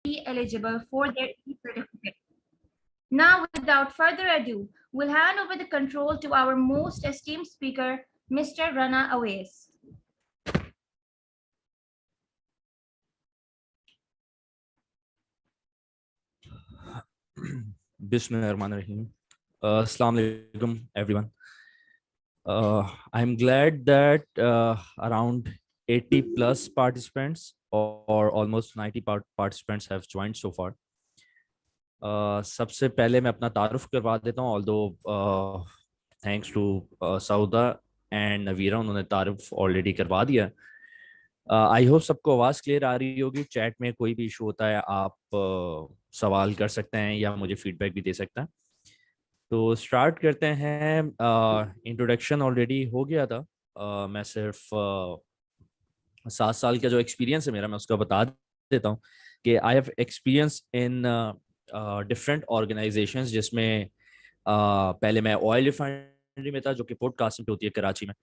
be eligible for their e-certificate. Now, without further ado, we'll hand over the control to our most esteemed speaker, Mr. Rana Awais. Bismillahirrahmanirrahim. Assalamu alaikum, everyone. I'm glad that around 80 plus participants or almost 90 participants have joined so far. सबसे पहले मैं अपना तारुफ करवा देता हूँ, although thanks to Sauda and Naveera, उन्होंने तारुफ ऑलरेडी करवा दिया. आई होप सबको आवाज़ क्लियर आ रही होगी. चैट में कोई भी इशू होता है आप सवाल कर सकते हैं या मुझे फीडबैक भी दे सकते हैं. तो स्टार्ट करते हैं. इंट्रोडक्शन ऑलरेडी हो गया था. मैं सिर्फ 7 साल का जो एक्सपीरियंस है मेरा, मैं उसका बता देता हूँ कि I have experience in different organisations, जिसमें पहले मैं ऑयल रिफाइनरी में था जो कि पोर्ट कासिम पे होती है कराची में.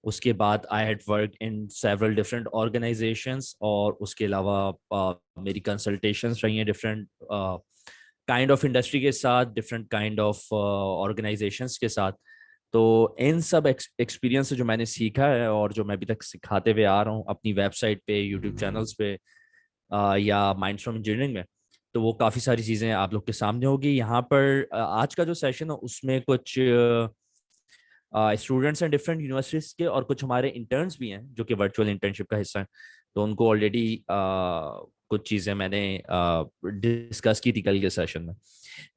उसके बाद I had work in several different organisations, और उसके अलावा मेरी कंसल्टेशंस रही हैं डिफरेंट काइंड ऑफ इंडस्ट्री के साथ, डिफरेंट काइंड ऑफ ऑर्गेनाइजेशंस के साथ. तो इन सब एक्सपीरियंस से जो मैंने सीखा है और जो मैं अभी तक सिखाते हुए आ रहा हूँ अपनी वेबसाइट पे, यूट्यूब चैनल्स पे या माइंड्स फ्रॉम इंजीनियरिंग में, तो वो काफ़ी सारी चीज़ें आप लोग के सामने होगी. यहाँ पर आज का जो सेशन है उसमें कुछ स्टूडेंट्स हैं डिफरेंट यूनिवर्सिटीज़ के, और कुछ हमारे इंटर्न्स भी हैं जो कि वर्चुअल इंटर्नशिप का हिस्सा हैं. तो उनको ऑलरेडी कुछ चीज़ें मैंने डिस्कस की थी कल के सेशन में.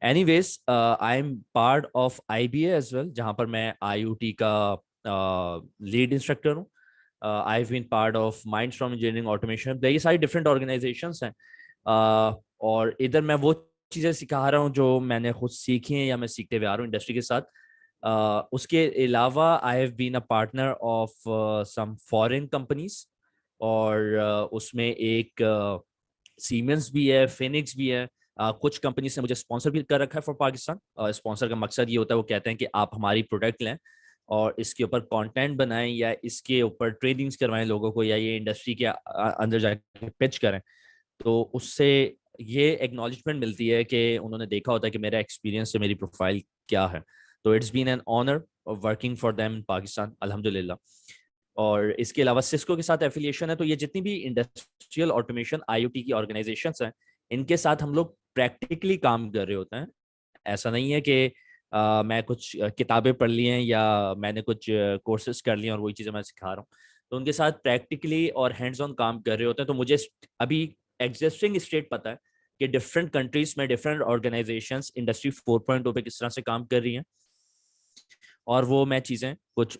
Anyways, I am part of IBA as well, जहाँ पर मैं IoT का लीड इंस्ट्रक्टर हूँ. I have been part of minds from engineering automation. ये सारी डिफरेंट ऑर्गेनाइजेशंस हैं, और इधर मैं वो चीज़ें सिखा रहा हूँ जो मैंने खुद सीखी हैं या मैं सीखते हुए आ रहा हूँ इंडस्ट्री के साथ. उसके अलावा I have been a partner of some foreign companies, और उसमें एक सीमेंस भी है, फिनिक्स भी है. कुछ कंपनीज ने मुझे स्पॉन्सर भी कर रखा है फॉर पाकिस्तान. स्पॉन्सर का मकसद ये होता है, वो कहते हैं कि आप हमारी प्रोडक्ट लें और इसके ऊपर कंटेंट बनाएं या इसके ऊपर ट्रेनिंग्स करवाएं लोगों को, या ये इंडस्ट्री के अंदर जाके पिच करें. तो उससे ये एक्नॉलेजमेंट मिलती है कि उन्होंने देखा होता है कि मेरा एक्सपीरियंस से मेरी प्रोफाइल क्या है. तो it's been an honour of working for them in Pakistan, अल्हम्दुलिल्लाह. और इसके अलावा सिस्को के साथ एफिलिएशन है. तो ये जितनी भी इंडस्ट्रियल ऑटोमेशन IoT की ऑर्गेनाइजेशंस हैं, इनके साथ हम लोग प्रैक्टिकली काम कर रहे होते हैं. ऐसा नहीं है कि मैं कुछ किताबें पढ़ ली हैं या मैंने कुछ कोर्सेज कर लिए और वही चीज़ें मैं सिखा रहा हूँ. तो उनके साथ प्रैक्टिकली और हैंड्स ऑन काम कर रहे होते हैं. तो मुझे अभी एग्जिस्टिंग स्टेट पता है कि डिफरेंट कंट्रीज में डिफरेंट ऑर्गेनाइजेशंस इंडस्ट्री 4.0 पे किस तरह से काम कर रही हैं, और वो मैं चीज़ें कुछ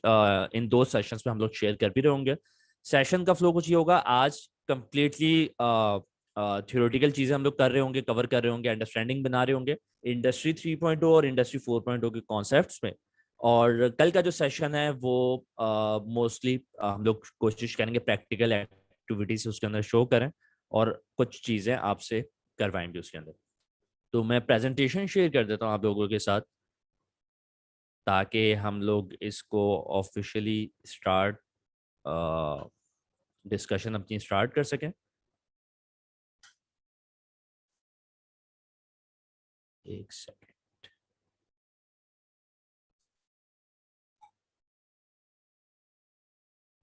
इन 2 सेशंस में हम लोग शेयर कर भी रहे होंगे. सेशन का फ्लो कुछ ये होगा. आज कंप्लीटली थ्योरेटिकल चीज़ें हम लोग कर रहे होंगे, कवर कर रहे होंगे, अंडरस्टैंडिंग बना रहे होंगे इंडस्ट्री 3.0 और इंडस्ट्री 4.0 के कॉन्सेप्ट्स में. और कल का जो सेशन है वो मोस्टली हम लोग कोशिश करेंगे प्रैक्टिकल एक्टिविटीज उसके अंदर शो करें और कुछ चीज़ें आपसे करवाएंगे उसके अंदर. तो मैं प्रेजेंटेशन शेयर कर देता हूँ आप लोगों के साथ, ताकि हम लोग इसको ऑफिशियली स्टार्ट डिस्कशन अपनी स्टार्ट कर सकें. एक सेकेंड.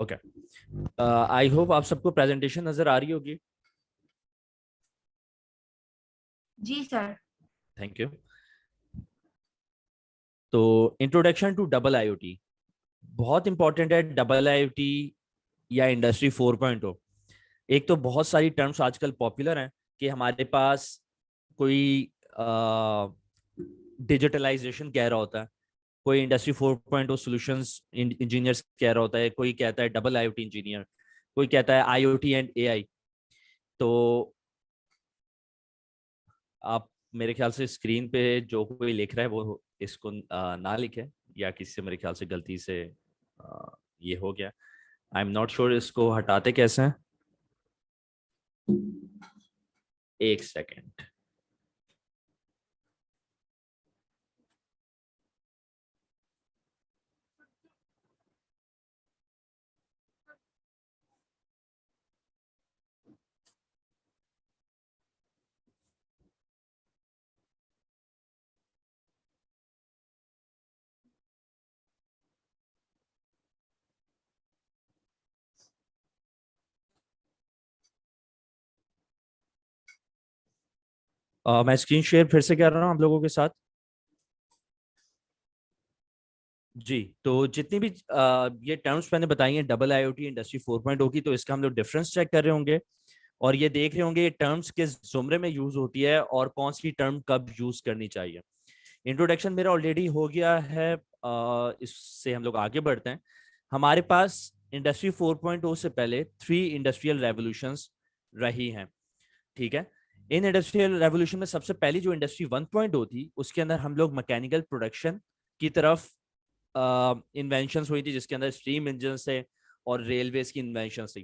ओके, आई होप आप सबको प्रेजेंटेशन नजर आ रही होगी. जी सर. Thank you. तो इंट्रोडक्शन टू डबल IoT बहुत इंपॉर्टेंट है. डबल IoT या इंडस्ट्री 4.0, एक तो बहुत सारी टर्म्स आजकल पॉपुलर हैं कि हमारे पास कोई डिजिटलाइजेशन कह रहा होता है, कोई इंडस्ट्री 4.0 सॉल्यूशंस इंजीनियर्स कह रहा होता है, कोई कहता है डबल IoT इंजीनियर, कोई कहता है IoT एंड AI. तो आप मेरे ख्याल से स्क्रीन पे जो कोई लिख रहा है वो इसको ना लिखे, या किसी से मेरे ख्याल से गलती से ये हो गया. आई एम नॉट श्योर इसको हटाते कैसे हैं. एक सेकेंड. मैं स्क्रीन शेयर फिर से कर रहा हूँ आप लोगों के साथ। जी, तो जितनी भी ये टर्म्स मैंने बताई हैं डबल आईओटी इंडस्ट्री 4.0 की, तो इसका हम लोग डिफरेंस चेक कर रहे होंगे और ये देख रहे होंगे ये टर्म्स किस जुमरे में यूज होती है और कौन सी टर्म कब यूज करनी चाहिए। इंट्रोडक्शन मेरा ऑलरेडी हो गया है, इससे हम लोग आगे बढ़ते हैं। हमारे पास इंडस्ट्री 4.0 से पहले 3 इंडस्ट्रियल रेवोल्यूशंस रही हैं, ठीक है। इन इंडस्ट्रियल रेवोल्यूशन में सबसे पहली जो इंडस्ट्री 1.0 थी, उसके अंदर हम लोग मैकेनिकल प्रोडक्शन की तरफ इन्वेंशंस हुई थी, जिसके अंदर स्टीम इंजन से और रेलवेज की इन्वेंशन थी।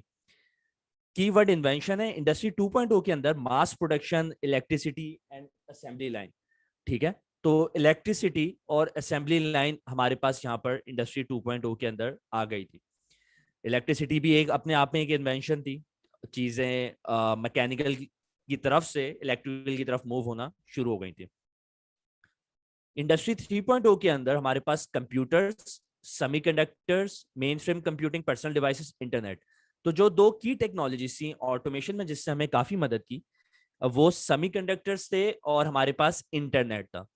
कीवर्ड इन्वेंशन है। इंडस्ट्री 2.0 के अंदर mass production, electricity and assembly line, ठीक है। तो इलेक्ट्रिसिटी और असेंबली लाइन हमारे पास यहाँ पर इंडस्ट्री 2.0 के अंदर आ गई थी। इलेक्ट्रिसिटी भी एक अपने आप में एक इन्वेंशन थी। चीजें मैकेनिकल की तरफ से इलेक्ट्रिकल की तरफ मूव होना शुरू हो गई थी। इंडस्ट्री 3.0 के अंदर हमारे पास computers, semiconductors, mainframe computing, personal devices, internet. तो जो 2 की टेक्नोलॉजीज थी ऑटोमेशन में जिससे हमें काफी मदद की, वो सेमीकंडक्टर्स थे और हमारे पास इंटरनेट था,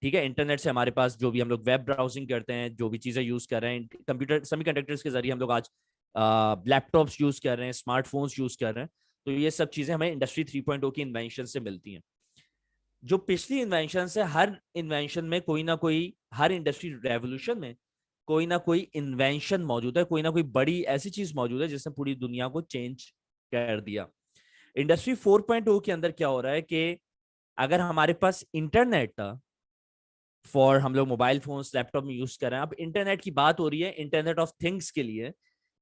ठीक है। इंटरनेट से हमारे पास जो भी हम लोग वेब ब्राउजिंग करते हैं, जो भी चीजें यूज कर रहे हैं, कंप्यूटर सेमीकंडक्टर्स के जरिए हम लोग आज लैपटॉप्स यूज कर रहे हैं, स्मार्टफोन्स यूज कर रहे हैं। तो ये सब चीजें हमें इंडस्ट्री 3.0 की इन्वेंशन से मिलती हैं। जो पिछली इन्वेंशन है, हर इन्वेंशन में कोई ना कोई, हर इंडस्ट्री रेवोल्यूशन में कोई ना कोई इन्वेंशन मौजूद है, कोई ना कोई बड़ी ऐसी चीज मौजूद है जिसने पूरी दुनिया को चेंज कर दिया। इंडस्ट्री 4.0 के अंदर क्या हो रहा है कि अगर हमारे पास इंटरनेट था फॉर हम लोग मोबाइल फोन्स लैपटॉप में यूज कर रहे हैं, अब इंटरनेट की बात हो रही है इंटरनेट ऑफ थिंग्स के लिए,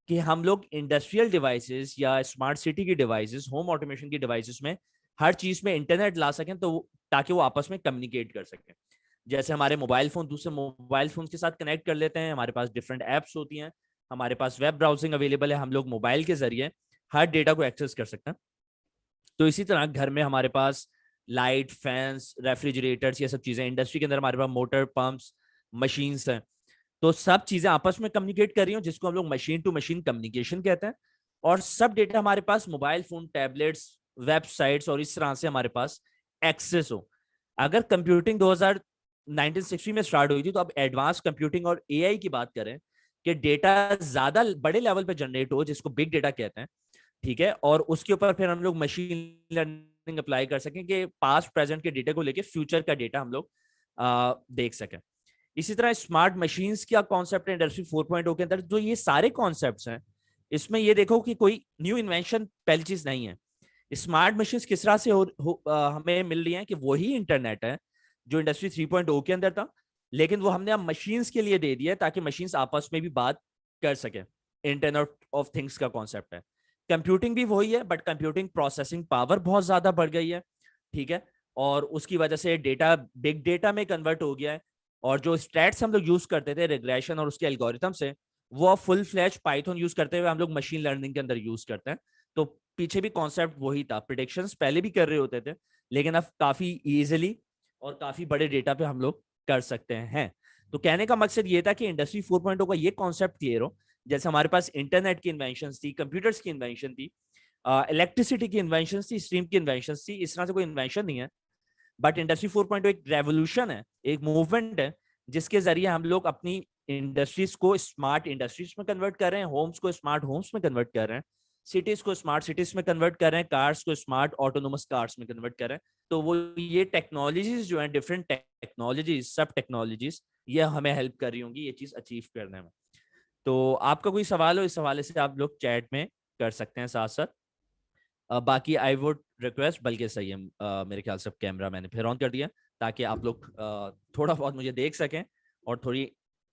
कि हम लोग इंडस्ट्रियल डिवाइसेस या स्मार्ट सिटी की डिवाइसेस, होम ऑटोमेशन की डिवाइसेस में हर चीज में इंटरनेट ला सकें, तो ताकि वो आपस में कम्युनिकेट कर सकें। जैसे हमारे मोबाइल फोन दूसरे मोबाइल फोन के साथ कनेक्ट कर लेते हैं, हमारे पास डिफरेंट एप्स होती हैं, हमारे पास वेब ब्राउजिंग अवेलेबल है, हम लोग मोबाइल के जरिए हर डेटा को एक्सेस कर सकते हैं। तो इसी तरह घर में हमारे पास लाइट, फैंस, रेफ्रिजरेटर्स, ये सब चीजें, इंडस्ट्री के अंदर हमारे पास मोटर, पंप्स, मशीन्स हैं। तो सब चीजें आपस में कम्युनिकेट कर रही हो, जिसको हम लोग मशीन टू मशीन कम्युनिकेशन कहते हैं। और सब डेटा हमारे पास मोबाइल फोन, टैबलेट्स, वेबसाइट्स और इस तरह से हमारे पास एक्सेस हो। अगर कंप्यूटिंग 1960 में स्टार्ट हुई थी, तो अब एडवांस कंप्यूटिंग और एआई की बात करें कि डेटा ज्यादा बड़े लेवल पे जनरेट हो, जिसको बिग डेटा कहते हैं, ठीक है। और उसके ऊपर फिर हम लोग मशीन लर्निंग अप्लाई कर सकें कि पास्ट प्रेजेंट के डेटा को लेके फ्यूचर का डेटा हम लोग देख सकें। इसी तरह स्मार्ट मशीन्स का कॉन्सेप्ट है इंडस्ट्री 4.0 के अंदर। जो ये सारे कॉन्सेप्ट्स हैं, इसमें ये देखो कि कोई न्यू इन्वेंशन पहली चीज नहीं है। स्मार्ट मशीन्स किस तरह से हमें मिल रही हैं कि वही इंटरनेट है जो इंडस्ट्री 3.0 के अंदर था, लेकिन वो हमने अब मशीन्स के लिए दे दिया है ताकि मशीन्स आपस में भी बात कर सके। इंटरनेट ऑफ थिंग्स का कॉन्सेप्ट है। कंप्यूटिंग भी वही है, बट कंप्यूटिंग प्रोसेसिंग पावर बहुत ज्यादा बढ़ गई है, ठीक है। और उसकी वजह से डेटा बिग डेटा में कन्वर्ट हो गया है। और जो स्टैट्स हम लोग यूज करते थे रिग्रेशन और उसके एल्गोरिथम से, वो फुल फ्लैश पाइथन यूज करते हुए हम लोग मशीन लर्निंग के अंदर यूज करते हैं। तो पीछे भी कॉन्सेप्ट वही था, प्रिडिक्शंस पहले भी कर रहे होते थे, लेकिन अब काफी इजीली और काफी बड़े डेटा पे हम लोग कर सकते हैं। तो कहने का मकसद ये था कि इंडस्ट्री 4.0 का ये कॉन्सेप्ट क्लियर हो। जैसे हमारे पास इंटरनेट की इन्वेंशन थी, कंप्यूटर्स की इन्वेंशन थी, इलेक्ट्रिसिटी की इन्वेंशन थी, स्ट्रीम की इन्वेंशन थी, इस तरह से कोई इन्वेंशन नहीं है। बट इंडस्ट्री 4.0 एक रेवोल्यूशन है, एक मूवमेंट है, जिसके जरिए हम लोग अपनी इंडस्ट्रीज को स्मार्ट इंडस्ट्रीज में कन्वर्ट कर रहे हैं, होम्स को स्मार्ट होम्स में कन्वर्ट कर रहे हैं, सिटीज को स्मार्ट सिटीज में कन्वर्ट कर रहे हैं, कार्स को स्मार्ट ऑटोनोमस कार्स में कन्वर्ट कर रहे हैं। तो वो ये टेक्नोलॉजीज जो है, डिफरेंट टेक्नोलॉजीज, सब टेक्नोलॉजीज, ये हमें हेल्प कर रही होंगी ये चीज अचीव करने में। तो आपका कोई सवाल हो, इस हवाले से आप लोग चैट में कर सकते हैं साथ साथ। बाकी आई वुड रिक्वेस्ट, बल्कि सही है, मेरे ख्याल से कैमरा मैंने फिर ऑन कर दिया ताकि आप लोग थोड़ा बहुत मुझे देख सकें और थोड़ी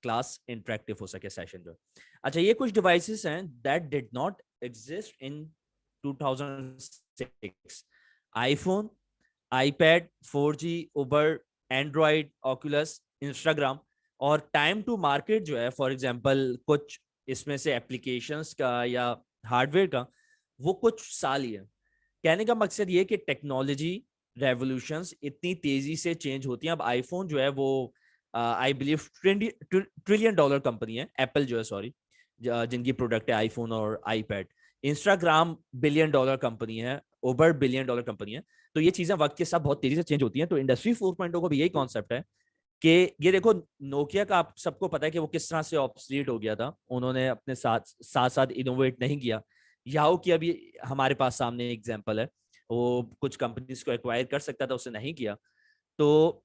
क्लास इंटरेक्टिव हो सके सेशन जो। अच्छा, ये कुछ डिवाइसेस हैं that did not exist in 2006। IPhone, iPad, 4G, Uber, Android, Oculus, Instagram. और टाइम टू मार्केट जो है, फॉर एग्जांपल कुछ इसमें से एप्लीकेशंस का या हार्डवेयर का, वो कुछ साल ही है। कहने का मकसद ये कि टेक्नोलॉजी रेवोल्यूशंस इतनी तेजी से चेंज होती हैं। अब आईफोन जो है वो आई बिलीव $1 ट्रिलियन कंपनी है, एप्पल जो है, सॉरी, जिनकी प्रोडक्ट है आईफोन और आईपैड। इंस्टाग्राम $1 बिलियन कंपनी है, उबर $1 बिलियन कंपनी है। तो ये चीजें वक्त के साथ बहुत तेजी से चेंज होती हैं। तो इंडस्ट्री 4.0 को भी यही कॉन्सेप्ट है कि ये देखो, नोकिया का आप सबको पता है कि वो किस तरह से ऑब्सलीट हो गया था, उन्होंने अपने साथ साथ साथ इनोवेट नहीं किया। याहू की अभी हमारे पास सामने एग्जांपल है, वो कुछ कंपनीज को एक्वायर कर सकता था, उसने नहीं किया। तो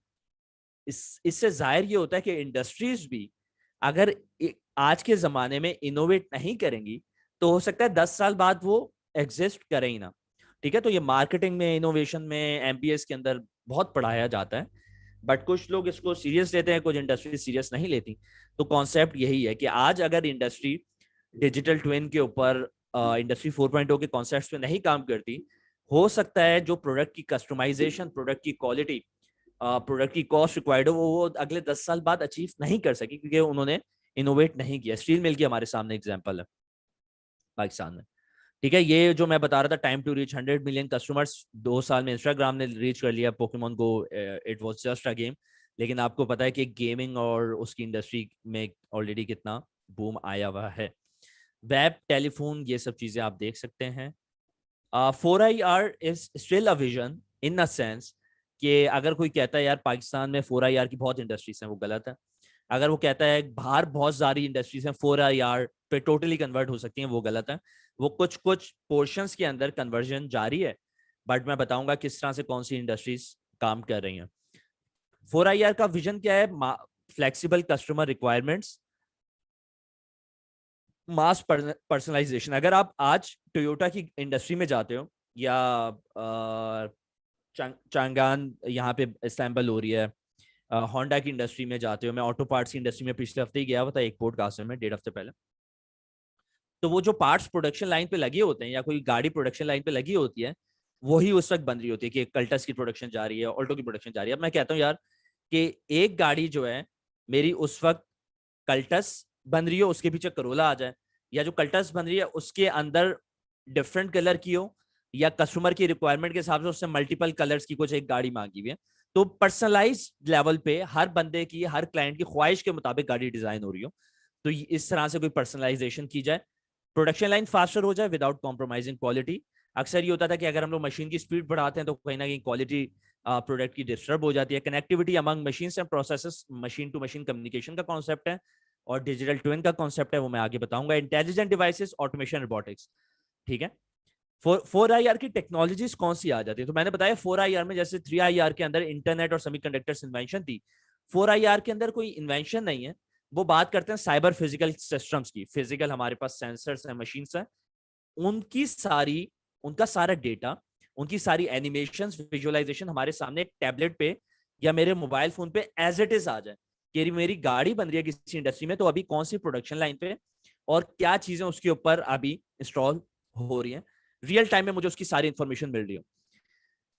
इससे जाहिर ये होता है कि इंडस्ट्रीज भी अगर आज के जमाने में इनोवेट नहीं करेंगी तो हो सकता है 10 साल बाद वो एग्जिस्ट करें ही ना। ठीक है, तो ये मार्केटिंग में, इनोवेशन में, एमबीएस के अंदर बहुत पढ़ाया जाता है, बट कुछ लोग इसको सीरियस लेते हैं, कुछ इंडस्ट्री सीरियस नहीं लेती। तो कॉन्सेप्ट यही है कि आज अगर इंडस्ट्री डिजिटल ट्विन के ऊपर, इंडस्ट्री 4.0 के कॉन्सेप्ट पे नहीं काम करती, हो सकता है जो प्रोडक्ट की कस्टमाइजेशन, प्रोडक्ट की क्वालिटी, प्रोडक्ट की कॉस्ट रिक्वायर्ड हो, वो अगले 10 साल बाद अचीव नहीं कर सकी, क्योंकि उन्होंने इनोवेट नहीं किया। स्टील मिल की हमारे सामने एग्जांपल है पाकिस्तान में। ठीक है, ये जो मैं बता रहा था, time to reach 100 million customers 2 साल में इंस्टाग्राम ने रीच कर लिया। Pokemon go, it was just a game, लेकिन आपको पता है कि गेमिंग और उसकी इंडस्ट्री में ऑलरेडी कितना बूम आया हुआ है। वेब, टेलीफोन, ये सब चीजें आप देख सकते हैं। 4IR is still a vision in a sense कि अगर कोई कहता है यार पाकिस्तान में 4IR की बहुत इंडस्ट्रीज हैं, वो गलत है। अगर वो कहता है बाहर बहुत सारी इंडस्ट्रीज हैं 4IR पे टोटली कन्वर्ट हो सकती हैं, वो गलत है। वो कुछ कुछ पोर्शंस के अंदर कन्वर्जन जारी है, बट मैं बताऊंगा किस तरह से कौन सी इंडस्ट्रीज काम कर रही हैं। 4IR का विजन क्या है? फ्लेक्सिबल कस्टमर रिक्वायरमेंट्स, मास पर्सनलाइजेशन। अगर आप आज टोयोटा की इंडस्ट्री में जाते हो, या चांगान यहाँ पे असेंबल हो रही है, होंडा की इंडस्ट्री में जाते हो, मैं ऑटो पार्ट्स की इंडस्ट्री में पिछले हफ्ते ही गया हुआ था एक पॉडकास्ट में, 1.5 हफ्ते पहले। तो वो जो पार्ट्स प्रोडक्शन लाइन पे लगे होते हैं, या कोई गाड़ी प्रोडक्शन लाइन पे लगी होती है, वही उस वक्त बन रही होती है कि कल्टस की प्रोडक्शन जा रही है, ऑल्टो की प्रोडक्शन जा रही है। अब मैं कहता हूँ यार कि एक गाड़ी जो है मेरी उस वक्त कल्टस बन रही हो, उसके पीछे करोला आ जाए, या जो कल्टस बन रही है उसके अंदर डिफरेंट कलर की हो, या कस्टमर की रिक्वायरमेंट के हिसाब से उससे मल्टीपल कलर्स की कुछ एक गाड़ी मांगी हुई है। तो पर्सनलाइज लेवल पे हर बंदे की, हर क्लाइंट की ख्वाहिश के मुताबिक गाड़ी डिजाइन हो रही हो, तो इस तरह से कोई पर्सनलाइजेशन की जाए, प्रोडक्शन लाइन फास्टर हो जाए विदाउट कॉम्प्रोमाइजिंग क्वालिटी। अक्सर ये होता था कि अगर हम लोग मशीन की स्पीड बढ़ाते हैं तो कहीं ना कहीं क्वालिटी प्रोडक्ट की डिस्टर्ब हो जाती है। Connectivity among machines and processes, machine to machine communication का कॉन्सेप्ट है, और डिजिटल ट्विन का कॉन्सेप्ट है, वो मैं आगे बताऊंगा। Intelligent devices, automation, robotics. ठीक है, 4IR की टेक्नोलॉजीज कौन सी आ जाती है? तो मैंने बताया 4IR में जैसे 3IR के अंदर इंटरनेट और सेमीकंडक्टर्स इन्वेंशन थी, 4IR के अंदर कोई इन्वेंशन नहीं है। वो बात करते हैं साइबर फिजिकल सिस्टम्स की। फिजिकल हमारे पास सेंसर्स हैं, मशीन्स हैं, उनकी सारी, उनका सारा डेटा, उनकी सारी एनिमेशंस, विजुअलाइजेशन हमारे सामने एक टैबलेट पे या मेरे मोबाइल फोन पे एज इट इज आ जाए कि मेरी गाड़ी बन रही है किसी इंडस्ट्री में, तो अभी कौन सी प्रोडक्शन लाइन पे और क्या चीजें उसके ऊपर अभी इंस्टॉल हो रही हैं, रियल टाइम में मुझे उसकी सारी इंफॉर्मेशन मिल रही हो।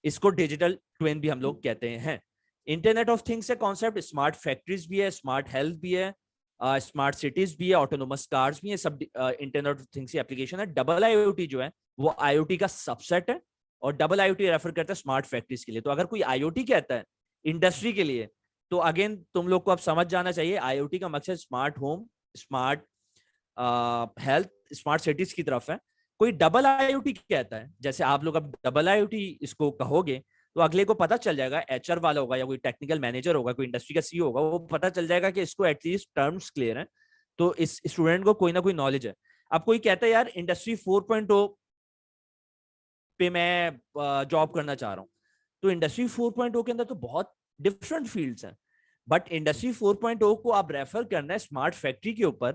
इसको डिजिटल ट्विन भी हम लोग कहते हैं। इंटरनेट ऑफ थिंग्स है कॉन्सेप्ट, स्मार्ट फैक्ट्रीज भी है, स्मार्ट हेल्थ भी है, स्मार्ट सिटीज भी है, ऑटोनोमस कार्स भी है, सब इंटरनेट ऑफ थिंग्स की एप्लीकेशन है। डबल आईओटी जो है वो आईओटी का सबसेट है, और डबल आईओटी रेफर करता है स्मार्ट फैक्ट्रीज के लिए। तो अगर कोई आईओटी कहता है इंडस्ट्री के लिए, तो अगेन तुम लोग को अब समझ जाना चाहिए आईओटी का मकसद smart home, smart health, smart cities की तरफ है। कोई डबल आईओटी कहता है, जैसे आप लोग अब डबल आईओटी इसको कहोगे, तो अगले को पता चल जाएगा, एचआर वाला होगा या कोई टेक्निकल मैनेजर होगा, कोई इंडस्ट्री का सीईओ होगा, वो पता चल जाएगा कि इसको एटलीस्ट टर्म्स क्लियर है, तो इस स्टूडेंट को कोई ना कोई नॉलेज है। अब कोई कहता है यार इंडस्ट्री 4.0 पे मैं जॉब करना चाह रहा हूँ, तो इंडस्ट्री 4.0 के अंदर तो बहुत डिफरेंट फील्ड्स हैं, बट इंडस्ट्री 4.0 को आप रेफर करना है स्मार्ट फैक्ट्री के ऊपर,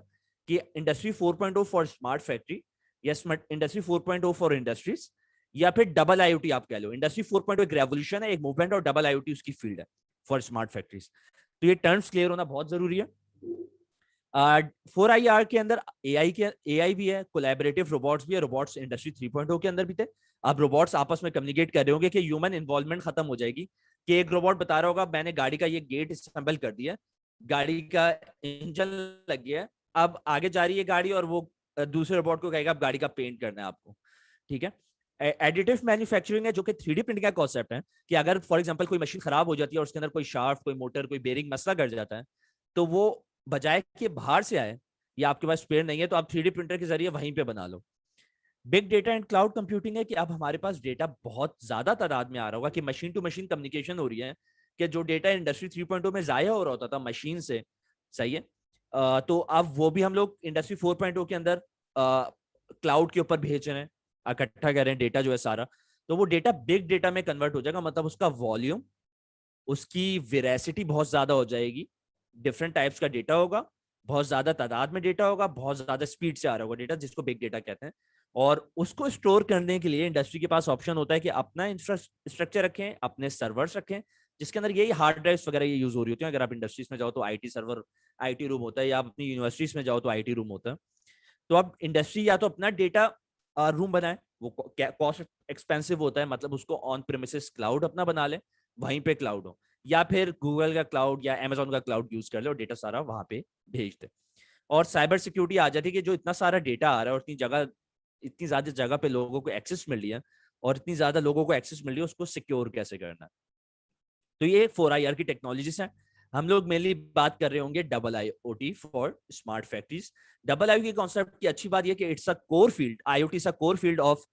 कि इंडस्ट्री 4.0 फॉर स्मार्ट फैक्ट्री, या इंडस्ट्री 4.0 फॉर इंडस्ट्रीज, या फिर डबल आईओटी आप कह लो। इंडस्ट्री 4.0 एक रेवोल्यूशन है, एक मूवमेंट, और डबल आईओटी उसकी फील्ड है फॉर स्मार्ट फैक्ट्रीज। तो ये टर्म्स क्लियर होना बहुत जरूरी है। 4IR के अंदर एआई भी है, कोलैबोरेटिव रोबोट्स भी है, रोबोट्स इंडस्ट्री 3.0 के अंदर भी थे। अब रोबोट्स आपस में कम्युनिकेट कर रहे होंगे कि ह्यूमन इन्वॉल्वमेंट खत्म हो जाएगी, कि एक रोबोट बता रहा होगा मैंने गाड़ी का ये गेट असेंबल कर दिया, गाड़ी का इंजन लग गया है, अब आगे जा रही है गाड़ी, और वो दूसरे रोबोट को कहेगा अब गाड़ी का पेंट करना है आपको। ठीक है, एडिटिव मैन्युफैक्चरिंग है, जो कि 3D प्रिंटिंग का कॉन्सेप्ट है, कि अगर फॉर एग्जांपल कोई मशीन खराब हो जाती है और उसके अंदर कोई शाफ्ट, कोई मोटर, कोई बेरिंग मसला कर जाता है, तो वो बजाय कि बाहर से आए या आपके पास स्पेयर नहीं है, तो आप 3D प्रिंटर के जरिए वहीं पे बना लो। Big data and cloud computing है कि अब हमारे पास डेटा बहुत ज्यादा तादाद में आ रहा होगा, कि मशीन टू मशीन कम्युनिकेशन हो रही है, कि जो डेटा इंडस्ट्री 3.0 में जाया हो रहा होता था मशीन से, सही है, तो अब वो भी हम लोग इंडस्ट्री 4.0 के अंदर क्लाउड के ऊपर भेज रहे हैं, इकट्ठा कर रहे हैं डेटा जो है सारा। तो वो डेटा बिग डेटा में कन्वर्ट हो जाएगा, मतलब उसका वॉल्यूम, उसकी वेरासिटी बहुत ज्यादा हो जाएगी, डिफरेंट टाइप्स का डेटा होगा, बहुत ज्यादा तादाद में डेटा होगा, बहुत ज्यादा स्पीड से आ रहा होगा डेटा, जिसको बिग डेटा कहते हैं। और उसको स्टोर करने के लिए इंडस्ट्री के पास ऑप्शन होता है कि अपना इंफ्रास्ट्रक्चर रखें, अपने सर्वर्स रखें, जिसके अंदर यही हार्ड ड्राइव्स वगैरह ये यूज हो रही होती है। अगर आप इंडस्ट्रीज में जाओ तो आईटी सर्वर, आईटी रूम होता है, या आप अपनी यूनिवर्सिटीज में जाओ तो आईटी रूम होता है। तो अब इंडस्ट्री या तो अपना डेटा रूम बनाए, वो कॉस्ट एक्सपेंसिव होता है, मतलब उसको ऑन प्रेमिसेस क्लाउड अपना बना ले, वहीं पे क्लाउड हो, या फिर गूगल का क्लाउड या अमेजोन का क्लाउड यूज कर ले और डेटा सारा वहां पे भेज दे। और साइबर सिक्योरिटी आ जाती है कि जो इतना सारा डेटा आ रहा है और इतनी ज्यादा जगह पे लोगों को एक्सेस मिल रही है, और इतनी ज्यादा लोगों को एक्सेस मिल रही है, उसको सिक्योर कैसे करना है। तो ये 4IR की टेक्नोलॉजीज हैं। हम लोग मेनली बात कर रहे होंगे IIoT for smart factories. IIoT के कॉन्सेप्ट की अच्छी बात यह कि it's a core field, IoT is a core field of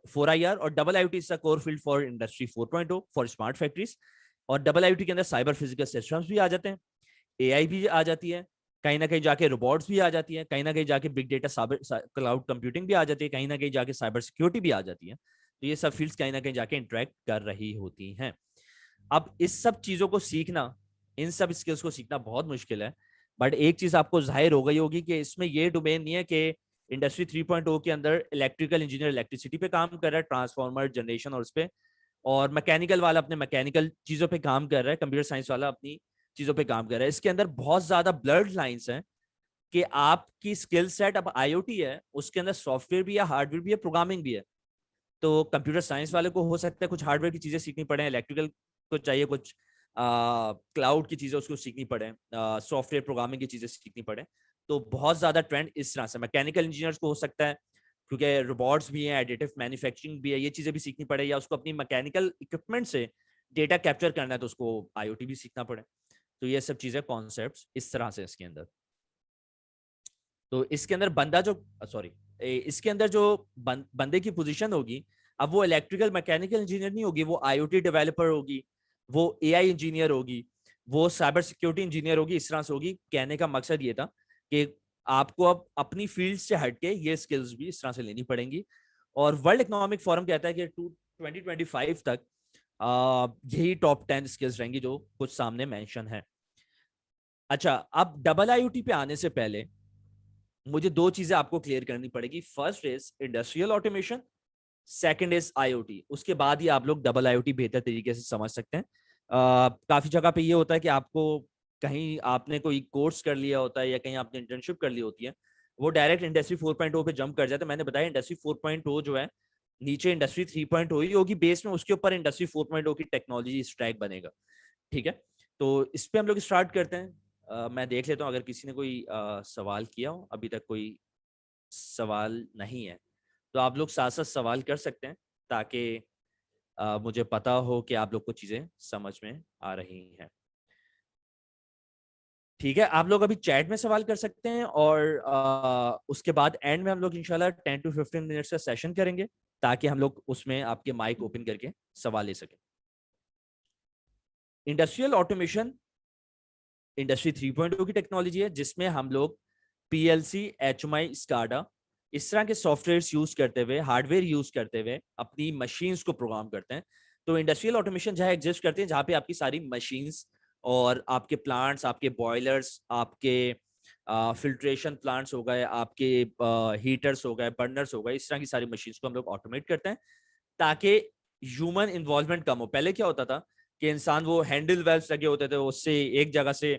4IR, और IIoT is a core field for industry 4.0 for smart factories. और IIoT के अंदर साइबर फिजिकल सिस्टम्स भी आ जाते हैं, AI भी आ जाती है, कहीं ना कहीं जाके रोबोट्स भी आ जाती है, कहीं ना कहीं जाके बिग डेटा क्लाउड कंप्यूटिंग भी आ जाती है, कहीं ना कहीं जाके साइबर सिक्योरिटी भी आ जाती है। तो ये सब फील्ड्स कहीं ना कहीं जाके इंटरेक्ट कर रही होती हैं। अब इस सब चीजों को सीखना, इन सब स्किल्स को सीखना बहुत मुश्किल है, बट एक चीज आपको जाहिर हो गई होगी कि इसमें ये डोमेन नहीं है कि इंडस्ट्री 3.0 के अंदर इलेक्ट्रिकल इंजीनियर इलेक्ट्रिसिटी पे काम कर रहा है, ट्रांसफार्मर जनरेशन और उस पे, और मैकेनिकल वाला अपने मैकेनिकल चीजों पे काम कर रहा है, कंप्यूटर साइंस वाला अपनी चीजों पे काम कर रहा है। इसके अंदर बहुत ज्यादा ब्लर्ड लाइंस हैं कि आपकी स्किल सेट अब IoT है, उसके अंदर सॉफ्टवेयर भी है, हार्डवेयर भी है, प्रोग्रामिंग भी है। तो कंप्यूटर साइंस वाले को हो सकता है कुछ हार्डवेयर की चीजें सीखनी पड़े, इलेक्ट्रिकल को चाहिए कुछ क्लाउड की चीजें उसको सीखनी पड़े, सॉफ्टवेयर प्रोग्रामिंग की चीजें सीखनी पड़े। तो बहुत ज्यादा ट्रेंड इस तरह से मैकेनिकल इंजीनियर्स को हो सकता है, क्योंकि रोबोट्स भी हैं, एडिटिव मैन्युफैक्चरिंग भी है, ये चीजें भी सीखनी पड़े, या उसको अपनी मैकेनिकल इक्विपमेंट से डेटा कैप्चर करना है तो उसको IoT भी सीखना पड़े। तो ये सब चीजें कॉन्सेप्ट इस तरह से इसके अंदर। तो इसके अंदर बंदा जो सॉरी इसके अंदर जो बंदे की पोजीशन होगी, अब वो इलेक्ट्रिकल मैकेनिकल इंजीनियर नहीं होगी, वो IoT डेवलपर होगी, वो AI इंजीनियर होगी, वो साइबर सिक्योरिटी इंजीनियर होगी, इस तरह से होगी। कहने का मकसद ये था कि आपको अब अपनी फील्ड से हटके ये स्किल्स भी इस तरह से लेनी पड़ेंगी। और वर्ल्ड इकोनॉमिक फोरम कहता है कि 2025 तक यही टॉप 10 स्किल्स रहेंगी जो कुछ सामने मेंशन है। अच्छा, अब IIoT पे आने से पहले मुझे दो चीजें आपको क्लियर करनी पड़ेगी। First is industrial automation, second is IoT। उसके बाद ही आप लोग IIoT बेहतर तरीके से समझ सकते हैं। काफी जगह पे ये होता है कि आपको कहीं आपने कोई कोर्स कर लिया होता है या कहीं आपने इंटर्नशिप कर ली होती है, वो डायरेक्ट इंडस्ट्री 4.0 पे जंप कर जाता है। मैंने बताया इंडस्ट्री 4.0 जो है, नीचे इंडस्ट्री 3.0 ही होगी बेस में, उसके ऊपर इंडस्ट्री 4.0 की टेक्नोलॉजी स्टैक बनेगा। ठीक है, तो इस पे हम लोग स्टार्ट करते हैं। मैं देख लेता हूँ अगर किसी ने कोई सवाल किया हो। अभी तक कोई सवाल नहीं है तो आप लोग साथ साथ सवाल कर सकते हैं, ताकि मुझे पता हो कि आप लोग को चीजें समझ में आ रही हैं। ठीक है, आप लोग अभी चैट में सवाल कर सकते हैं, और उसके बाद एंड में हम लोग इंशाल्लाह 10 to 15 मिनट्स का सेशन करेंगे, ताकि हम लोग उसमें आपके माइक ओपन करके सवाल ले सकें। इंडस्ट्रियल ऑटोमेशन इंडस्ट्री 3.0 की टेक्नोलॉजी है, जिसमें हम लोग PLC, HMI, SCADA इस तरह के सॉफ्टवेयर यूज करते हुए, हार्डवेयर यूज करते हुए अपनी मशीन्स को प्रोग्राम करते हैं। तो इंडस्ट्रियल ऑटोमेशन जहाँ एग्जिस्ट करती है, जहाँ पे आपकी सारी मशीन्स और आपके प्लांट्स, आपके बॉयलर्स, आपके फिल्ट्रेशन प्लांट्स हो गए, आपके हीटर्स हो गए, बर्नर्स हो गए, इस तरह की सारी मशीन्स को हम लोग ऑटोमेट करते हैं, ताकि ह्यूमन इन्वॉल्वमेंट कम हो। पहले क्या होता था कि इंसान वो हैंडल वेल्व्स लगे होते थे, उससे एक जगह से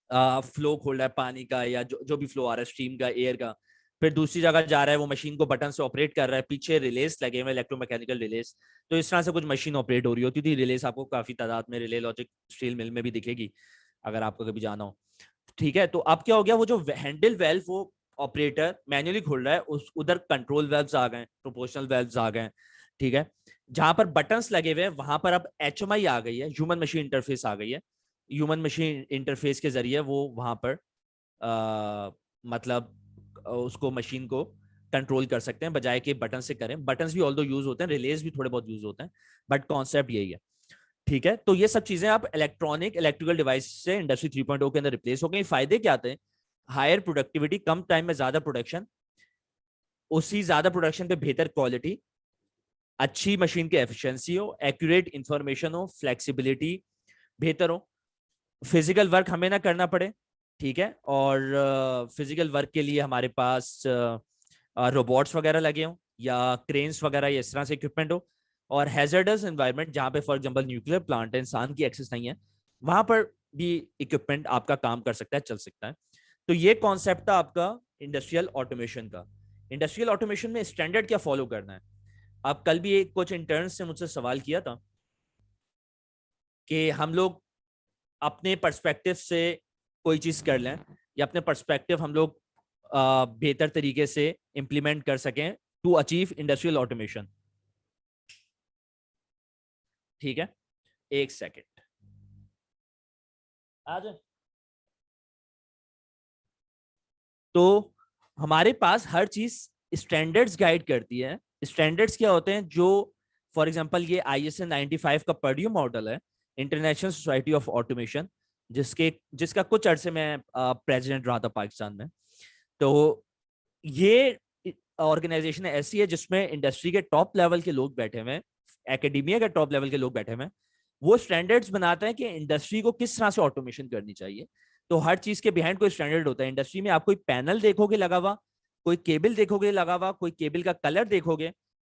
फ्लो खोल रहा है पानी का, या जो भी फ्लो आ रहा है स्ट्रीम का, एयर का, फिर दूसरी जगह जा रहा है, वो मशीन को बटन से ऑपरेट कर रहा है, पीछे रिलेस लगे हुए इलेक्ट्रोमैकेनिकल रिलेस। तो इस तरह से कुछ मशीन ऑपरेट हो रही होती थी। रिलेस आपको काफी तादाद में रिले लॉजिक स्टील मिल में भी दिखेगी, अगर आपको कभी जाना हो। ठीक है, तो अब क्या हो गया, वो जो हैंडल वेल्व वो ऑपरेटर मैन्युअली खोल रहा है, उस उधर कंट्रोल वेल्व्स आ गए, प्रोपोर्शनल वेल्व्स आ गए। ठीक है, जहां पर बटन्स लगे हुए हैं वहां पर अब HMI आ गई है, ह्यूमन मशीन इंटरफेस आ गई है। ह्यूमन मशीन इंटरफेस के जरिए वो वहां पर मतलब उसको मशीन को कंट्रोल कर सकते हैं बजाय कि बटन से करें। बटन्स भी ऑल्दो यूज होते हैं, रिलेज भी थोड़े बहुत यूज होते हैं, बट कॉन्सेप्ट यही है। ठीक है, तो ये सब चीजें आप इलेक्ट्रिकल डिवाइस से इंडस्ट्री 3.0 के अंदर रिप्लेस हो गई। फायदे क्या आते हैं? हायर प्रोडक्टिविटी, कम टाइम में ज्यादा प्रोडक्शन, उसी ज्यादा प्रोडक्शन पे बेहतर क्वालिटी, अच्छी मशीन की एफिशिएंसी हो, एक्यूरेट इंफॉर्मेशन हो, फ्लेक्सिबिलिटी बेहतर हो, फिजिकल वर्क हमें ना करना पड़े। ठीक है, और फिजिकल वर्क के लिए हमारे पास रोबोट्स वगैरह लगे हों या क्रेन्स वगैरह या इस तरह से इक्विपमेंट हो, और हैजर्डस एनवायरनमेंट जहां पे फॉर एग्जांपल न्यूक्लियर प्लांट है, इंसान की एक्सेस नहीं है, वहां पर भी इक्विपमेंट आपका काम कर सकता है, चल सकता है। तो ये कॉन्सेप्ट था आपका इंडस्ट्रियल ऑटोमेशन का। इंडस्ट्रियल ऑटोमेशन में स्टैंडर्ड क्या फॉलो करना है? अब कल भी एक कुछ इंटर्न्स से मुझसे सवाल किया था कि हम लोग अपने पर्सपेक्टिव से कोई चीज कर लें, या अपने पर्सपेक्टिव हम लोग बेहतर तरीके से इंप्लीमेंट कर सकें टू अचीव इंडस्ट्रियल ऑटोमेशन। ठीक है, एक सेकेंड आ जाए। तो हमारे पास हर चीज स्टैंडर्ड्स गाइड करती है। स्टैंडर्ड्स क्या होते हैं? जो फॉर एग्जांपल ये ISA 95 का पर्ड्यू मॉडल है, इंटरनेशनल सोसाइटी ऑफ ऑटोमेशन, जिसका कुछ अरसे में प्रेसिडेंट रहा था पाकिस्तान में। तो ये ऑर्गेनाइजेशन ऐसी है जिसमें इंडस्ट्री के टॉप लेवल के लोग बैठे हुए हैं, एकेडमिया के टॉप लेवल के लोग बैठे हुए हैं। वो स्टैंडर्ड्स बनाते हैं कि इंडस्ट्री को किस तरह से ऑटोमेशन करनी चाहिए। तो हर चीज के बिहाइंड कोई स्टैंडर्ड होता है। इंडस्ट्री में आप कोई पैनल देखोगे लगा हुआ, कोई केबल देखोगे लगा हुआ, कोई केबल का कलर देखोगे,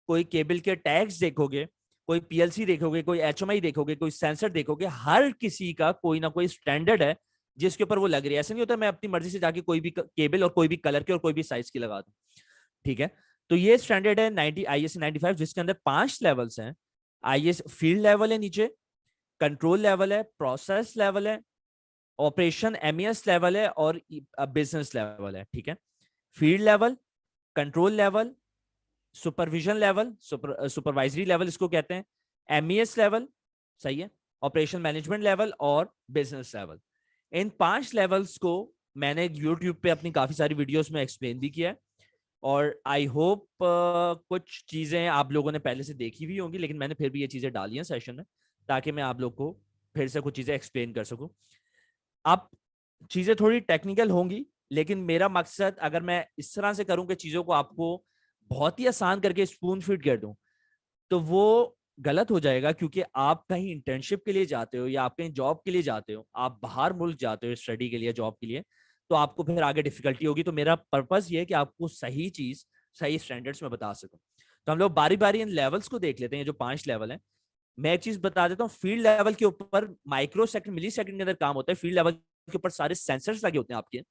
कोई केबल के टैग्स देखोगे, कोई PLC देखोगे, कोई HMI देखोगे, कोई सेंसर देखोगे, हर किसी का कोई ना कोई स्टैंडर्ड है जिसके ऊपर वो लग रही है। ऐसा नहीं होता मैं अपनी मर्जी से जाके कोई भी केबल और कोई भी कलर के और कोई भी साइज की लगा दूं। ठीक है, तो ये स्टैंडर्ड है ISA 95, जिसके अंदर 5 लेवल्स हैं। IS फील्ड लेवल है, नीचे कंट्रोल लेवल है, प्रोसेस लेवल है, ऑपरेशन MES लेवल है, और बिजनेस लेवल है। ठीक है, field level, control level, supervision level, supervisory level इसको कहते हैं, MES लेवल, सही है, ऑपरेशन मैनेजमेंट लेवल, और बिजनेस लेवल। इन 5 लेवल्स को मैंने यूट्यूब पे अपनी काफी सारी वीडियोस में एक्सप्लेन भी किया है, और आई होप कुछ चीजें आप लोगों ने पहले से देखी भी होंगी, लेकिन मैंने फिर भी ये चीजें डाली हैं सेशन में, ताकि मैं आप लोग को फिर से कुछ चीजें एक्सप्लेन कर सकूं। अब चीजें थोड़ी टेक्निकल होंगी, लेकिन मेरा मकसद, अगर मैं इस तरह से करूं कि चीजों को आपको बहुत ही आसान करके स्पून फीड कर दूं, तो वो गलत हो जाएगा, क्योंकि आप कहीं इंटर्नशिप के लिए जाते हो या आप कहीं जॉब के लिए जाते हो, आप बाहर मुल्क जाते हो स्टडी के लिए, जॉब के लिए, तो आपको फिर आगे डिफिकल्टी होगी। तो मेरा पर्पस ये है कि आपको सही चीज सही स्टैंडर्ड्स में बता सकूं। तो हम लोग बारी बारी इन लेवल्स को देख लेते हैं, जो 5 लेवल हैं। मैं एक चीज बता देता हूँ, फील्ड लेवल के ऊपर माइक्रो सेकंड मिली सेकंड के अंदर काम होता है। फील्ड लेवल के ऊपर सारे सेंसर्स लगे होते हैं आपके।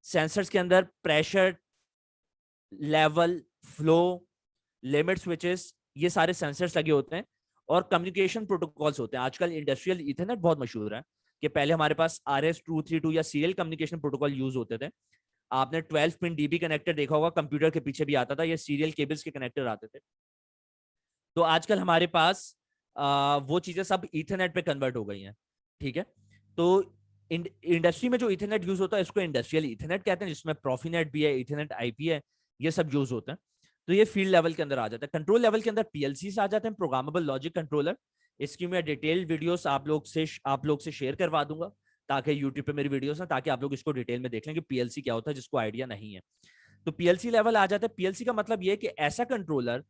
सेंसर्स के अंदर pressure, level, flow, limit switches, ये सारे सेंसर्स लगे होते हैं, और कम्युनिकेशन प्रोटोकॉल्स होते हैं। आजकल इंडस्ट्रियल ईथरनेट बहुत मशहूर है, कि पहले हमारे पास RS-232 या सीरियल कम्युनिकेशन प्रोटोकॉल यूज होते थे। आपने 12 पिन DB कनेक्टर देखा होगा, कंप्यूटर के पीछे भी आता था, ये सीरियल केबल्स के कनेक्टर आते थे। तो आजकल हमारे पास वो चीजें सब ईथरनेट पे कन्वर्ट हो गई हैं। ठीक है, तो इंडस्ट्री में जो ईथरनेट यूज होता है इसको इंडस्ट्रियल ईथरनेट कहते हैं, जिसमें प्रोफीनेट भी है, ईथरनेट IP है, ये सब यूज होते हैं। तो ये फील्ड लेवल के अंदर आ जाता है। कंट्रोल लेवल के अंदर PLC आ जाते हैं, प्रोग्रामेबल लॉजिक कंट्रोलर। इसकी मैं डिटेल्ड वीडियोस आप लोग से शेयर करवा दूंगा, ताकि यूट्यूब पे मेरी वीडियोस ना, ताकि आप लोग इसको डिटेल में देख लें कि PLC क्या होता है, जिसको आइडिया नहीं है। तो PLC लेवल आ जाता है। PLC का मतलब ये है कि ऐसा कंट्रोलर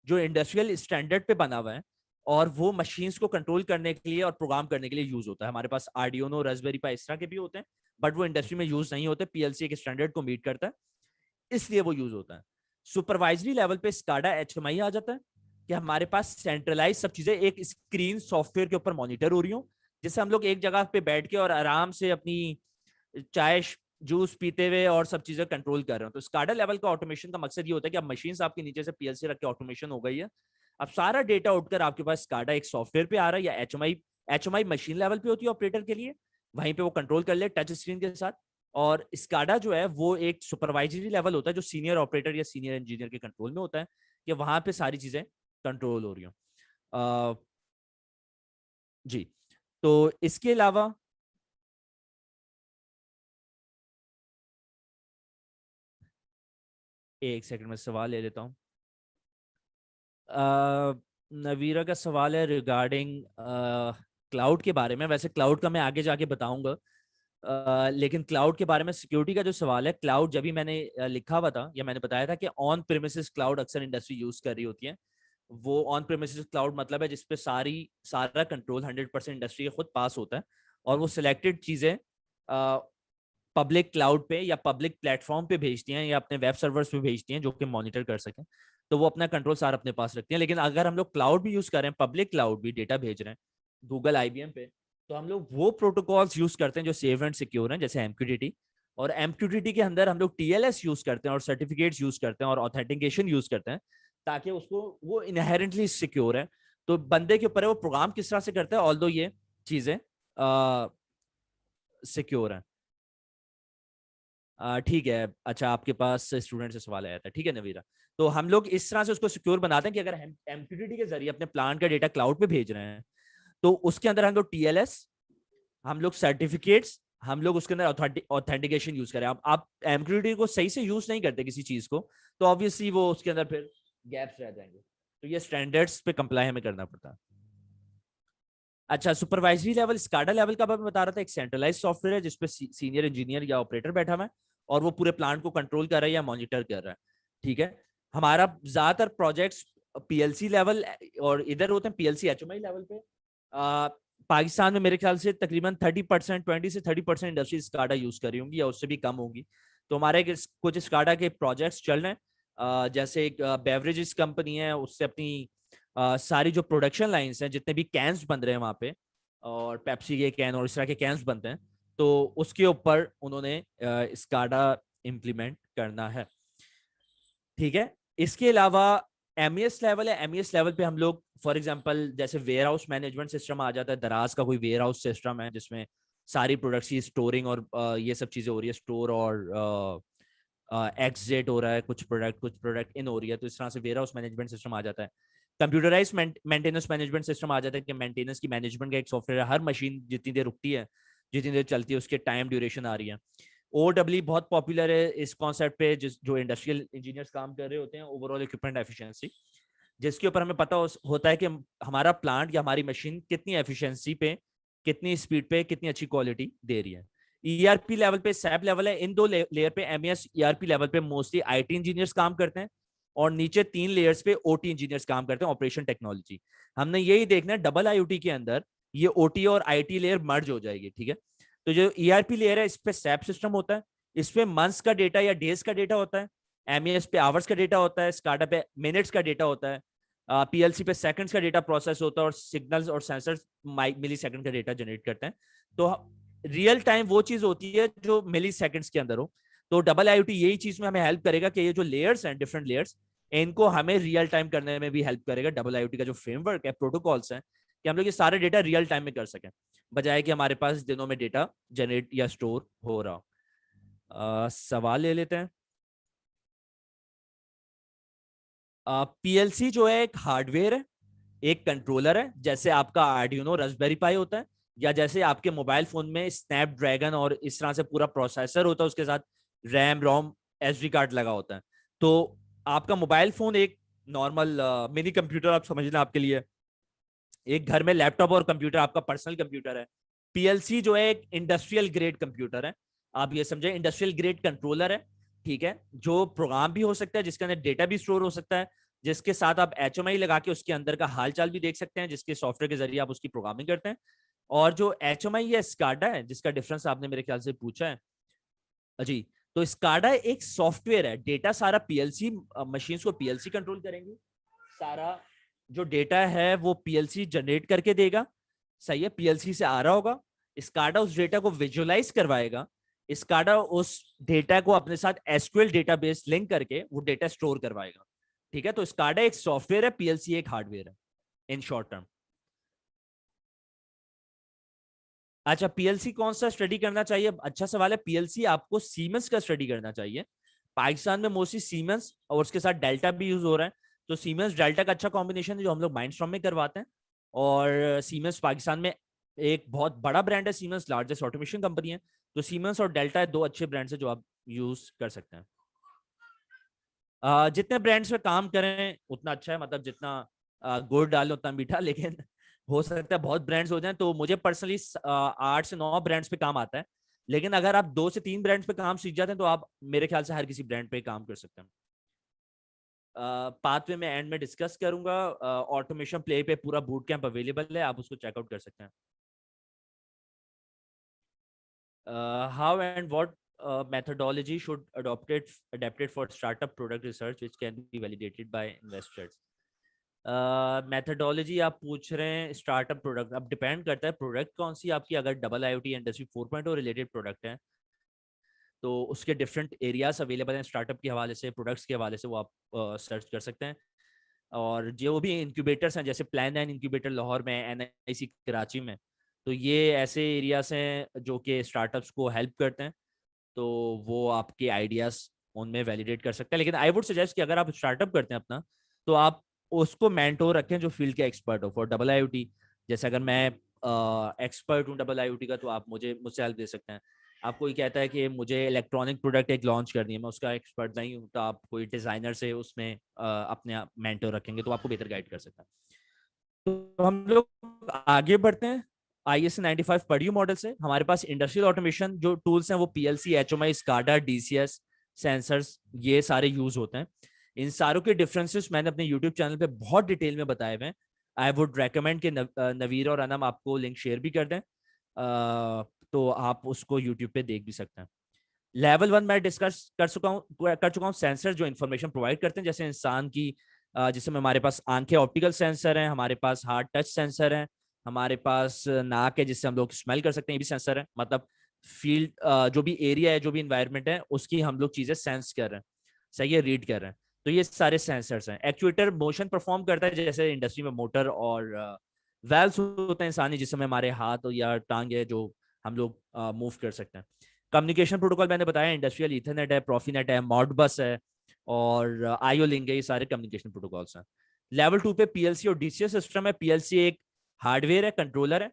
जो इंडस्ट्रियल स्टैंडर्ड पे बना हुआ है, और वो मशीन्स को कंट्रोल करने के लिए और प्रोग्राम करने के लिए यूज होता है। हमारे पास आर्डिनो, रास्पबेरी पाई इस तरह के भी होते हैं, बट वो इंडस्ट्री में यूज नहीं होते। PLC एक स्टैंडर्ड को मीट करता है, इसलिए वो यूज होता है। सुपरवाइजरी लेवल पे SCADA HMI आ जाता है, कि हमारे पास सेंट्रलाइज सब चीजें एक स्क्रीन सॉफ्टवेयर के ऊपर मॉनिटर हो रही हो, जिससे हम लोग एक जगह पे बैठ के और आराम से अपनी चाय जूस पीते हुए और सब चीजें कंट्रोल कर रहे हो। तो स्काडा लेवल का ऑटोमेशन का मकसद ये होता है कि अब मशीन आपके नीचे से PLC रख के ऑटोमेशन हो गई है। अब सारा डेटा उठकर आपके पास स्काडा एक सॉफ्टवेयर पे आ रहा है, या HMI मशीन लेवल पे होती है ऑपरेटर के लिए, वहीं पे वो कंट्रोल कर ले टच स्क्रीन के साथ। और स्काडा जो है वो एक सुपरवाइजरी लेवल होता है, जो सीनियर ऑपरेटर या सीनियर इंजीनियर के कंट्रोल में होता है, कि वहां पे सारी चीजें कंट्रोल हो रही हो। जी, तो इसके अलावा एक सेकंड में सवाल ले लेता हूँ। नवीरा का सवाल है रिगार्डिंग क्लाउड के बारे में। वैसे क्लाउड का मैं आगे जाके बताऊंगा, लेकिन क्लाउड के बारे में सिक्योरिटी का जो सवाल है, क्लाउड जब भी मैंने लिखा हुआ था या मैंने बताया था कि ऑन प्रेमिसेस क्लाउड अक्सर इंडस्ट्री यूज कर रही होती है। वो ऑन प्रेमिसेस क्लाउड मतलब है जिसपे सारा कंट्रोल 100% इंडस्ट्री के खुद पास होता है, और वो सिलेक्टेड चीजें पब्लिक क्लाउड पे या पब्लिक प्लेटफॉर्म पे भेजती हैं या अपने वेब सर्वर्स पे भेजती हैं जो कि मॉनिटर कर सकें। तो वो अपना कंट्रोल सारा अपने पास रखती हैं। लेकिन अगर हम लोग क्लाउड भी यूज कर रहे हैं, पब्लिक क्लाउड भी डेटा भेज रहे हैं गूगल आईबीएम पे, तो हम लोग वो प्रोटोकॉल्स यूज करते हैं जो सेफ एंड सिक्योर हैं, जैसे एमक्यूटीटी। और एमक्यूटीटी के अंदर हम लोग टीएलएस यूज करते हैं और सर्टिफिकेट्स यूज करते हैं और ऑथेंटिकेशन यूज करते हैं, ताकि उसको वो इनहेरेंटली सिक्योर है। तो बंदे के ऊपर है वो प्रोग्राम किस तरह से करता है, ऑल्दो ये चीजें सिक्योर है। ठीक है। अच्छा, आपके पास स्टूडेंट से सवाल आया था, ठीक है नवीरा। तो हम लोग इस तरह से उसको सिक्योर बनाते हैं कि अगर हम एमक्यूटीटी के जरिए अपने प्लान का डेटा क्लाउड पे भेज रहे हैं, तो उसके अंदर हम लोग टीएलएस, हम लोग सर्टिफिकेट्स, हम लोग उसके अंदर ऑथेंटिकेशन यूज करें। आप एमक्यूटीटी को सही से यूज नहीं करते किसी चीज को, तो ऑब्वियसली वो उसके अंदर फिर गैप्स रह जाएंगे। तो ये स्टैंडर्ड्स पे कंप्लाई हमें करना पड़ता है। अच्छा, सुपरवाइजरी लेवल, स्काडा लेवल का मैं बता रहा था, एक सेंट्रलाइज सॉफ्टवेयर है जिसपे सीनियर इंजीनियर या ऑपरेटर बैठा हुआ है और वो पूरे प्लांट को कंट्रोल कर रहा है या मॉनिटर कर रहा है। ठीक है। हमारा ज्यादातर प्रोजेक्ट्स पीएलसी लेवल और इधर होते हैं पीएलसी एचएमआई लेवल पे। पाकिस्तान में मेरे ख्याल से तकरीबन 30%, 20 से 30% इंडस्ट्री स्काडा यूज कर रही होंगी या उससे भी कम होगी। तो हमारे कुछ स्काडा के प्रोजेक्ट्स चल रहे हैं। जैसे एक बेवरेजेस कंपनी है, उससे अपनी सारी जो प्रोडक्शन लाइंस हैं, जितने भी कैंस बन रहे हैं वहां पे, और पेप्सी के कैन और इस तरह के कैंस बनते हैं, तो उसके ऊपर उन्होंने स्काडा इम्प्लीमेंट करना है। ठीक है। इसके अलावा एमईएस लेवल है। एमईएस लेवल पे हम लोग फॉर एग्जांपल जैसे वेयर हाउस मैनेजमेंट सिस्टम आ जाता है, दराज का कोई वेयर हाउस सिस्टम है जिसमें सारी प्रोडक्ट्स की स्टोरिंग और ये सब चीजें हो रही है, स्टोर और एग्जिट हो रहा है, कुछ प्रोडक्ट इन हो रही है, तो इस तरह से वेयर हाउस मैनेजमेंट सिस्टम आ जाता है। कंप्यूटराइज मेंटेनेंस मैनेजमेंट सिस्टम आ जाता है कि मेंटेनेंस की मैनेजमेंट का एक सॉफ्टवेयर है। हर मशीन जितनी देर रुकती है, जितनी देर चलती है, उसके टाइम ड्यूरेशन आ रही है। ओडब्ल्यू बहुत पॉपुलर है इस कॉन्सेप्ट पे, जो इंडस्ट्रियल इंजीनियर्स काम कर रहे होते हैं, ओवरऑल इक्विपमेंट एफिशिएंसी, जिसके ऊपर हमें पता होता है कि हमारा प्लांट या हमारी मशीन कितनी एफिशिएंसी पे, कितनी स्पीड पे, कितनी अच्छी क्वालिटी दे रही है। ईआरपी लेवल पे सैप लेवल है। इन दो लेयर पे एमएस ईआरपी लेवल पे मोस्टली आईटी इंजीनियर्स काम करते हैं, और नीचे 3 लेयर्स पे ओटी इंजीनियर्स काम करते हैं, ऑपरेशन टेक्नोलॉजी। हमने यही देखना है डबल आईओटी के अंदर ये ओटी और आईटी लेयर मर्ज हो जाएगी। ठीक है। तो जो ईआरपी लेयर है, इस पे सैप सिस्टम होता है, इस पे मंथ्स का डेटा या डेज का डेटा होता है, एमएस पे आवर्स का डेटा होता है, स्काडा पे मिनट्स का डेटा होता है, पीएलसी पे सेकंड्स का डेटा प्रोसेस होता है, और सिग्नल्स और सेंसर्स मिली सेकंड का डेटा जनरेट करते हैं। तो रियल टाइम वो चीज होती है जो मिली सेकंड्स के अंदर हो। तो डबल आईओटी यही चीज में हमें हेल्प करेगा कि ये जो लेयर्स हैं, डिफरेंट लेयर्स, इनको हमें रियल टाइम करने में भी हेल्प करेगा। डबल आईओटी का जो फ्रेमवर्क है, प्रोटोकॉल्स हैं, कि हम लोग ये सारे डेटा रियल टाइम में कर सकें, बजाय कि हमारे पास दिनों में डेटा जनरेट या स्टोर हो रहा हो। सवाल ले लेते हैं। पीएलसी जो है एक हार्डवेयर है, एक कंट्रोलर है, जैसे आपका आर्डिनो रास्पबेरी पाई होता है, या जैसे आपके मोबाइल फोन में स्नैपड्रैगन और इस तरह से पूरा प्रोसेसर होता है, उसके साथ रैम रोम एसडी कार्ड लगा होता है। तो आपका मोबाइल फोन एक नॉर्मल मिनी कंप्यूटर आप समझना आपके लिए, एक घर में लैपटॉप और कंप्यूटर आपका पर्सनल कंप्यूटर है। पीएलसी जो है एक इंडस्ट्रियल ग्रेड कंप्यूटर है, आप ये समझे, इंडस्ट्रियल ग्रेड कंट्रोलर है। ठीक है। जो प्रोग्राम भी हो सकता है, जिसके अंदर डेटा भी स्टोर हो सकता है, जिसके साथ आप एचएमआई लगा के उसके अंदर का हालचाल भी देख सकते हैं, जिसके सॉफ्टवेयर के जरिए आप उसकी प्रोग्रामिंग करते हैं। और जो एचएमआई या स्काडा है, जिसका डिफरेंस आपने मेरे ख्याल से पूछा है जी, तो स्काडा एक सॉफ्टवेयर है, डेटा सारा पीएलसी मशीन को पीएलसी कंट्रोल करेंगी, सारा जो डेटा है वो पीएलसी जनरेट करके देगा। सही है, पीएलसी से आ रहा होगा, स्काडा उस डेटा को विजुअलाइज करवाएगा, स्काडा उस डेटा को अपने साथ एसक्यूएल डेटाबेस लिंक करके वो डेटा स्टोर करवाएगा। ठीक है। तो स्काडा एक सॉफ्टवेयर है, पीएलसी एक हार्डवेयर है, इन शॉर्ट टर्म। अच्छा, पीएलसी कौन सा स्टडी करना चाहिए, अच्छा सवाल है। पीएलसी आपको सीमेंस का स्टडी करना चाहिए। पाकिस्तान में मोस्टली सीमेंस और उसके साथ डेल्टा भी यूज हो रहा है, तो सीमेंस डेल्टा का अच्छा कॉम्बिनेशन है जो हम लोग माइंडस्टॉर्म में करवाते हैं। और सीमेंस पाकिस्तान में एक बहुत बड़ा ब्रांड है, सीमेंस लार्जेस्ट ऑटोमेशन कंपनी है। तो सीमेंस और डेल्टा दो अच्छे ब्रांड्स है जो आप यूज कर सकते हैं। जितने ब्रांड्स पे काम करें उतना अच्छा है, मतलब जितना गुड़ डालो उतना मीठा। लेकिन हो सकता है बहुत ब्रांड्स हो जाएं, तो मुझे पर्सनली 8 से 9 ब्रांड्स पे काम आता है। लेकिन अगर आप 2 से 3 ब्रांड्स पे काम सीख जाते हैं तो आप मेरे ख्याल से हर किसी ब्रांड पे काम कर सकते हैं। पाथवे में एंड में डिस्कस करूंगा। ऑटोमेशन प्ले पे पूरा बूट कैंप अवेलेबल है, आप उसको चेकआउट कर सकते हैं। How and what methodology should adapted for startup product research which can be validated by investors? Methodology आप पूछ रहे हैं स्टार्टअप प्रोडक्ट, अब डिपेंड करता है प्रोडक्ट कौन सी आपकी। अगर double IoT industry 4.0 related product है तो उसके डिफरेंट एरियाज अवेलेबल हैं स्टार्टअप के हवाले से, प्रोडक्ट्स के हवाले से, वो आप सर्च कर सकते हैं। और जो भी इंक्यूबेटर्स हैं जैसे प्लान एंड इंक्यूबेटर लाहौर में, NIC कराची में, तो ये ऐसे एरियाज हैं जो कि स्टार्टअप्स को हेल्प करते हैं। तो वो आपके आइडियाज उनमें वैलिडेट कर सकते हैं। लेकिन आई वुड सजेस्ट कि अगर आप स्टार्टअप करते हैं अपना, तो आप उसको मेंटोर रखें जो फील्ड के एक्सपर्ट हो। फॉर डबल IoT, जैसे अगर मैं एक्सपर्ट हूँ डबल IoT का, तो आप मुझसे हेल्प दे सकते हैं। आप कोई कहता है कि मुझे इलेक्ट्रॉनिक प्रोडक्ट एक लॉन्च करनी है, मैं उसका एक्सपर्ट नहीं हूँ, तो आप कोई डिजाइनर से उसमें अपने मेंटोर रखेंगे तो आपको बेहतर गाइड कर सकता है। तो हम लोग आगे बढ़ते हैं। ISA 95 पढ़ियो मॉडल से हमारे पास इंडस्ट्रियल ऑटोमेशन जो टूल्स हैं वो PLC, HMI, SCADA, DCS, sensors, ये सारे यूज होते हैं। इन सारों के डिफरेंसेस मैंने अपने यूट्यूब चैनल पे बहुत डिटेल में बताए हुए हैं। आई वुड रेकमेंड कि नवीर और अनम आपको लिंक शेयर भी कर दें, तो आप उसको यूट्यूब पे देख भी सकते हैं। लेवल 1 मैं डिस्कस कर चुका हूँ सेंसर जो इन्फॉर्मेशन प्रोवाइड करते हैं, जैसे इंसान की जिसमें हमारे पास आंखें ऑप्टिकल सेंसर हैं, हमारे पास हार्ट टच सेंसर है, हमारे पास नाक है जिससे हम लोग स्मेल कर सकते हैं, ये भी सेंसर है। मतलब फील्ड जो भी एरिया है, जो भी इन्वायरमेंट है, उसकी हम लोग चीजें सेंस कर रहे हैं, सही है, रीड कर रहे हैं। तो ये सारे सेंसर्स हैं। एक्चुएटर मोशन परफॉर्म करता है, जैसे इंडस्ट्री में मोटर और वेल्व्स होते हैं इंसानी जिसमें हमारे हाथ या टांग है जो हम लोग मूव कर सकते हैं। कम्युनिकेशन प्रोटोकॉल मैंने बताया, इंडस्ट्रियल ईथरनेट है, प्रॉफीनेट है, मॉडबस है और IO लिंक है, ये सारे कम्युनिकेशन प्रोटोकॉल्स हैं। लेवल 2 पे PLC और DCS सिस्टम है। PLC एक हार्डवेयर है, कंट्रोलर है।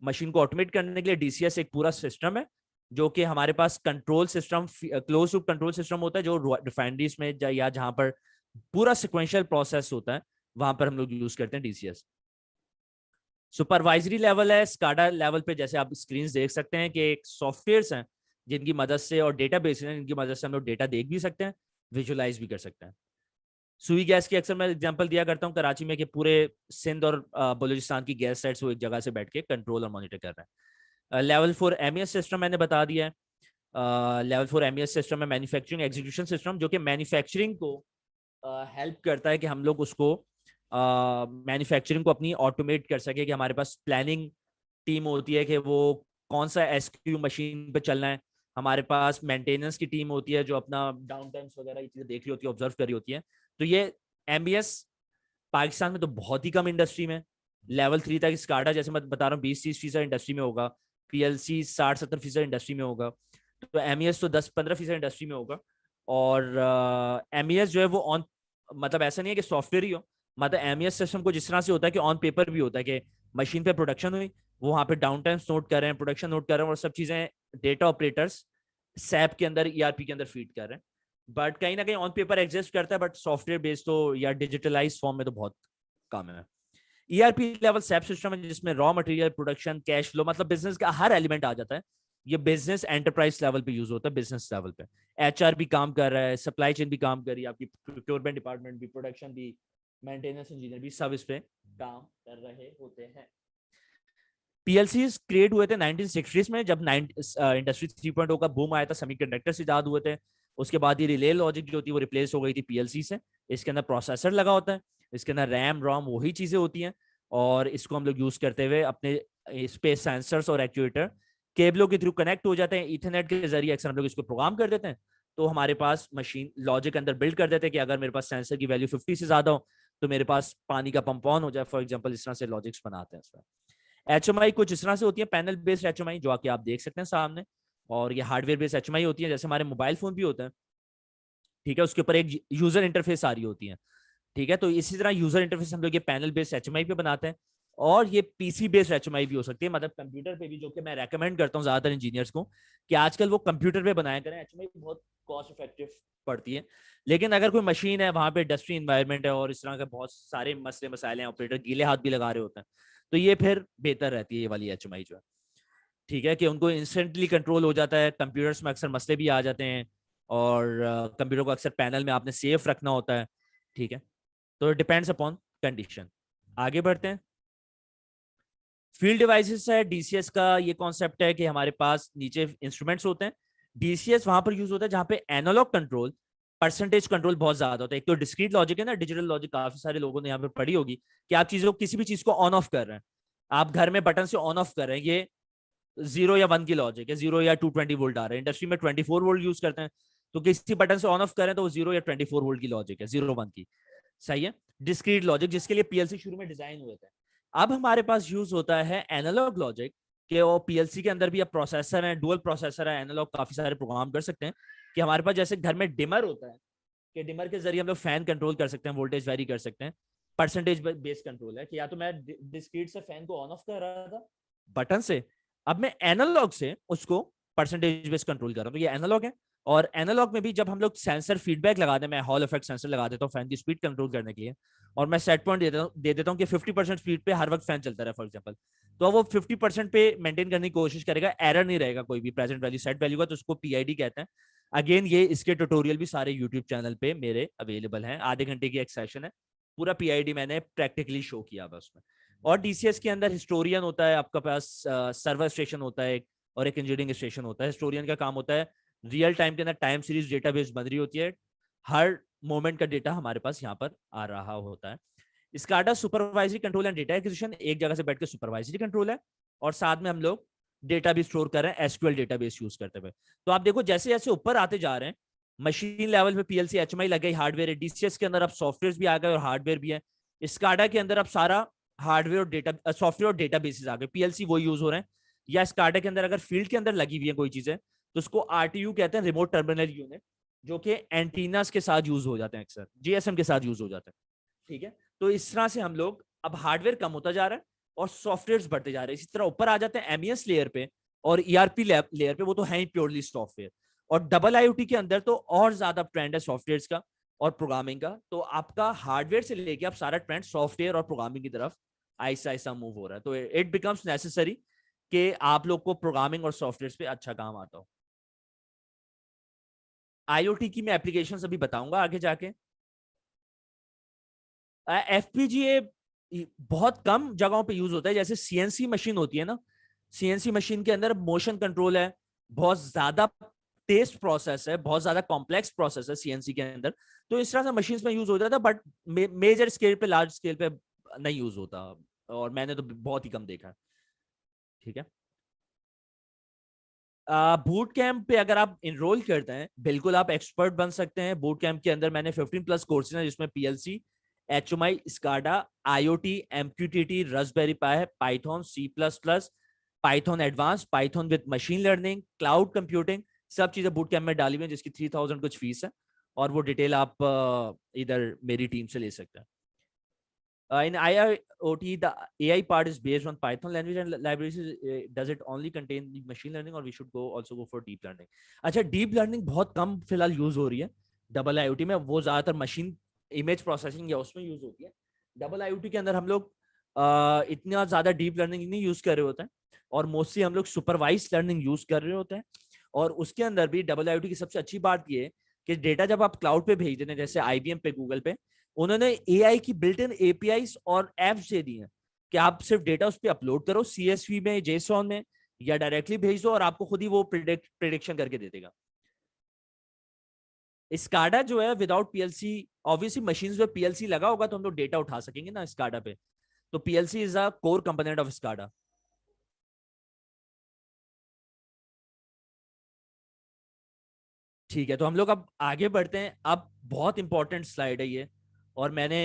मशीन को ऑटोमेट करने के लिए DCS एक पूरा सिस्टम है, जो कि हमारे पास control system, close loop control system होता है, जो रिफाइनरीज में या जहां पर पूरा सिक्वेंशियल प्रोसेस होता है वहां पर हम लोग यूज करते हैं DCS। सुपरवाइजरी लेवल है SCADA लेवल पे, जैसे आप स्क्रीन देख सकते हैं कि एक सॉफ्टवेयर हैं जिनकी मदद से, और डेटाबेस है जिनकी मदद से हम लोग डेटा देख भी सकते हैं, विजुअलाइज भी कर सकते हैं। सुई गैस की अक्सर मैं एग्जांपल दिया करता हूँ कराची में, कि पूरे सिंध और बलूचिस्तान की गैस साइट्स वो एक जगह से बैठ के कंट्रोल और मॉनिटर कर रहे हैं। लेवल 4 MES सिस्टम मैंने बता दिया है। लेवल 4 MES सिस्टम में मैन्युफैक्चरिंग एग्जीक्यूशन सिस्टम, जो कि मैन्युफैक्चरिंग को हेल्प करता है कि हम लोग उसको मैन्युफैक्चरिंग को अपनी ऑटोमेट कर सके, कि हमारे पास प्लानिंग टीम होती है कि वो कौन सा SKU मशीन पे चलना है, हमारे पास मेंटेनेंस की टीम होती है जो अपना डाउन टाइम्स वगैरह ये चीजें देख रही होती है, ऑब्जर्व कर रही होती है। तो ये MBS पाकिस्तान में तो बहुत ही कम इंडस्ट्री में। लेवल 3 तक स्काडा जैसे मैं बता रहा हूँ 20-30% इंडस्ट्री में होगा, PLC 60-70% इंडस्ट्री में होगा, तो MES तो 10-15% इंडस्ट्री में होगा। और MES जो है वो ऑन, मतलब ऐसा नहीं है कि सॉफ्टवेयर ही हो, मतलब MES सिस्टम को जिस तरह से होता है कि ऑन पेपर भी होता है, कि मशीन पे प्रोडक्शन हुई, वो वहां पे डाउन टाइम्स नोट कर रहे हैं, प्रोडक्शन नोट कर रहे हैं, और सब चीजें डेटा ऑपरेटर्स सैप के अंदर ERP के अंदर फीड कर रहे हैं। बट कहीं ना कहीं ऑन पेपर एग्जिस्ट करता है, बट सॉफ्टवेयर बेस्ड तो या डिजिटलाइज फॉर्म में तो बहुत कम है। ERP लेवल सैप सिस्टम है जिसमें raw material, production, cash flow, मतलब बिजनेस का हर एलिमेंट आ जाता है। ये बिजनेस एंटरप्राइज लेवल पे यूज होता है, बिजनेस लेवल पे HR भी काम कर रहा है, सप्लाई चेन भी काम कर रही है, आपकी प्रोक्योरमेंट डिपार्टमेंट भी, प्रोडक्शन भी, मेंटेनेंस इंजीनियर भी, सब इस पे काम कर रहे होते हैं। PLC क्रिएट हुए थे 1960s में, जब इंडस्ट्री 3.0 का बूम आया था, सेमीकंडक्टर्स इजाद हुए थे। उसके बाद ये रिले लॉजिक जो थी वो रिप्लेस हो गई थी PLC से। इसके अंदर प्रोसेसर लगा होता है, इसके अंदर रैम रोम वही चीजें होती हैं, और इसको हम लोग यूज करते हुए अपने स्पेस सेंसर्स और एक्चुएटर केबलों के थ्रू कनेक्ट हो जाते हैं। इथरनेट के जरिए अक्सर हम लोग इसको प्रोग्राम कर देते हैं, तो हमारे पास मशीन लॉजिक अंदर बिल्ड कर देते हैं कि अगर मेरे पास सेंसर की वैल्यू 50 से ज्यादा हो तो मेरे पास पानी का पंप ऑन हो जाए, फॉर एग्जाम्पल। इस तरह से लॉजिक्स बनाते हैं इसमें। HMI कुछ इस तरह से होती है, पैनल बेस्ड HMI जो आके आप देख सकते हैं सामने, और ये हार्डवेयर बेस्ड HMI होती है, जैसे हमारे मोबाइल फोन भी होते हैं, ठीक है, उसके ऊपर एक यूजर इंटरफेस आ रही होती है, ठीक है। तो इसी तरह यूजर इंटरफेस हम लोग ये पैनल बेस्ड HMI पे बनाते हैं। और ये पीसी बेस्ड एचएमआई भी हो सकती है, मतलब कंप्यूटर पे भी, जो कि मैं रेकमेंड करता हूँ ज्यादातर इंजीनियर्स को कि आजकल वो कंप्यूटर पे बनाया करें। एचएमआई बहुत कॉस्ट इफेक्टिव पड़ती है। लेकिन अगर कोई मशीन है, वहां पे इंडस्ट्री इन्वायरमेंट है और इस तरह के बहुत सारे मसले मसाइले हैं, ऑपरेटर गीले हाथ भी लगा रहे होते हैं, तो ये फिर बेहतर रहती है ये वाली एचएमआई जो है। ठीक है, कि उनको इंस्टेंटली कंट्रोल हो जाता है। कंप्यूटर्स में अक्सर मसले भी आ जाते हैं, और कंप्यूटर को अक्सर पैनल में आपने सेफ रखना होता है। ठीक है, तो डिपेंड्स अपॉन कंडीशन। आगे बढ़ते हैं। फील्ड डिवाइसेस है, डीसीएस का ये कॉन्सेप्ट है कि हमारे पास नीचे इंस्ट्रूमेंट्स होते हैं। डीसीएस वहां पर यूज होता है जहां पे एनालॉग कंट्रोल, परसेंटेज कंट्रोल बहुत ज्यादा होता है। एक तो डिस्क्रीट लॉजिक है ना, डिजिटल लॉजिक काफी सारे लोगों ने यहाँ पे पढ़ी होगी कि आप चीजों किसी भी चीज को ऑन ऑफ कर रहे हैं, आप घर में बटन से ऑन ऑफ कर रहे हैं, ये 0 या 1 की लॉजिक है, 0 या 220 वोल्ट आ रहे हैं। इंडस्ट्री में 24 वोल्ट यूज करते हैं, तो किसी बटन से ऑन ऑफ करें तो वो 0 या 24 वोल्ट की लॉजिक है, 0 1 की। सही है, डिस्क्रीट लॉजिक जिसके लिए पीएलसी शुरू में डिजाइन हुए थे। अब हमारे पास यूज होता है एनालॉग लॉजिक के, वो पीएलसी के अंदर भी अब प्रोसेसर है, डुअल प्रोसेसर है, एनालॉग काफी सारे प्रोग्राम कर सकते हैं। कि हमारे पास जैसे घर में डिमर होता है, कि डिमर के जरिए हम लोग फैन कंट्रोल कर सकते हैं, वोल्टेज वेरी कर सकते हैं। परसेंटेज बेस्ड कंट्रोल है कि या तो मैं डिस्क्रीट से फैन को ऑन ऑफ कर रहा था बटन से, अब मैं एनालॉग से उसको परसेंटेज बेस्ड कंट्रोल कर रहा हूँ, तो ये एनालॉग है। और एनालॉग में भी जब हम लोग सेंसर फीडबैक लगा दें, मैं हॉल इफेक्ट सेंसर लगा देता हूँ फैन की स्पीड कंट्रोल करने के लिए, और मैं सेट पॉइंट दे देता हूँ कि 50% स्पीड पे हर वक्त फैन चलता रहे फॉर एग्जांपल, तो वो 50% पे मेंटेन करने की कोशिश करेगा, एरर नहीं रहेगा कोई भी प्रेजेंट वैल्यू सेट वैल्यू का, तो उसको पीआईडी कहते हैं। अगेन ये इसके ट्यूटोरियल भी सारे यूट्यूब चैनल पे मेरे अवेलेबल हैं, आधे घंटे की एक सेशन है, पूरा पीआईडी मैंने प्रैक्टिकली शो किया बस उसमें। और डीसीएस के अंदर हिस्टोरियन होता है, आपका पास सर्वर स्टेशन होता है और एक इंजीनियरिंग स्टेशन होता है। हिस्टोरियन का काम होता है रियल टाइम के अंदर टाइम सीरीज डेटाबेस बन रही होती है, हर मोमेंट का डेटा हमारे पास यहाँ पर आ रहा होता है। SCADA supervisory control and data acquisition, एक जगह से बैठ के सुपरवाइजरी कंट्रोल है, और साथ में हम लोग डेटा भी स्टोर कर रहे हैं एसक्यूएल डेटाबेस यूज करते हुए। तो आप देखो जैसे जैसे ऊपर आते जा रहे हैं, मशीन लेवल पे पीएलसी एचएमआई लग गई, हार्डवेयर है। डीसीएस के अंदर अब सॉफ्टवेयर भी आ गए और हार्डवेयर भी है। स्काडा के अंदर अब सारा हार्डवेयर और डेटा सॉफ्टवेयर और डेटा बेसिस आ गए, पीएलसी वो यूज हो रहे हैं। या स्काडा के अंदर अगर फील्ड के अंदर लगी हुई है कोई चीजें, तो उसको आरटीयू कहते हैं, रिमोट टर्मिनल यूनिट, जो कि एंटीनास के साथ यूज हो जाते हैं, अक्सर जीएसएम के साथ यूज हो जाते हैं। ठीक है, तो इस तरह से हम लोग अब हार्डवेयर कम होता जा रहा है और सॉफ्टवेयर बढ़ते जा रहे हैं। इसी तरह ऊपर आ जाते हैं एमईएस लेयर पे और ईआरपी लेयर पे, वो तो है ही प्योरली सॉफ्टवेयर। और डबल आईओटी के अंदर तो और ज्यादा ट्रेंड है सॉफ्टवेयर का और प्रोग्रामिंग का, तो आपका हार्डवेयर से लेके आप सारा ट्रेंड सॉफ्टवेयर और प्रोग्रामिंग की तरफ ऐसा ऐसा मूव हो रहा है। तो इट बिकम्स नेसेसरी कि आप लोग को प्रोग्रामिंग और सॉफ्टवेयर पे अच्छा काम आता हो। आईओटी की मैं एप्लीकेशन अभी बताऊंगा आगे जाके। एफपीजीए बहुत कम जगहों पे यूज होता है, जैसे सीएनसी मशीन होती है ना, सीएनसी मशीन के अंदर मोशन कंट्रोल है, बहुत ज्यादा टेस्ट प्रोसेस है, बहुत ज्यादा कॉम्प्लेक्स प्रोसेस है सीएनसी के अंदर, तो इस तरह से मशीन में यूज होता था, बट मेजर स्केल पे, लार्ज स्केल पे नहीं यूज होता, और मैंने तो बहुत ही कम देखा है। ठीक है, बूट कैंप पे अगर आप इनरोल करते हैं, बिल्कुल आप एक्सपर्ट बन सकते हैं। बूट कैंप के अंदर मैंने 15+ कोर्सेज हैं, जिसमें PLC, HMI, SCADA, IoT, MQTT, Raspberry pi, Python, C++, Python advance, Python with machine learning, cloud computing, सब चीजें बूट कैंप में डाली हुई है, जिसकी 3000 कुछ फीस है, और वो डिटेल आप इधर मेरी टीम से ले सकते हैं। In IIoT, the AI part is based on Python language and libraries. Does it only contain the machine learning, or we should also go for deep learning? अच्छा, deep learning बहुत कम फिलहाल यूज हो रही है डबल आईओटी में, वो ज्यादातर machine image processing या उसमें यूज होती है। डबल आईओटी के अंदर हम लोग इतना ज्यादा डीप लर्निंग नहीं यूज कर रहे होते हैं, और मोस्टली हम लोग सुपरवाइज लर्निंग यूज कर रहे होते हैं। और उसके अंदर भी डबल आईओटी की सबसे अच्छी बात ये है कि डेटा जब आप क्लाउड पे भेज देते हैं, जैसे आईबीएम पे, गूगल पे, उन्होंने एआई की बिल्ट इन एपीआईज और एप्स दे दी हैं कि आप सिर्फ डेटा उस पर अपलोड करो सीएसवी में, जेसॉन में, या डायरेक्टली भेज दो और आपको खुद ही वो प्रिडिक्शन करके दे देगा। स्काडा जो है विदाउट पीएलसी, ऑब्वियसली मशीन्स पे पीएलसी लगा होगा तो हम लोग डेटा उठा सकेंगे ना स्काडा पे, तो PLC is a core component of SCADA. ठीक है, तो हम लोग अब आगे बढ़ते हैं। अब बहुत इंपॉर्टेंट स्लाइड है ये, और मैंने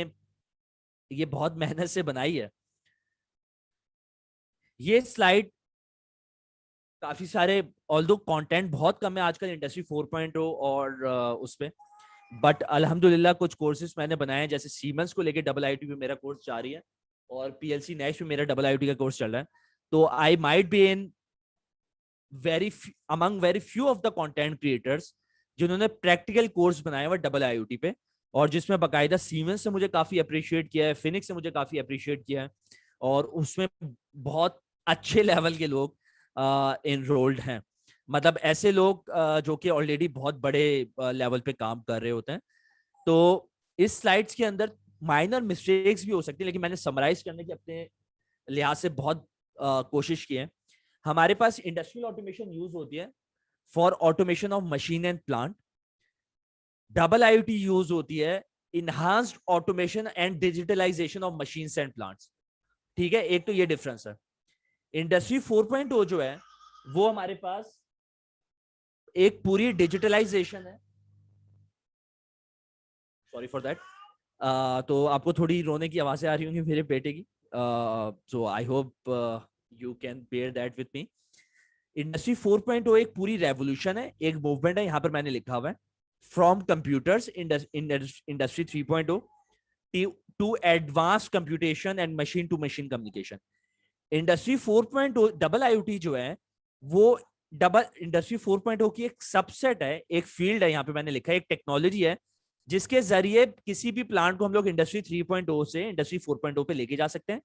ये बहुत मेहनत से बनाई है। ये स्लाइड काफी सारे, ऑल्दो कंटेंट बहुत कम है आजकल इंडस्ट्री 4.0 और उस पे, बट अल्हम्दुलिल्लाह कुछ कोर्सेज मैंने बनाए हैं, जैसे सीमेंस को लेके डबल आईटी पे मेरा कोर्स जारी है, और पीएलसी नेक्स्ट में मेरा डबल आईओटी का कोर्स चल रहा है, तो I might be in among very few of the content creators जिन्होंने प्रैक्टिकल कोर्स बनाया हुआ डबल आईओटी पे, और जिसमें बाकायदा सीमेंस से मुझे काफी अप्रिशिएट किया है, फिनिक्स से मुझे काफी अप्रिशिएट किया है, और उसमें बहुत अच्छे लेवल के लोग इनरोल्ड हैं, मतलब ऐसे लोग जो कि ऑलरेडी बहुत बड़े लेवल पे काम कर रहे होते हैं। तो इस स्लाइड्स के अंदर माइनर मिस्टेक्स भी हो सकती है, लेकिन मैंने समराइज करने की अपने लिहाज से बहुत कोशिश की है। हमारे पास इंडस्ट्रियल ऑटोमेशन यूज होती है for automation of machine and plant. Double IoT use होती है enhanced automation and digitalisation of machines and plants. ठीक है, एक तो ये डिफरेंस है। इंडस्ट्री 4.0 जो है वो हमारे पास एक पूरी डिजिटलाइजेशन है। Sorry for that. तो आपको थोड़ी रोने की आवाजें आ रही होंगी मेरे बेटे की, so I hope you can bear that with me. Industry 4.0 एक पूरी रेवोल्यूशन है, एक मूवमेंट है, यहां पर मैंने लिखा हुआ है from computers industry 3.0 to advance computation and machine to machine communication. Industry 4.0 double IoT जो है वो डबल इंडस्ट्री 4.0 की एक सबसेट है, एक फील्ड है, यहाँ पे मैंने लिखा है, एक टेक्नोलॉजी है जिसके जरिए किसी भी प्लांट को हम लोग इंडस्ट्री 3.0 से इंडस्ट्री 4.0 पे लेके जा सकते हैं।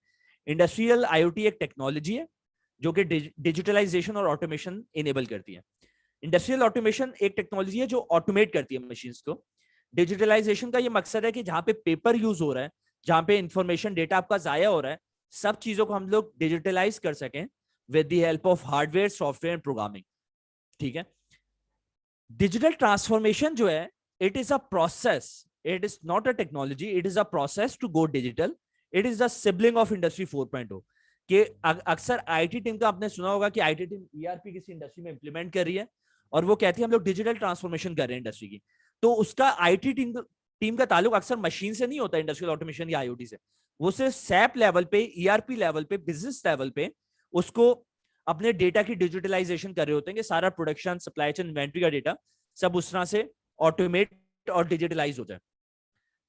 इंडस्ट्रियल आईओटी एक टेक्नोलॉजी है जो कि डिजिटलाइजेशन और ऑटोमेशन इनेबल करती है। इंडस्ट्रियल ऑटोमेशन एक टेक्नोलॉजी है जो ऑटोमेट करती है मशीन्स को। डिजिटलाइजेशन का ये मकसद है कि जहां पे पेपर यूज हो रहा है, जहां पे इंफॉर्मेशन डेटा आपका जाया हो रहा है, सब चीजों को हम लोग डिजिटलाइज कर सकें with the help of hardware, software and programming. ठीक है, डिजिटल ट्रांसफॉर्मेशन जो है it is a process, it is not a technology, it is a process to go digital. It is the sibling of industry 4.0 कि अक्सर IT team का आपने सुना होगा कि आईटी टीम ईआरपी किसी इंडस्ट्री में इंप्लीमेंट कर रही है और वो कहती है हम लोग डिजिटल ट्रांसफॉर्मेशन कर रहे हैं इंडस्ट्री की, तो उसका आईटी टीम का ताल्लुक अक्सर मशीन से नहीं होता, इंडस्ट्रियल ऑटोमेशन या आईओटी से। वो सिर्फ सैप लेवल पे, ईआरपी लेवल पे, बिजनेस लेवल पे उसको अपने डेटा की डिजिटलाइजेशन कर रहे होते हैं कि सारा प्रोडक्शन, सप्लाई चेन, इन्वेंट्री का डेटा सब उस तरह से ऑटोमेट और डिजिटलाइज होता है।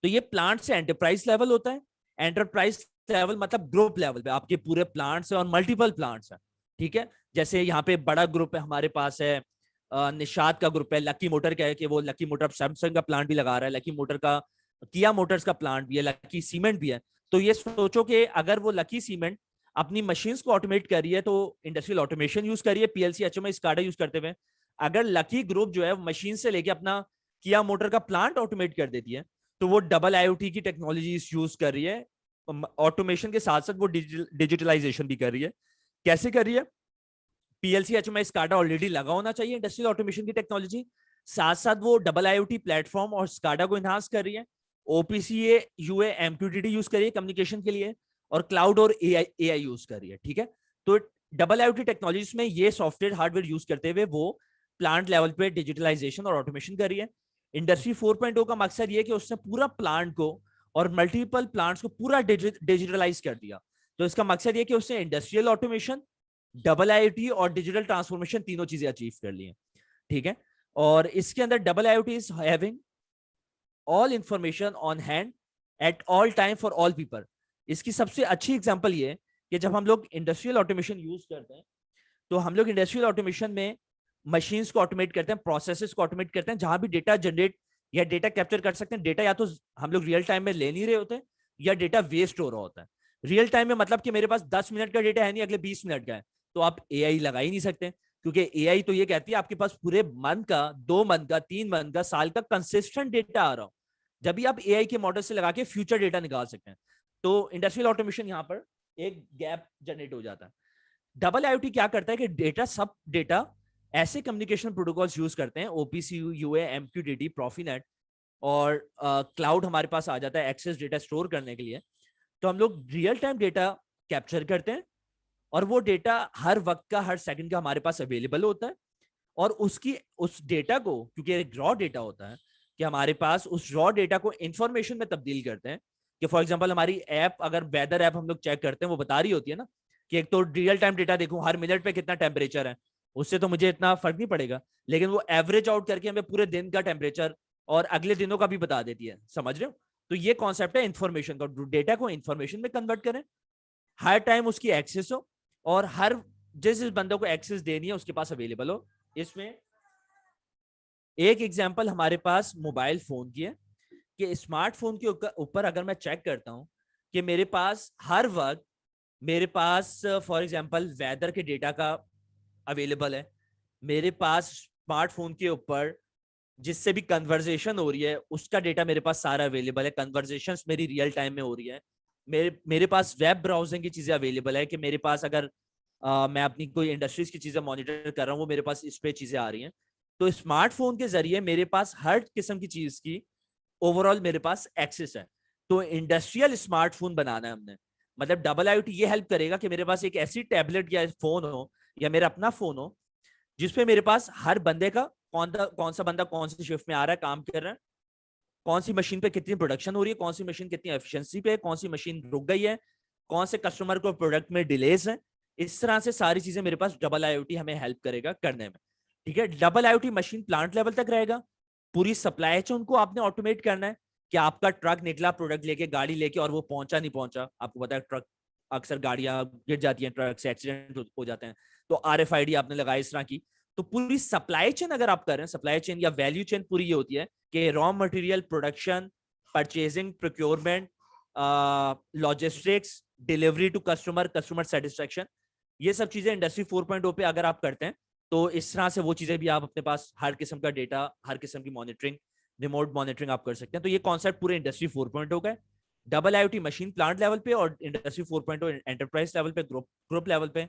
तो ये प्लांट से एंटरप्राइज लेवल होता है। एंटरप्राइज लेवल मतलब ग्रुप लेवल पे आपके पूरे प्लांट्स है और मल्टीपल प्लांट्स है। ठीक है, जैसे यहाँ पे बड़ा ग्रुप है हमारे पास है, निषाद का ग्रुप है, लकी मोटर का है कि वो लकी मोटर सैमसंग का प्लांट भी लगा रहा है, लकी मोटर का किया मोटर्स का प्लांट भी है, लकी सीमेंट भी है। तो ये सोचो कि अगर वो लकी सीमेंट अपनी मशीन्स को ऑटोमेट कर रही है तो इंडस्ट्रियल ऑटोमेशन यूज कर रही है, पीएलसी एचएमआई स्काडा यूज करते हुए। अगर लकी ग्रुप जो है मशीन से लेके अपना किया मोटर का प्लांट ऑटोमेट कर देती है तो वो डबल आईओटी की टेक्नोलॉजी यूज कर रही है। ऑटोमेशन के साथ साथ वो डिजिटलाइजेशन भी कर रही है। कैसे कर रही है? पीएलसी एचएमआई स्काडा ऑलरेडी लगा होना चाहिए इंडस्ट्रियल ऑटोमेशन की टेक्नोलॉजी, साथ साथ वो डबल आईओटी प्लेटफॉर्म और स्काडा को इनहांस कर रही है। ओपीसीए यूए एमक्यूटीटी यूज कर रही है कम्युनिकेशन के लिए, और क्लाउड और एआई यूज कर रही है। ठीक है, तो डबल आईओटी टेक्नोलॉजीज में ये सॉफ्टवेयर हार्डवेयर यूज करते हुए वो प्लांट लेवल पे डिजिटलाइजेशन और ऑटोमेशन कर रही है। इंडस्ट्री 4.0 का मकसद ये कि उसने पूरा प्लांट को और मल्टीपल प्लांट्स को पूरा डिजिटलाइज कर दिया। तो इसका मकसद ये कि उसने इंडस्ट्रियल ऑटोमेशन, डबल आईओटी और डिजिटल ट्रांसफॉर्मेशन तीनों चीजें अचीव कर ली हैं। ठीक है, और इसके अंदर double IoT is having all information on hand at all time for all people. इसकी सबसे अच्छी एग्जांपल ये कि जब हम लोग इंडस्ट्रियल ऑटोमेशन यूज करते हैं तो हम लोग इंडस्ट्रियल ऑटोमेशन में मशीन्स को ऑटोमेट करते हैं, प्रोसेसेस को ऑटोमेट करते हैं, जहां भी डेटा जनरेट या डेटा कैप्चर कर सकते हैं। डेटा या तो हम लोग रियल टाइम में ले नहीं रहे होते या डेटा वेस्ट हो रहा होता है। रियल टाइम में मतलब कि मेरे पास 10 मिनट का डेटा है नहीं, अगले 20 मिनट का है, तो आप एआई लगा ही नहीं सकते, क्योंकि एआई तो ये कहती है आपके पास पूरे मंथ का, 2 मंथ का, 3 मंथ का, साल का कंसिस्टेंट डेटा आ रहा हो, जब भी आप एआई के मॉडल से लगा के फ्यूचर डेटा निकाल सकते हैं। तो इंडस्ट्रियल ऑटोमेशन यहाँ पर एक गैप जनरेट हो जाता है। डबल आईओटी क्या करता है कि डेटा, सब डेटा ऐसे कम्युनिकेशन प्रोटोकॉल्स यूज करते हैं, ओपीसीयू, यूए, एमक्यूटीटी, प्रॉफीनेट, और क्लाउड हमारे पास आ जाता है एक्सेस डेटा स्टोर करने के लिए। तो हम लोग रियल टाइम डेटा कैप्चर करते हैं और वो डेटा हर वक्त का, हर सेकंड का हमारे पास अवेलेबल होता है। और उस डेटा को, क्योंकि एक रॉ डेटा होता है, कि हमारे पास उस रॉ डेटा को इंफॉर्मेशन में तब्दील करते हैं। कि फॉर एग्जांपल हमारी ऐप, अगर वेदर ऐप हम लोग चेक करते हैं, वो बता रही होती है ना कि एक तो रियल टाइम डेटा देखो हर मिनट पे कितना टेम्परेचर है, उससे तो मुझे इतना फर्क नहीं पड़ेगा, लेकिन वो एवरेज आउट करके हमें पूरे दिन का टेम्परेचर और अगले दिनों का भी बता देती है। समझ रहे हो? तो ये कॉन्सेप्ट है इन्फॉर्मेशन का, डेटा को इन्फॉर्मेशन में कन्वर्ट करें हर टाइम उसकी एक्सेस हो, और हर जिस बंदे को एक्सेस देनी है उसके पास अवेलेबल हो। इसमें एक एग्जांपल हमारे पास मोबाइल फोन की है कि स्मार्टफोन के ऊपर अगर मैं चेक करता हूं कि मेरे पास हर वक्त, मेरे पास फॉर एग्जांपल वेदर के डेटा का अवेलेबल है, मेरे पास स्मार्टफोन के ऊपर जिससे भी कन्वर्जेशन हो रही है उसका डेटा मेरे पास सारा अवेलेबल है, कन्वर्जेशंस मेरी रियल टाइम में हो रही है, मेरे पास वेब ब्राउजिंग की चीजें अवेलेबल है कि मेरे पास अगर मैं अपनी कोई इंडस्ट्रीज की चीजें मॉनिटर कर रहा हूँ वो मेरे पास इस पे चीजें आ रही हैं। तो स्मार्टफोन के जरिए मेरे पास हर किस्म की चीज की ओवरऑल मेरे पास एक्सेस है। तो इंडस्ट्रियल स्मार्टफोन बनाना है हमने, मतलब डबल आईओटी ये हेल्प करेगा कि मेरे पास एक ऐसी टैबलेट या फोन हो या मेरा अपना फोन हो जिसपे मेरे पास हर बंदे का कौन सा बंदा कौन सी शिफ्ट में आ रहा है, काम कर रहा है, कौन सी मशीन पे कितनी प्रोडक्शन हो रही है, कौन सी मशीन कितनी एफिशिएंसी पे है, कौन सी मशीन रुक गई है, कौन से कस्टमर को प्रोडक्ट में डिलेस है। इस तरह से सारी चीजें मेरे पास डबल आईओटी हमें हेल्प करेगा करने में। ठीक है, double IoT machine plant level तक रहेगा, पूरी सप्लाई चेन को आपने ऑटोमेट करना है कि आपका ट्रक निकला प्रोडक्ट लेके, गाड़ी लेके, और वो पहुंचा नहीं पहुंचा। आपको पता है ट्रक अक्सर गाड़ियां गिर जाती हैं, ट्रक से एक्सीडेंट हो जाते हैं, तो आरएफआईडी आपने लगाई इस तरह की। तो पूरी सप्लाई चेन अगर आप कर रहे हैं, सप्लाई चेन या वैल्यू चेन पूरी ये होती है कि raw material production, purchasing, procurement, logistics, delivery to customer, customer satisfaction, ये सब चीजें इंडस्ट्री 4.0 पे अगर आप करते हैं तो इस तरह से वो चीजें भी आप अपने पास हर किस्म का डेटा, हर किस्म की मॉनिटरिंग, रिमोट मॉनिटरिंग आप कर सकते हैं। तो ये कॉन्सेप्ट पूरे इंडस्ट्री 4.0 का है, double IoT machine plant level पे और इंडस्ट्री 4.0 एंटरप्राइज लेवल पे, ग्रुप लेवल पे।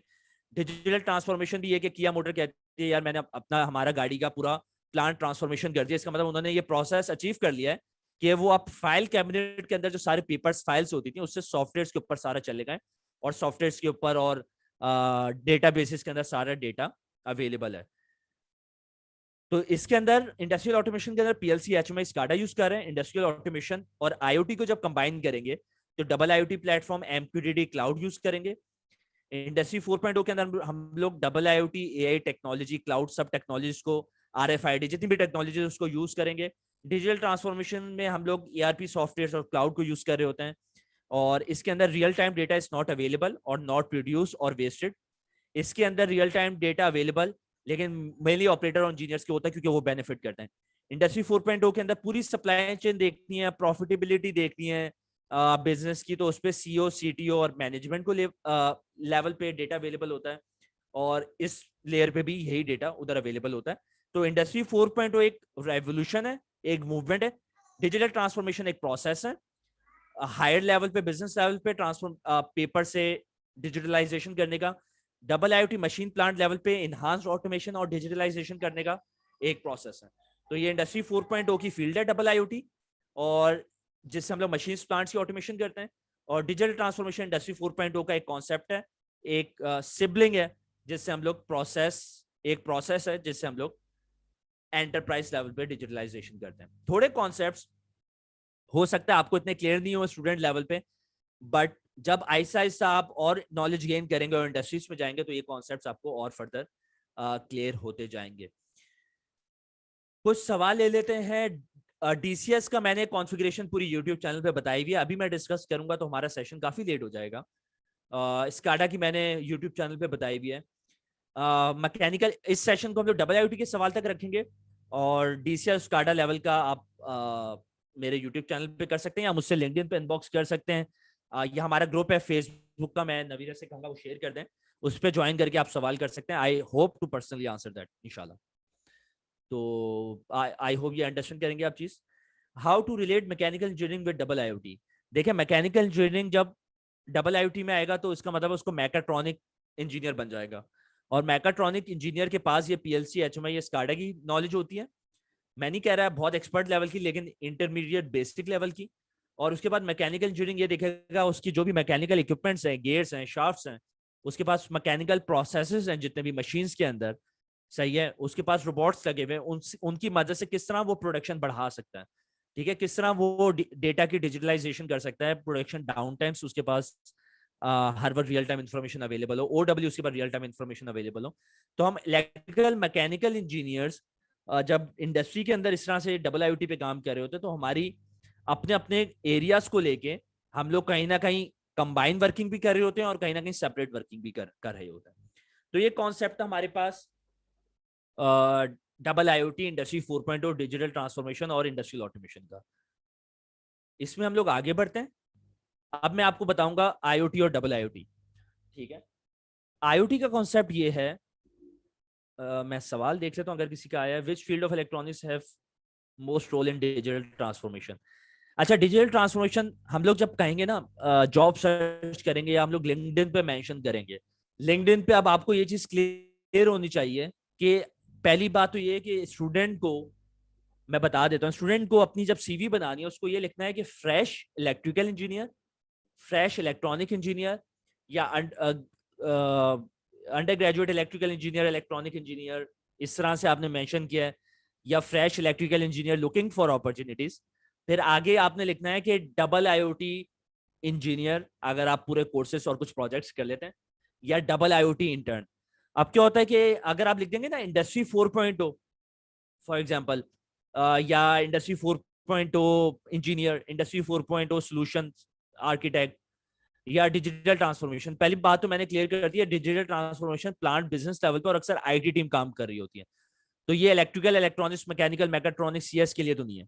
डिजिटल ट्रांसफॉर्मेशन भी है कि किया मोटर कहती है यार मैंने अपना हमारा गाड़ी का पूरा प्लांट ट्रांसफॉर्मेशन कर दिया। इसका मतलब उन्होंने ये प्रोसेस अचीव कर लिया है कि वो अब फाइल कैबिनेट के अंदर जो सारे पेपर्स फाइल्स होती थी उससे सॉफ्टवेयर के ऊपर सारा चले गए, और सॉफ्टवेयर के ऊपर और डेटा बेसिस के अंदर सारा डेटा अवेलेबल है। तो इसके अंदर इंडस्ट्रियल ऑटोमेशन के अंदर पीएलसी, एचएमआई, स्काडा यूज कर रहे हैं। इंडस्ट्रियल ऑटोमेशन और आईओटी को जब कंबाइन करेंगे तो double IoT platform MQTT cloud use करेंगे। इंडस्ट्री 4.0 के अंदर हम लोग double IoT, AI technology, cloud सब टेक्नोलॉजीज को, आरएफआईडी, जितनी भी टेक्नोलॉजी उसको यूज करेंगे। डिजिटल ट्रांसफॉर्मेशन में हम लोग ईआरपी सॉफ्टवेयर और क्लाउड को यूज कर रहे होते हैं, और इसके अंदर real time data is not available और नॉट प्रोड्यूस और वेस्टेड। इसके अंदर रियल टाइम डेटा अवेलेबल, लेकिन मेनली ऑपरेटर और इंजीनियर्स के होता है क्योंकि वो बेनिफिट करते हैं। इंडस्ट्री 4.0 के अंदर पूरी सप्लाई चेन देखनी है, प्रॉफिटेबिलिटी देखनी है बिजनेस की, तो उस पर सीओ, सीटीओ और मैनेजमेंट को लेवल पे डेटा अवेलेबल होता है, और इस लेयर पे भी यही डेटा उधर अवेलेबल होता है। तो इंडस्ट्री 4.0 एक रेवोल्यूशन है, एक मूवमेंट है। डिजिटल ट्रांसफॉर्मेशन एक प्रोसेस है, हायर लेवल पे, बिजनेस लेवल पे ट्रांसफॉर्म पेपर से डिजिटलाइजेशन करने का। Double IoT machine plant level पे इनहांस्ड ऑटोमेशन और डिजिटलाइजेशन करने का एक प्रोसेस है। तो ये इंडस्ट्री 4.0 की फील्ड है डबल आईओटी, और जिससे हम लोग मशीन प्लांट्स की ऑटोमेशन करते हैं। और डिजिटल ट्रांसफॉर्मेशन इंडस्ट्री 4.0 का एक कॉन्सेप्ट है, एक सिबलिंग है, जिससे हम लोग एक प्रोसेस है जिससे हम लोग एंटरप्राइज लेवल पे डिजिटलाइजेशन करते हैं। थोड़े कॉन्सेप्ट्स हो सकता है आपको इतने क्लियर नहीं हो स्टूडेंट लेवल पे, बट जब आहिस्ता आहिस्ता आप और नॉलेज गेन करेंगे और इंडस्ट्रीज में जाएंगे तो ये कॉन्सेप्ट्स आपको और फर्दर क्लियर होते जाएंगे। कुछ सवाल ले लेते हैं। डीसीएस का मैंने कॉन्फ़िगरेशन पूरी यूट्यूब चैनल पे बताई हुई है, अभी मैं डिस्कस करूंगा तो हमारा सेशन काफी लेट हो जाएगा। स्काडा की मैंने यूट्यूब चैनल पे बताई हुई है। मैकेनिकल इस सेशन को हम लोग डबल आईओटी के सवाल तक रखेंगे, और डीसीएस स्काडा लेवल का आप मेरे यूट्यूब चैनल पे कर सकते हैं या मुझसे लिंक्डइन पे इनबॉक्स कर सकते हैं। ये हमारा ग्रुप है फेसबुक का, मैं नवीरा से कहूंगा वो शेयर कर दें, उस पर ज्वाइन करके आप सवाल कर सकते हैं। I hope to personally answer that इंशाल्लाह। तो आई होप ये अंडरस्टैंड करेंगे आप चीज। How to relate mechanical engineering with double IoT. देखिए मैकेनिकल इंजीनियरिंग जब डबल आईओटी में आएगा तो इसका मतलब उसको मैकाट्रॉनिक इंजीनियर बन जाएगा, और मैकाट्रॉनिक इंजीनियर के पास ये पीएलसी, एचएमआई, ये स्काडा की नॉलेज होती है। मैं नहीं कह रहा बहुत एक्सपर्ट लेवल की, लेकिन इंटरमीडिएट बेसिक लेवल की। और उसके बाद मैकेनिकल इंजीनियरिंग ये देखेगा उसकी जो भी मैकेनिकल इक्विपमेंट्स हैं, गेयर्स हैं, शाफ्ट्स हैं, उसके पास मैकेनिकल प्रोसेसेस हैं जितने भी मशीन्स के अंदर, सही है, उसके पास रोबोट्स लगे हुए हैं, उनकी मदद से किस तरह वो प्रोडक्शन बढ़ा सकता है, ठीक है, किस तरह वो डेटा की डिजिटलाइजेशन कर सकता है, प्रोडक्शन डाउन टाइम्स उसके पास हर वक्त रियल टाइम इन्फॉर्मेशन अवेलेबल हो, ओडब्ल्यू उसके बाद रियल टाइम इन्फॉर्मेशन अवेलेबल हो। तो हम इलेक्ट्रिकल मैकेनिकल इंजीनियर्स जब इंडस्ट्री के अंदर इस तरह से डबल आईओटी पे काम कर रहे होते हैं तो हमारी अपने अपने एरियाज को लेके हम लोग कहीं ना कहीं कंबाइन वर्किंग भी कर रहे होते हैं और कहीं ना कहीं सेपरेट वर्किंग भी कर रहे होते हैं। तो ये कॉन्सेप्ट हमारे पास double IOT, industry 4.0, digital transformation और इंडस्ट्रियल ऑटोमेशन का। इसमें हम लोग आगे बढ़ते हैं। अब मैं आपको बताऊंगा आईओटी और डबल आईओटी। ठीक है, आईओटी का कॉन्सेप्ट ये है, मैं सवाल देख लेता हूं अगर किसी का आया है, which field of electronics have most role in digital transformation. अच्छा, डिजिटल ट्रांसफॉर्मेशन हम लोग जब कहेंगे ना, जॉब सर्च करेंगे या हम लोग लिंक्डइन पे मेंशन करेंगे, लिंक्डइन पे अब आपको ये चीज क्लियर होनी चाहिए कि पहली बात तो ये है कि स्टूडेंट को, मैं बता देता हूँ, स्टूडेंट को अपनी जब सीवी बनानी है उसको ये लिखना है कि fresh electrical engineer, fresh electronic engineer, या undergraduate electrical engineer, electronic engineer, इस तरह से आपने मेंशन किया है, या fresh electrical engineer looking for opportunities. फिर आगे आपने लिखना है कि डबल आईओटी इंजीनियर अगर आप पूरे कोर्सेस और कुछ प्रोजेक्ट्स कर लेते हैं, या डबल आईओटी इंटर्न। अब क्या होता है कि अगर आप लिख देंगे ना इंडस्ट्री 4.0 फॉर एग्जांपल, या industry 4.0 engineer, industry 4.0 solution architect, या डिजिटल ट्रांसफॉर्मेशन। पहली बात तो मैंने क्लियर कर दी है, digital transformation plant business level पर, और अक्सर आईटी टीम काम कर रही होती है। तो ये electrical, electronics, mechanical, mechatronics, CS के लिए तो नहीं है।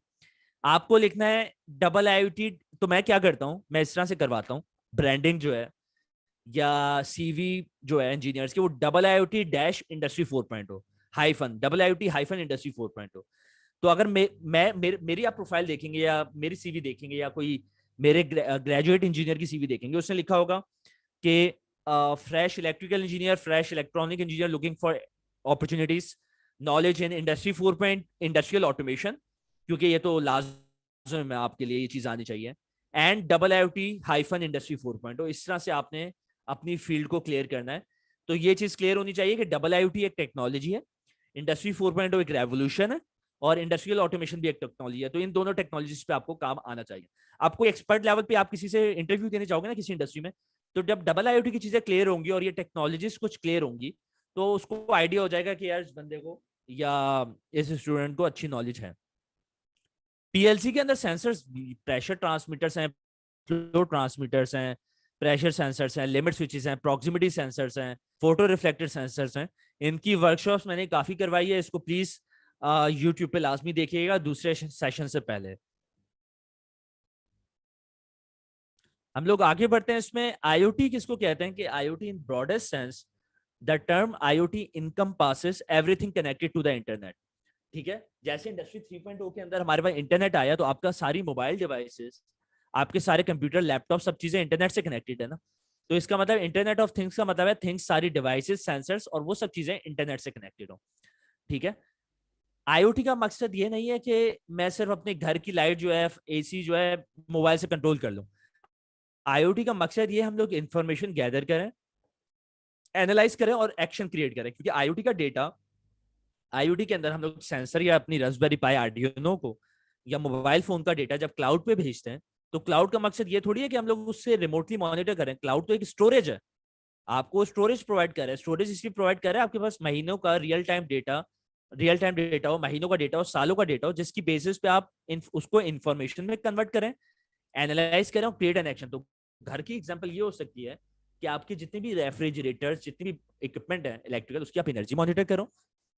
आपको लिखना है डबल आईओटी। तो मैं क्या करता हूं, मैं इस तरह से करवाता हूं, ब्रांडिंग जो है या सीवी जो है इंजीनियर्स की, वो double IoT dash industry 4.0 hyphen, double IoT hyphen industry 4.0। तो अगर मेरी आप प्रोफाइल देखेंगे या मेरी सीवी देखेंगे या कोई मेरे ग्रेजुएट इंजीनियर की सीवी देखेंगे, उसने लिखा होगा कि fresh electrical engineer, fresh electronic engineer looking for opportunities, knowledge in industry 4. Industrial automation, क्योंकि ये तो लाजम है आपके लिए, ये चीज आनी चाहिए, and double IoT hyphen industry 4.0। इस तरह से आपने अपनी फील्ड को क्लियर करना है। तो ये चीज क्लियर होनी चाहिए कि डबल आईओटी एक टेक्नोलॉजी है, इंडस्ट्री 4.0 एक रेवोल्यूशन है, और इंडस्ट्रियल ऑटोमेशन भी एक टेक्नोलॉजी है। तो इन दोनों टेक्नोलॉजीज पे आपको काम आना चाहिए। आपको एक्सपर्ट लेवल पे आप किसी से इंटरव्यू देने जाओगे ना किसी इंडस्ट्री में, तो जब डबल आईओटी की चीजें क्लियर होंगी और ये टेक्नोलॉजीज कुछ क्लियर होंगी, तो उसको आइडिया हो जाएगा कि यार इस बंदे को या इस स्टूडेंट को अच्छी नॉलेज है। पीएलसी के अंदर सेंसर्स, प्रेशर ट्रांसमीटर्स हैं, फ्लो ट्रांसमीटर्स हैं, प्रेशर सेंसर्स हैं, लिमिट स्विचेस हैं, प्रॉक्सिमिटी सेंसर्स हैं, फोटो रिफ्लेक्टर सेंसर्स हैं। इनकी वर्कशॉप्स मैंने काफी करवाई है, इसको प्लीज यूट्यूब पे लाजमी देखिएगा दूसरे सेशन से पहले। हम लोग आगे बढ़ते हैं। इसमें आईओटी किसको कहते हैं कि IoT in broadest sense, the term IoT encompasses everything connected to the internet. ठीक है, जैसे इंडस्ट्री 3.0 के अंदर हमारे पास इंटरनेट आया, तो आपका सारी मोबाइल डिवाइसेस, आपके सारे कंप्यूटर, लैपटॉप, सब चीजें इंटरनेट से कनेक्टेड है ना। तो इसका मतलब इंटरनेट ऑफ थिंग्स का मतलब है थिंग्स, सारी डिवाइसेस, सेंसर्स और वो सब चीजें इंटरनेट से कनेक्टेड हो। ठीक है, आईओटी का मकसद ये नहीं है कि मैं सिर्फ अपने घर की लाइट जो है, एसी जो है, मोबाइल से कंट्रोल कर लूं। आईओटी का मकसद ये हम लोग इंफॉर्मेशन गैदर करें, एनालाइज करें और एक्शन क्रिएट करें। क्योंकि आईओटी का डेटा, आईओटी के अंदर हम लोग सेंसर या अपनी रास्पबेरी पाई, आर्डिनो को, या मोबाइल फोन का डेटा जब क्लाउड पे भेजते हैं, तो क्लाउड का मकसद ये थोड़ी है कि हम लोग उससे रिमोटली मॉनिटर करें। क्लाउड तो एक स्टोरेज है, आपको स्टोरेज प्रोवाइड कर रहा है। स्टोरेज इसलिए प्रोवाइड कर रहा है आपके पास महीनों का रियल टाइम डेटा हो, महीनों का डेटा हो, सालों का डेटा हो, जिसकी बेसिस पे आप उसको इंफॉर्मेशन में कन्वर्ट करें, एनालाइज करें और क्रिएट एन एक्शन। तो घर की एग्जांपल ये हो सकती है कि आपके जितने भी रेफ्रिजरेटर्स, जितने भी इक्विपमेंट है इलेक्ट्रिकल, उसकी आप एनर्जी मॉनिटर करो।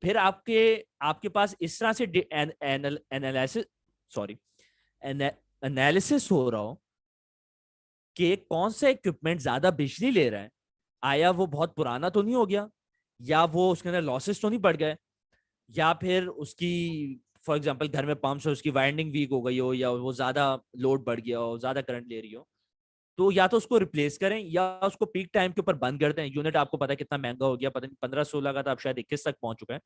फिर आपके पास इस तरह से एनालिसिस, सॉरी, एनालिसिस हो रहा हो कि कौन सा इक्विपमेंट ज्यादा बिजली ले रहा है, आया वो बहुत पुराना तो नहीं हो गया, या वो उसके अंदर लॉसेस तो नहीं बढ़ गए, या फिर उसकी फॉर एग्जांपल घर में पंप से उसकी वाइंडिंग वीक हो गई हो, या वो ज्यादा लोड बढ़ गया हो, ज्यादा करंट ले रही हो। तो या तो उसको रिप्लेस करें या उसको पीक टाइम के ऊपर बंद कर दें। यूनिट आपको पता है कितना महंगा हो गया, पता नहीं 15-16 का था, अब शायद 21 तक पहुंच चुका है।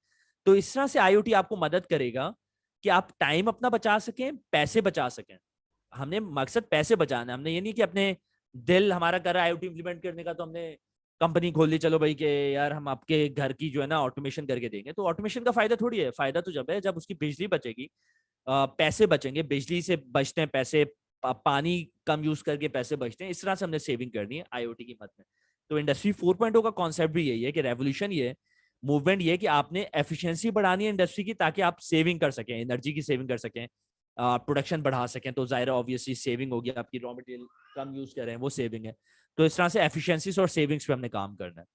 तो इस तरह से आईओटी आपको मदद करेगा कि आप टाइम अपना बचा सकें, पैसे बचा सकें। हमने मकसद पैसे बचाना है, हमने ये नहीं कि अपने दिल हमारा कर रहा है आईओटी इंप्लीमेंट करने का तो हमने कंपनी खोल ली, चलो भाई के यार हम आपके घर की जो है ना ऑटोमेशन करके देंगे। तो ऑटोमेशन का फायदा थोड़ी है, फायदा तो जब है जब उसकी बिजली बचेगी, पैसे बचेंगे, बिजली से बचते हैं पैसे, पानी कम यूज करके पैसे बचते हैं। इस तरह से हमने सेविंग करनी है आईओटी की मद में। तो इंडस्ट्री 4.0 का कॉन्सेप्ट भी यही है कि रेवोल्यूशन ये है, मूवमेंट ये है कि आपने एफिशिएंसी बढ़ानी है इंडस्ट्री की, ताकि आप सेविंग कर सकें, एनर्जी की सेविंग कर सकें, प्रोडक्शन बढ़ा सकें, तो जाहिर ऑब्वियसली सेविंग होगी, आपकी रॉ मटेरियल कम यूज कर रहे हैं वो सेविंग है। तो इस तरह से एफिशिएंसीज और सेविंग्स पे हमने काम करना है।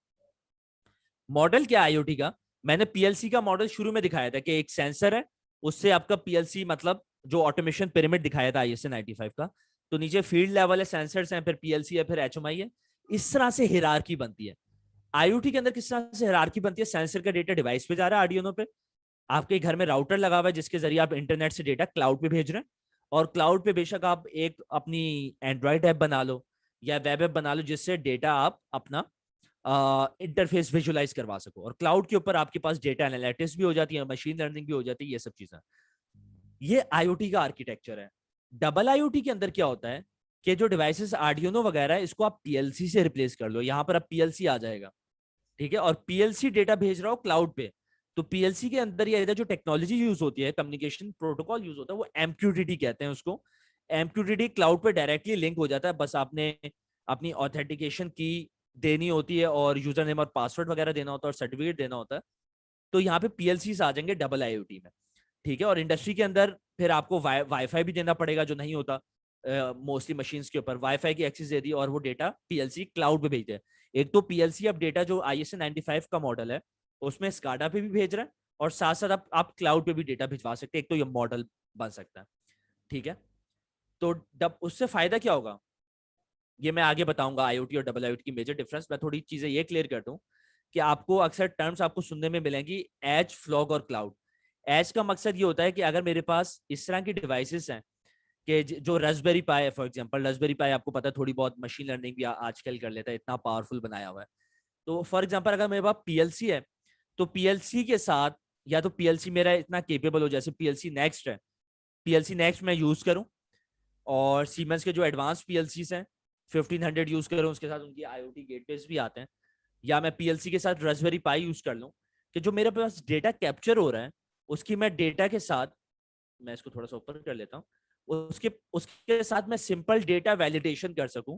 मॉडल क्या आईओटी का, मैंने पीएलसी का मॉडल शुरू में दिखाया था कि एक सेंसर है, उससे आपका पीएलसी मतलब जो ऑटोमेशन पिरामिड दिखाया था आईएसए 95 का, तो नीचे फील्ड लेवल है, सेंसर्स हैं, फिर पीएलसी है, फिर एचएमआई है। इस तरह से हिरार्की बनती है। आईओटी के अंदर किस तरह से हिरार्की बनती है, सेंसर का डेटा डिवाइस पे जा रहा है आर्डिनो पे, आपके घर में राउटर लगा हुआ है जिसके जरिए आप इंटरनेट से डेटा क्लाउड पे भेज रहे हैं, और क्लाउड पे बेशक आप एक अपनी एंड्रॉइड ऐप बना लो या वेब ऐप बना लो जिससे डेटा आप अपना इंटरफेस विजुलाइज करवा सको, और क्लाउड के ऊपर आपके पास डेटा एनालिटिक्स भी हो जाती है, मशीन लर्निंग भी हो जाती है, ये सब चीजें। ये आईओटी का आर्किटेक्चर है। डबल आईओटी के अंदर क्या होता है कि जो डिवाइसेस आर्डिनो वगैरह है इसको आप पीएलसी से रिप्लेस कर लो, यहां पर अब पीएलसी आ जाएगा, ठीक है, और पीएलसी डेटा भेज रहा हो क्लाउड पे, तो पीएलसी के अंदर या इधर जो टेक्नोलॉजी यूज होती है, कम्युनिकेशन प्रोटोकॉल यूज होता है, वो एमक्यूटीटी कहते हैं उसको। एमक्यूटीटी क्लाउड पे डायरेक्टली लिंक हो जाता है, बस आपने अपनी ऑथेंटिकेशन की देनी होती है और यूजर नेम और पासवर्ड वगैरह देना होता है और सर्टिफिकेट देना होता है। तो यहाँ पे पीएलसी आ जाएंगे डबल आईओटी में, ठीक है। और इंडस्ट्री के अंदर फिर आपको वाईफाई भी देना पड़ेगा जो नहीं होता मोस्टली मशीन्स के ऊपर, वाईफाई की एक्सेस दे दी और वो डेटा पीएलसी क्लाउड पे भेजते हैं। एक तो पीएलसी अब डेटा जो आईएसए 95 का मॉडल है उसमें स्काडा पे भी भेज रहा है, और साथ साथ आप क्लाउड पे भी डेटा भिजवा सकते हैं, एक तो ये मॉडल बन सकता है, ठीक है। तो उससे फायदा क्या होगा ये मैं आगे बताऊंगा, आईओटी और डबल आईओटी की मेजर डिफरेंस। मैं थोड़ी चीजें ये क्लियर कर दूं कि आपको अक्सर टर्म्स आपको सुनने में मिलेंगी, एज, फ्लॉग और क्लाउड। एज का मकसद ये होता है कि अगर मेरे पास इस तरह की डिवाइसेस हैं कि जो रास्पबेरी पाई है, फॉर एग्जांपल रास्पबेरी पाई आपको पता है थोड़ी बहुत मशीन लर्निंग भी आजकल कर लेता है, इतना पावरफुल बनाया हुआ है। तो फॉर एग्जांपल अगर मेरे पास पीएलसी है, तो पीएलसी के साथ या तो पीएलसी मेरा इतना केपेबल हो, जैसे पीएलसी नेक्स्ट है, पीएलसी नेक्स्ट मैं यूज करूं, और सीमेंस के जो एडवांस पीएलसी हैं 1500 यूज करूं, उसके साथ उनकी आईओटी गेटवेज भी आते हैं, या मैं पीएलसी के साथ रास्पबेरी पाई यूज कर लूं, कि जो मेरे पास डेटा कैप्चर हो रहा है उसकी मैं डेटा के साथ, मैं इसको थोड़ा सा ऊपर कर लेता हूँ, उसके उसके साथ मैं सिंपल डेटा वैलिडेशन कर सकूं।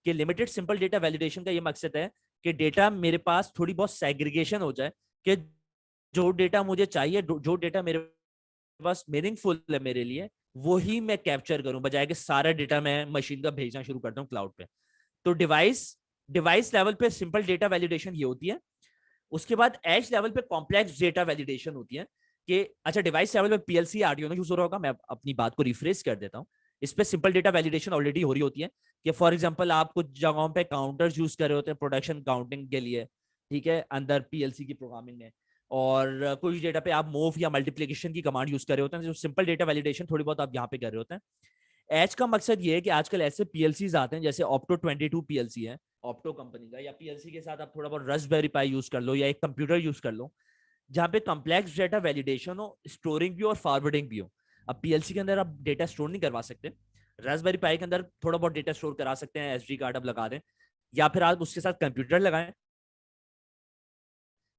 कि लिमिटेड सिंपल डेटा वैलिडेशन का ये मकसद है कि डेटा मेरे पास थोड़ी बहुत सेग्रीगेशन हो जाए, कि जो डेटा मुझे चाहिए, जो डेटा मेरे पास मीनिंगफुल है मेरे लिए, वही मैं कैप्चर करूं, बजाय कि सारा डेटा मैं मशीन का भेजना शुरू करता हूं क्लाउड पे। तो डिवाइस डिवाइस लेवल पे सिंपल डेटा वैलिडेशन ये होती है। उसके बाद एज लेवल पे कॉम्प्लेक्स डेटा वैलिडेशन होती है, कि अच्छा डिवाइस लेवल पे पीएलसी आर्डिनो यूज हो रहा होगा, मैं अपनी बात को रिफ्रेश कर देता हूं। इस पे सिंपल डेटा वैलिडेशन ऑलरेडी हो रही होती है, कि फॉर एग्जांपल आप कुछ जगहों पे काउंटर्स यूज कर रहे होते हैं प्रोडक्शन काउंटिंग के लिए, ठीक है, अंदर पीएलसी की प्रोग्रामिंग में, और कुछ डेटा पे आप मूव या मल्टीप्लीकेशन की कमांड यूज कर रहे होते हैं, जो सिंपल डेटा वैलिडेशन थोड़ी बहुत आप यहाँ पे कर रहे होते हैं। एज का मकसद ये है कि आजकल ऐसे पीएलसीज आते हैं जैसे ऑप्टो 22 पीएलसी है ऑप्टो कंपनी का, या पीएलसी के साथ आप थोड़ा बहुत रास्पबेरी पाई यूज कर लो या एक कंप्यूटर यूज कर लो, जहां पे कॉम्प्लेक्स डेटा वैलिडेशन हो, स्टोरिंग भी हो और फॉरवर्डिंग भी हो। अब पीएलसी के अंदर आप डेटा स्टोर नहीं करवा सकते, रास्पबेरी पाई के अंदर थोड़ा बहुत डेटा स्टोर करा सकते हैं, एसडी कार्ड आप लगा दें, या फिर आप उसके साथ कंप्यूटर लगाएं,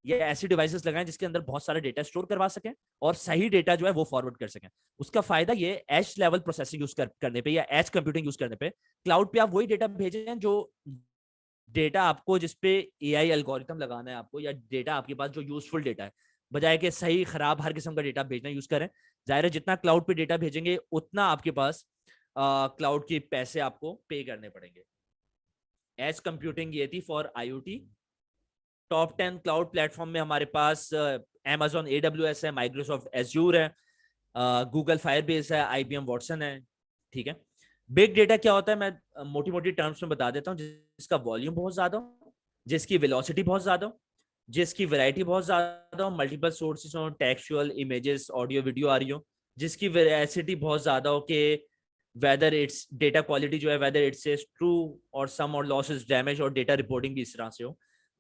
या ऐसी डिवाइसेस लगाएं जिसके अंदर बहुत सारा डेटा स्टोर करवा सकें और सही डेटा जो है वो फॉरवर्ड कर सकें। उसका फायदा ये एज लेवल प्रोसेसिंग यूज करने पे या एज कंप्यूटिंग यूज करने पे क्लाउड पे आप वही डेटा भेजें जो डेटा आपको, जिसपे एआई एल्गोरिथम लगाना है आपको, या डेटा आपके पास जो यूजफुल डेटा है, बजाय के सही खराब हर किस्म का डेटा भेजना यूज करें। जाहिर है जितना क्लाउड पे डेटा भेजेंगे उतना आपके पास क्लाउड के पैसे आपको पे करने पड़ेंगे। एज कंप्यूटिंग ये थी for IoT. Top 10 cloud platform में हमारे पास Amazon AWS है, माइक्रोसॉफ्ट एज्यूर है, गूगल फायरबेस है, IBM वॉटसन है, ठीक है। बिग डेटा क्या होता है, मैं मोटी मोटी टर्म्स में बता देता हूँ, जिसका वॉल्यूम बहुत ज्यादा हो, जिसकी वेलोसिटी बहुत ज्यादा हो, जिसकी वैरायटी बहुत ज्यादा हो, मल्टीपल सोर्सेज हो, टेक्सचुअल, इमेजेस, ऑडियो, वीडियो आ रही हो, जिसकी वेरासिटी बहुत ज्यादा हो, कि वेदर इट्स डेटा क्वालिटी जो है वेदर इट्स ट्रू और सम और लॉस इज डैमेज, और डेटा रिपोर्टिंग भी इस तरह से हो।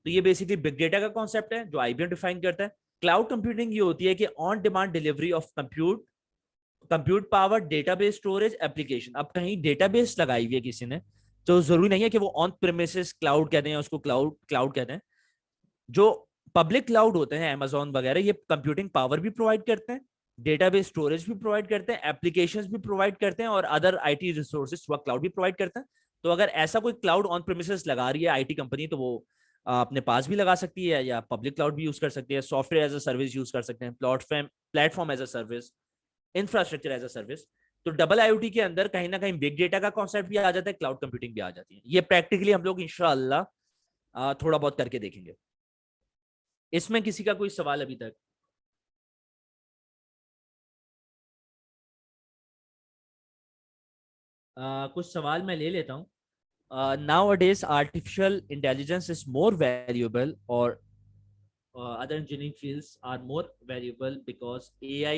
तो ये बेसिकली बिग डेटा का कॉन्सेप्ट है जो आईबीएम डिफाइन करता है। क्लाउड कंप्यूटिंग ये होती है कि on demand delivery of compute power database storage application. अब कहीं डेटाबेस लगाई हुई है किसी ने, तो जरूरी नहीं है कि वो ऑन प्रेमिसेस क्लाउड कहते हैं, उसको क्लाउड क्लाउड कहते हैं। जो पब्लिक क्लाउड होते हैं Amazon वगैरह, ये कंप्यूटिंग पावर भी प्रोवाइड करते हैं, डेटाबेस स्टोरेज भी प्रोवाइड करते हैं, एप्लीकेशंस भी प्रोवाइड करते हैं, और अदर आईटी रिसोर्सेज वह क्लाउड भी प्रोवाइड करते हैं। तो अगर ऐसा कोई क्लाउड ऑन प्रेमिसेस लगा रही है आईटी कंपनी, तो वो अपने पास भी लगा सकती है, या पब्लिक क्लाउड भी यूज कर सकती है, software as a service use कर सकते हैं, platform as a service, infrastructure as a service. तो डबल आईओटी के अंदर कहीं ना कहीं बिग डेटा का कॉन्सेप्ट भी आ जाता है, क्लाउड कंप्यूटिंग भी आ जाती है। ये प्रैक्टिकली हम लोग इंशाल्लाह थोड़ा बहुत करके देखेंगे। इसमें किसी का कोई सवाल अभी तक? कुछ सवाल मैं ले लेता हूँ। Nowadays artificial intelligence is more valuable, or other engineering fields are more valuable because AI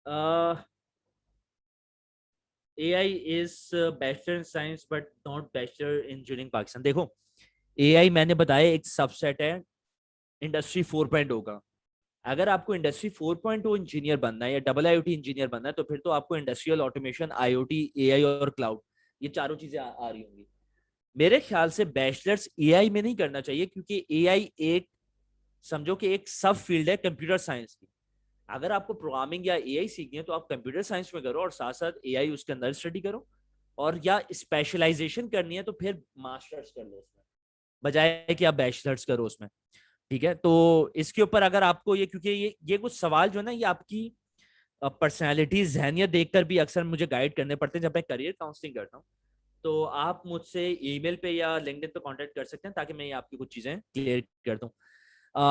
uh, AI is bachelor in science but not bachelor in engineering Pakistan। देखो, AI मैंने बताया एक सबसेट है इंडस्ट्री 4.0 का। अगर आपको इंडस्ट्री 4.0 इंजीनियर बनना है या डबल आईओटी इंजीनियर बनना है, तो फिर तो आपको इंडस्ट्रियल ऑटोमेशन, आईओटी, एआई और क्लाउड, ये चारों चीजें आ रही होंगी। मेरे ख्याल से बैचलर्स एआई में नहीं करना चाहिए, क्योंकि एआई एक, समझो कि एक सब फील्ड है कंप्यूटर साइंस की। अगर आपको प्रोग्रामिंग या एआई सीखनी है तो आप कंप्यूटर साइंस में करो और साथ साथ एआई उसके अंदर स्टडी करो। और या स्पेशलाइजेशन करनी है तो फिर मास्टर्स कर लो उसमें, बजाय कि आप बैचलर्स करो उसमें। ठीक है, तो इसके ऊपर अगर आपको ये, क्योंकि ये कुछ सवाल जो है ना, ये आपकी पर्सनैलिटी, जहनियत देखकर भी अक्सर मुझे गाइड करने पड़ते हैं जब मैं करियर काउंसलिंग करता हूँ। तो आप मुझसे ईमेल पे या लिंक्डइन पे कांटेक्ट कर सकते हैं, ताकि मैं ये आपकी कुछ चीजें क्लियर कर दूं।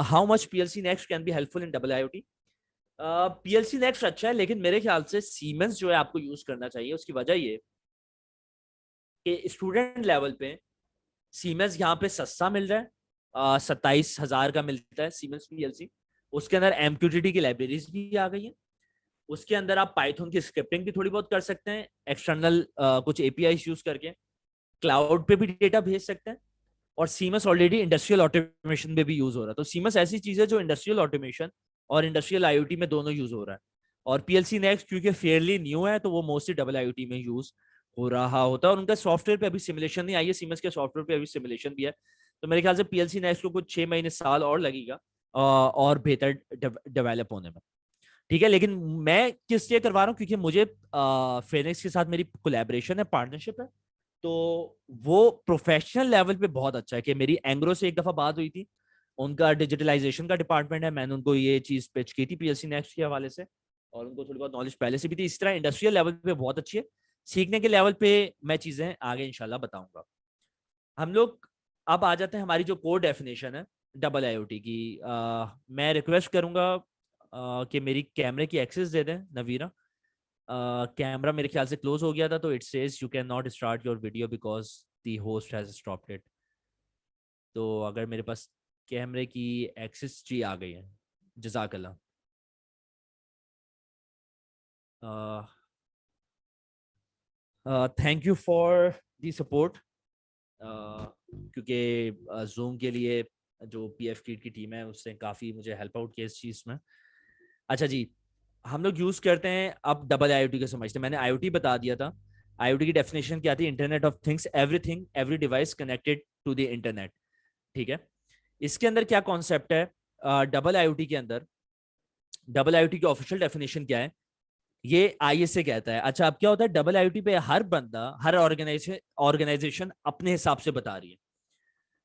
How much PLC next can be helpful in double IoT? PLC next अच्छा है, लेकिन मेरे ख्याल से सीमेंस जो है आपको यूज करना चाहिए। उसकी वजह ये कि स्टूडेंट लेवल पे सीमेंस यहाँ पे सस्ता मिल रहा है, 27,000 का मिलता है सीमेंस पीएलसी। उसके अंदर एमक्यूटीटी की लाइब्रेरीज भी आ गई है। उसके अंदर आप पाइथन की स्क्रिप्टिंग भी थोड़ी बहुत कर सकते हैं, एक्सटर्नल कुछ एपीआई यूज करके क्लाउड पे भी डेटा भेज सकते हैं। और सीमस ऑलरेडी इंडस्ट्रियल ऑटोमेशन में भी यूज हो रहा है। तो सीमस ऐसी चीज है जो इंडस्ट्रियल ऑटोमेशन और इंडस्ट्रियल आईओटी में दोनों यूज हो रहा है। और पीएलसी नेक्स्ट क्योंकि फेयरली न्यू है, तो वो मोस्टली डबल आईओटी में यूज हो रहा होता है। और उनका सॉफ्टवेयर पे अभी सिमुलेशन नहीं आई है, सीमस के सॉफ्टवेयर पे अभी सिमुलेशन भी है। तो मेरे ख्याल से पीएलसी नेक्स्ट को कुछ 6 महीने साल और लगेगा और बेहतर डेवलप होने में। ठीक है, लेकिन मैं किस लिए करवा रहा हूँ, क्योंकि मुझे फेनिक्स के साथ मेरी कोलैबोरेशन है, पार्टनरशिप है। तो वो प्रोफेशनल लेवल पे बहुत अच्छा है कि मेरी एंग्रो से एक दफा बात हुई थी। उनका डिजिटलाइजेशन का डिपार्टमेंट है, मैंने उनको ये चीज पिच की थी पीएलसी नेक्स्ट के हवाले से, और उनको थोड़ी बहुत नॉलेज पहले से भी थी। इस तरह इंडस्ट्रियल लेवल पे बहुत अच्छी है। सीखने के लेवल पे मैं चीजें आगे इंशाल्लाह बताऊंगा। हम लोग अब आ जाते हैं हमारी जो कोर डेफिनेशन है डबल आईओटी की। मैं रिक्वेस्ट करूंगा कि मेरी कैमरे की एक्सेस दे दें नवीरा। कैमरा मेरे ख्याल से क्लोज हो गया था, तो it says you can not start your video because the host has stopped it. तो अगर मेरे पास कैमरे की एक्सेस जी आ गई है, जजाकल्ला। Thank you for the support. क्योंकि जूम के लिए जो पीएफ कीट की टीम है उसने काफ़ी मुझे हेल्प आउट किया इस चीज़ में। अच्छा जी, हम लोग यूज़ करते हैं अब डबल आईओटी को समझते हैं। मैंने आईओटी बता दिया था। आईओटी की डेफिनेशन क्या थी? Internet of things, everything, every device connected to the internet. ठीक है, इसके अंदर क्या कॉन्सेप्ट है? डबल आईओटी के अंदर डबल आईओटी की ऑफिशियल डेफिनेशन क्या है? ये आईएसए कहता है। अच्छा, अब क्या होता है, डबल आईओटी पे हर बंदा, हर ऑर्गेनाइजेशन अपने हिसाब से बता रही है।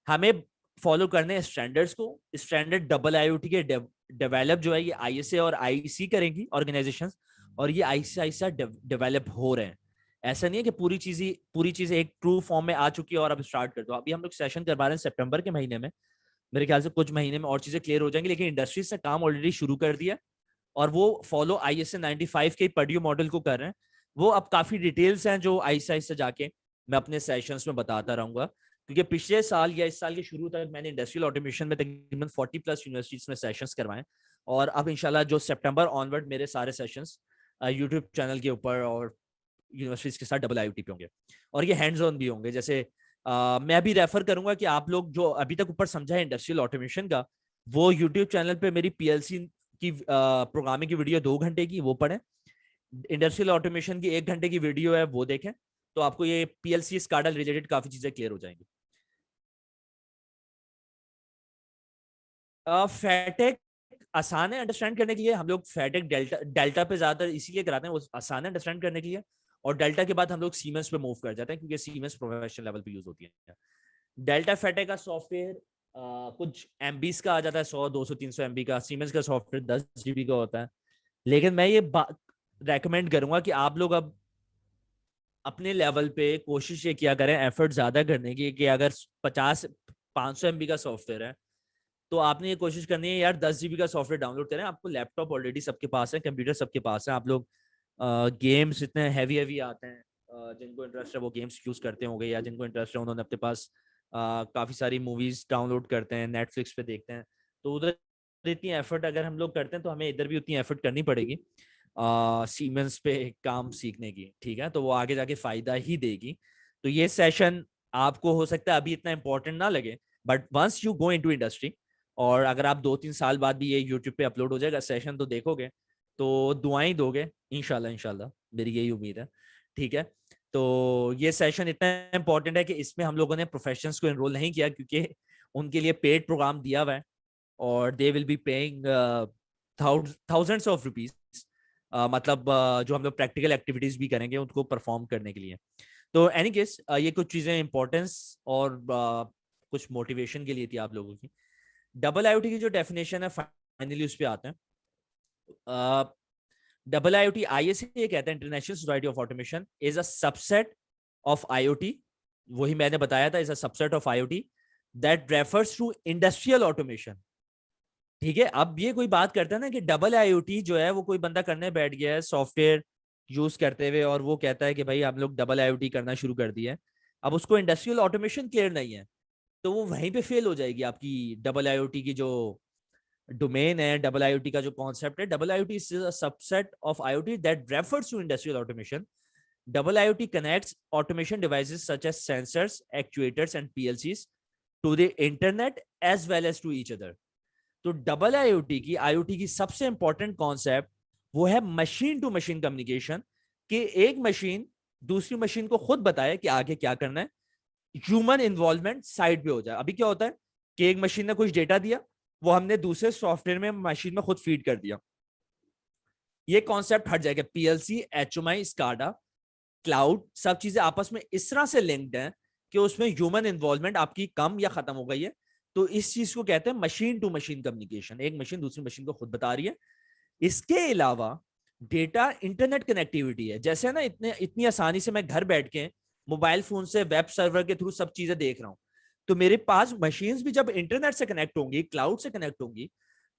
हमें फॉलो करने हैं स्टैंडर्ड्स को। स्टैंडर्ड डबल आईओटी के डेवलप जो है ये आईएसए और आईसी करेंगी ऑर्गेनाइजेशंस, और ये आहिस्ता आहिस्ता डेवलप हो रहे हैं। ऐसा नहीं है कि पूरी चीजें एक ट्रू फॉर्म में आ चुकी है और अब स्टार्ट कर दो। अभी हम लोग सेशन करवा रहे हैं सितंबर के महीने में। मेरे ख्याल से कुछ महीने में और चीजें क्लियर हो जाएंगी, लेकिन इंडस्ट्रीज ने काम ऑलरेडी शुरू कर दिया और वो फॉलो आईएसए 95 के पर्ड्यू मॉडल को कर रहे हैं। वो अब काफी डिटेल्स हैं जो आहिस्ता आहिस्ता जाके मैं अपने सेशंस में बताता रहूंगा, क्योंकि पिछले साल या इस साल के शुरू तक मैंने इंडस्ट्रियल ऑटोमेशन में तकरीबन 40+ यूनिवर्सिटीज में सेशंस करवाए। और अब इंशाल्लाह जो सितंबर ऑनवर्ड मेरे सारे सेशंस यूट्यूब चैनल के ऊपर और यूनिवर्सिटीज के साथ डबल आईओटी पे होंगे, और ये हैंड्स ऑन भी होंगे। जैसे मैं अभी रेफर करूंगा कि आप लोग जो अभी तक ऊपर समझा है इंडस्ट्रियल ऑटोमेशन का, वो यूट्यूब चैनल पे मेरी पीएलसी की प्रोग्रामिंग की वीडियो 2 घंटे की, वो पढ़ें। इंडस्ट्रियल ऑटोमेशन की 1 घंटे की वीडियो है, वो देखें। तो आपको ये पीएलसी स्काडा रिलेटेड काफी चीजें क्लियर हो जाएंगी। फैटेक आसान है अंडरस्टैंड करने के लिए। हम लोग फैटेक डेल्टा डेल्टा पे ज्यादातर इसीलिए कराते हैं, वो आसान है अंडरस्टैंड करने के लिए। और डेल्टा के बाद हम लोग सीमेंस पे मूव कर जाते हैं, क्योंकि सीमेंस प्रोफेशनल लेवल पे यूज होती है। डेल्टा फैटेक का सॉफ्टवेयर कुछ एमबीस का आ जाता है, 100, 200, 300 एमबी का। सीमेंस का सॉफ्टवेयर 10 जीबी का होता है। लेकिन मैं ये रेकमेंड करूंगा कि आप लोग अब अपने लेवल पे कोशिश ये किया करें एफर्ट ज्यादा करने की, कि अगर 500 MB का सॉफ्टवेयर है तो आपने ये कोशिश करनी है यार 10 GB का सॉफ्टवेयर डाउनलोड करें। आपको लैपटॉप ऑलरेडी सबके पास है, कंप्यूटर सबके पास है, आप लोग गेम्स इतने हैवी हैवी आते हैं, जिनको इंटरेस्ट है वो गेम्स यूज करते होंगे, या जिनको इंटरेस्ट है उन्होंने अपने पास काफी सारी मूवीज डाउनलोड करते हैं, नेटफ्लिक्स पे देखते हैं। तो उधर इतनी एफर्ट अगर हम लोग करते हैं तो हमें इधर भी उतनी एफर्ट करनी पड़ेगी सीमेंस पे काम सीखने की, ठीक है। तो वो आगे जाके फायदा ही देगी। तो ये सेशन आपको हो सकता है अभी इतना इंपॉर्टेंट ना लगे, but once you go into industry, और अगर आप 2-3 साल बाद भी ये यूट्यूब पे अपलोड हो जाएगा सेशन तो देखोगे, तो दुआएं दोगे इंशाल्लाह, इंशाल्लाह मेरी यही उम्मीद है, ठीक है। तो ये सेशन इतना इंपॉर्टेंट है कि इसमें हम लोगों ने प्रोफेशनल्स को एनरोल नहीं किया, क्योंकि उनके लिए पेड प्रोग्राम दिया हुआ है और they will be paying thousands of rupees, मतलब जो हम लोग प्रैक्टिकल एक्टिविटीज भी करेंगे उनको परफॉर्म करने के लिए। तो एनी केस ये कुछ चीजें इंपॉर्टेंस और कुछ मोटिवेशन के लिए थी आप लोगों की। डबल आईओटी की जो डेफिनेशन है फाइनली उस पर आते हैं। डबल आईओटी आईएसए ये कहता है, international society of automation is a subset of IoT, वही मैंने बताया था, is a subset of IoT that refers to industrial automation, ठीक है। अब ये कोई बात करता है ना कि डबल आईओटी जो है वो कोई बंदा करने बैठ गया है सॉफ्टवेयर यूज करते हुए, और वो कहता है कि भाई हम लोग डबल आईओटी करना शुरू कर दिया है, अब उसको इंडस्ट्रियल ऑटोमेशन क्लियर नहीं है, तो वो वहीं पे फेल हो जाएगी आपकी डबल आईओटी की जो डोमेन है। डबल आईओटी का जो कॉन्सेप्ट है, double IoT is a subset of IoT that refers to industrial automation. Double IoT connects automation devices such as sensors, actuators and PLCs to the internet as well as to each other. तो double IoT की सबसे important concept वो है machine to machine communication, कि एक machine दूसरी machine को खुद बताए कि आगे क्या करना है, ह्यूमन इन्वॉल्वमेंट साइड पे हो जाए। अभी क्या होता है कि एक मशीन ने कुछ डेटा दिया, वो हमने दूसरे सॉफ्टवेयर में मशीन में खुद फीड कर दिया, ये कॉन्सेप्ट हट जाएगा। पीएलसी, एचएमआई, स्काडा, क्लाउड, सब चीजें आपस में इस तरह से लिंक्ड हैं कि उसमें ह्यूमन इन्वॉल्वमेंट आपकी कम या खत्म हो गई है। तो इस चीज को कहते हैं मशीन टू मशीन कम्युनिकेशन, एक मशीन दूसरी मशीन को खुद बता रही है। इसके अलावा डेटा इंटरनेट कनेक्टिविटी है, जैसे ना इतनी आसानी से मैं घर बैठ के मोबाइल फोन से वेब सर्वर के थ्रू सब चीजें देख रहा हूं, तो मेरे पास मशीन्स भी जब इंटरनेट से कनेक्ट होंगी, क्लाउड से कनेक्ट होंगी,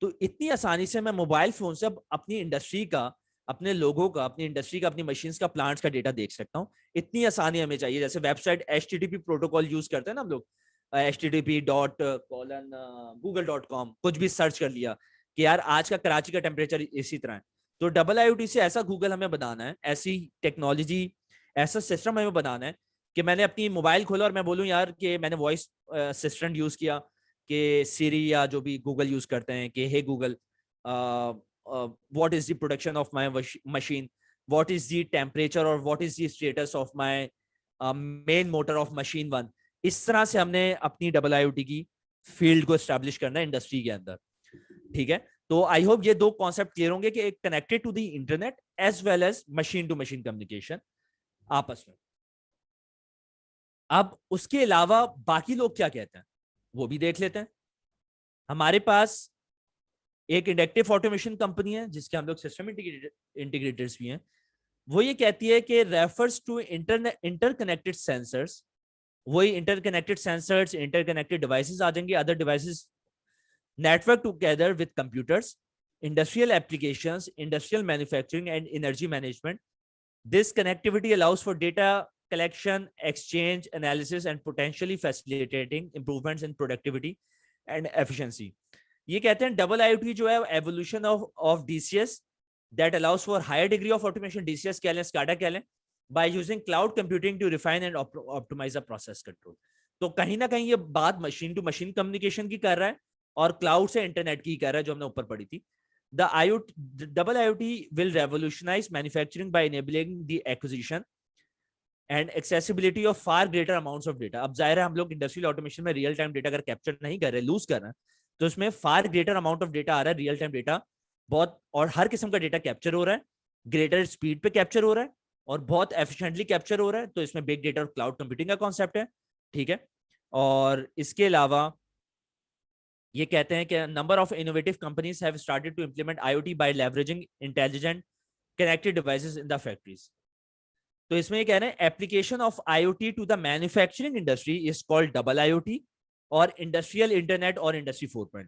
तो इतनी आसानी से मैं मोबाइल फोन से अब अपनी इंडस्ट्री का, अपने लोगों का, अपनी इंडस्ट्री का, अपनी मशीन्स का, प्लांट्स का डेटा देख सकता हूँ। इतनी आसानी हमें चाहिए। जैसे वेबसाइट HTTP प्रोटोकॉल यूज करते हैं ना हम लोग, http://google.com, कुछ भी सर्च कर लिया कि यार आज का कराची का टेम्परेचर इसी तरह है, तो डबल आईओटी से ऐसा गूगल हमें बनाना है, ऐसी टेक्नोलॉजी, ऐसा सिस्टम हमें बनाना है कि मैंने अपनी मोबाइल खोला और मैं बोलूं यार कि मैंने वॉइस असिस्टेंट यूज किया, कि सीरी या जो भी गूगल यूज करते हैं, कि hey Google what is the production of my machine, what is the temperature और what is the status of my main motor of machine 1। इस तरह से हमने अपनी डबल आईओटी की फील्ड को एस्टेब्लिश करना है इंडस्ट्री के अंदर, ठीक है। तो आई होप ये दो कॉन्सेप्ट क्लियर होंगे कि एक connected to the internet as well as machine to machine communication आपस में। अब उसके अलावा बाकी लोग क्या कहते हैं वो भी देख लेते हैं। हमारे पास एक इंडक्टिव ऑटोमेशन कंपनी है जिसके हम लोग सिस्टम इंटीग्रेटर्स भी हैं, वो ये कहती है कि refers to internet interconnected sensors, वही इंटरकनेक्टेड सेंसर्स, इंटरकनेक्टेड डिवाइसेस आ जाएंगे, other devices network together with computers, industrial applications, industrial manufacturing, and energy management. This connectivity allows for data collection, exchange, analysis, and potentially facilitating improvements in productivity and efficiency. ये कहते हैं double IoT जो है evolution of DCS that allows for higher degree of automation, DCS कह लें, SCADA कह लें, by using cloud computing to refine and optimise the process control. तो कहीं ना कहीं ये बात मशीन टू मशीन कम्युनिकेशन की कर रहा है और क्लाउड से इंटरनेट की कर रहा है, जो हमने ऊपर पढ़ी थी। The double IoT will revolutionize manufacturing by enabling the acquisition and accessibility of far greater amounts of data. अब जाहिर है हम लोग इंडस्ट्रियल ऑटोमेशन में रियल टाइम डेटा अगर कैप्चर नहीं कर रहे, लूज कर रहे हैं, तो उसमें far greater amount of data आ रहा है, रियल टाइम डेटा बहुत, और हर किस्म का डेटा कैप्चर हो रहा है, ग्रेटर स्पीड पे कैप्चर हो रहा है और बहुत एफिशिएंटली कैप्चर हो रहा है। तो इसमें बिग डेटा और क्लाउड कंप्यूटिंग का कॉन्सेप्ट है, ठीक है। और इसके अलावा ये कहते हैं कि number of innovative companies have started to implement IoT by leveraging intelligent connected devices in the factories. तो इसमें ये कह रहे हैं application of IoT to the manufacturing industry is called double IoT और इंडस्ट्रियल इंटरनेट और इंडस्ट्री 4.0।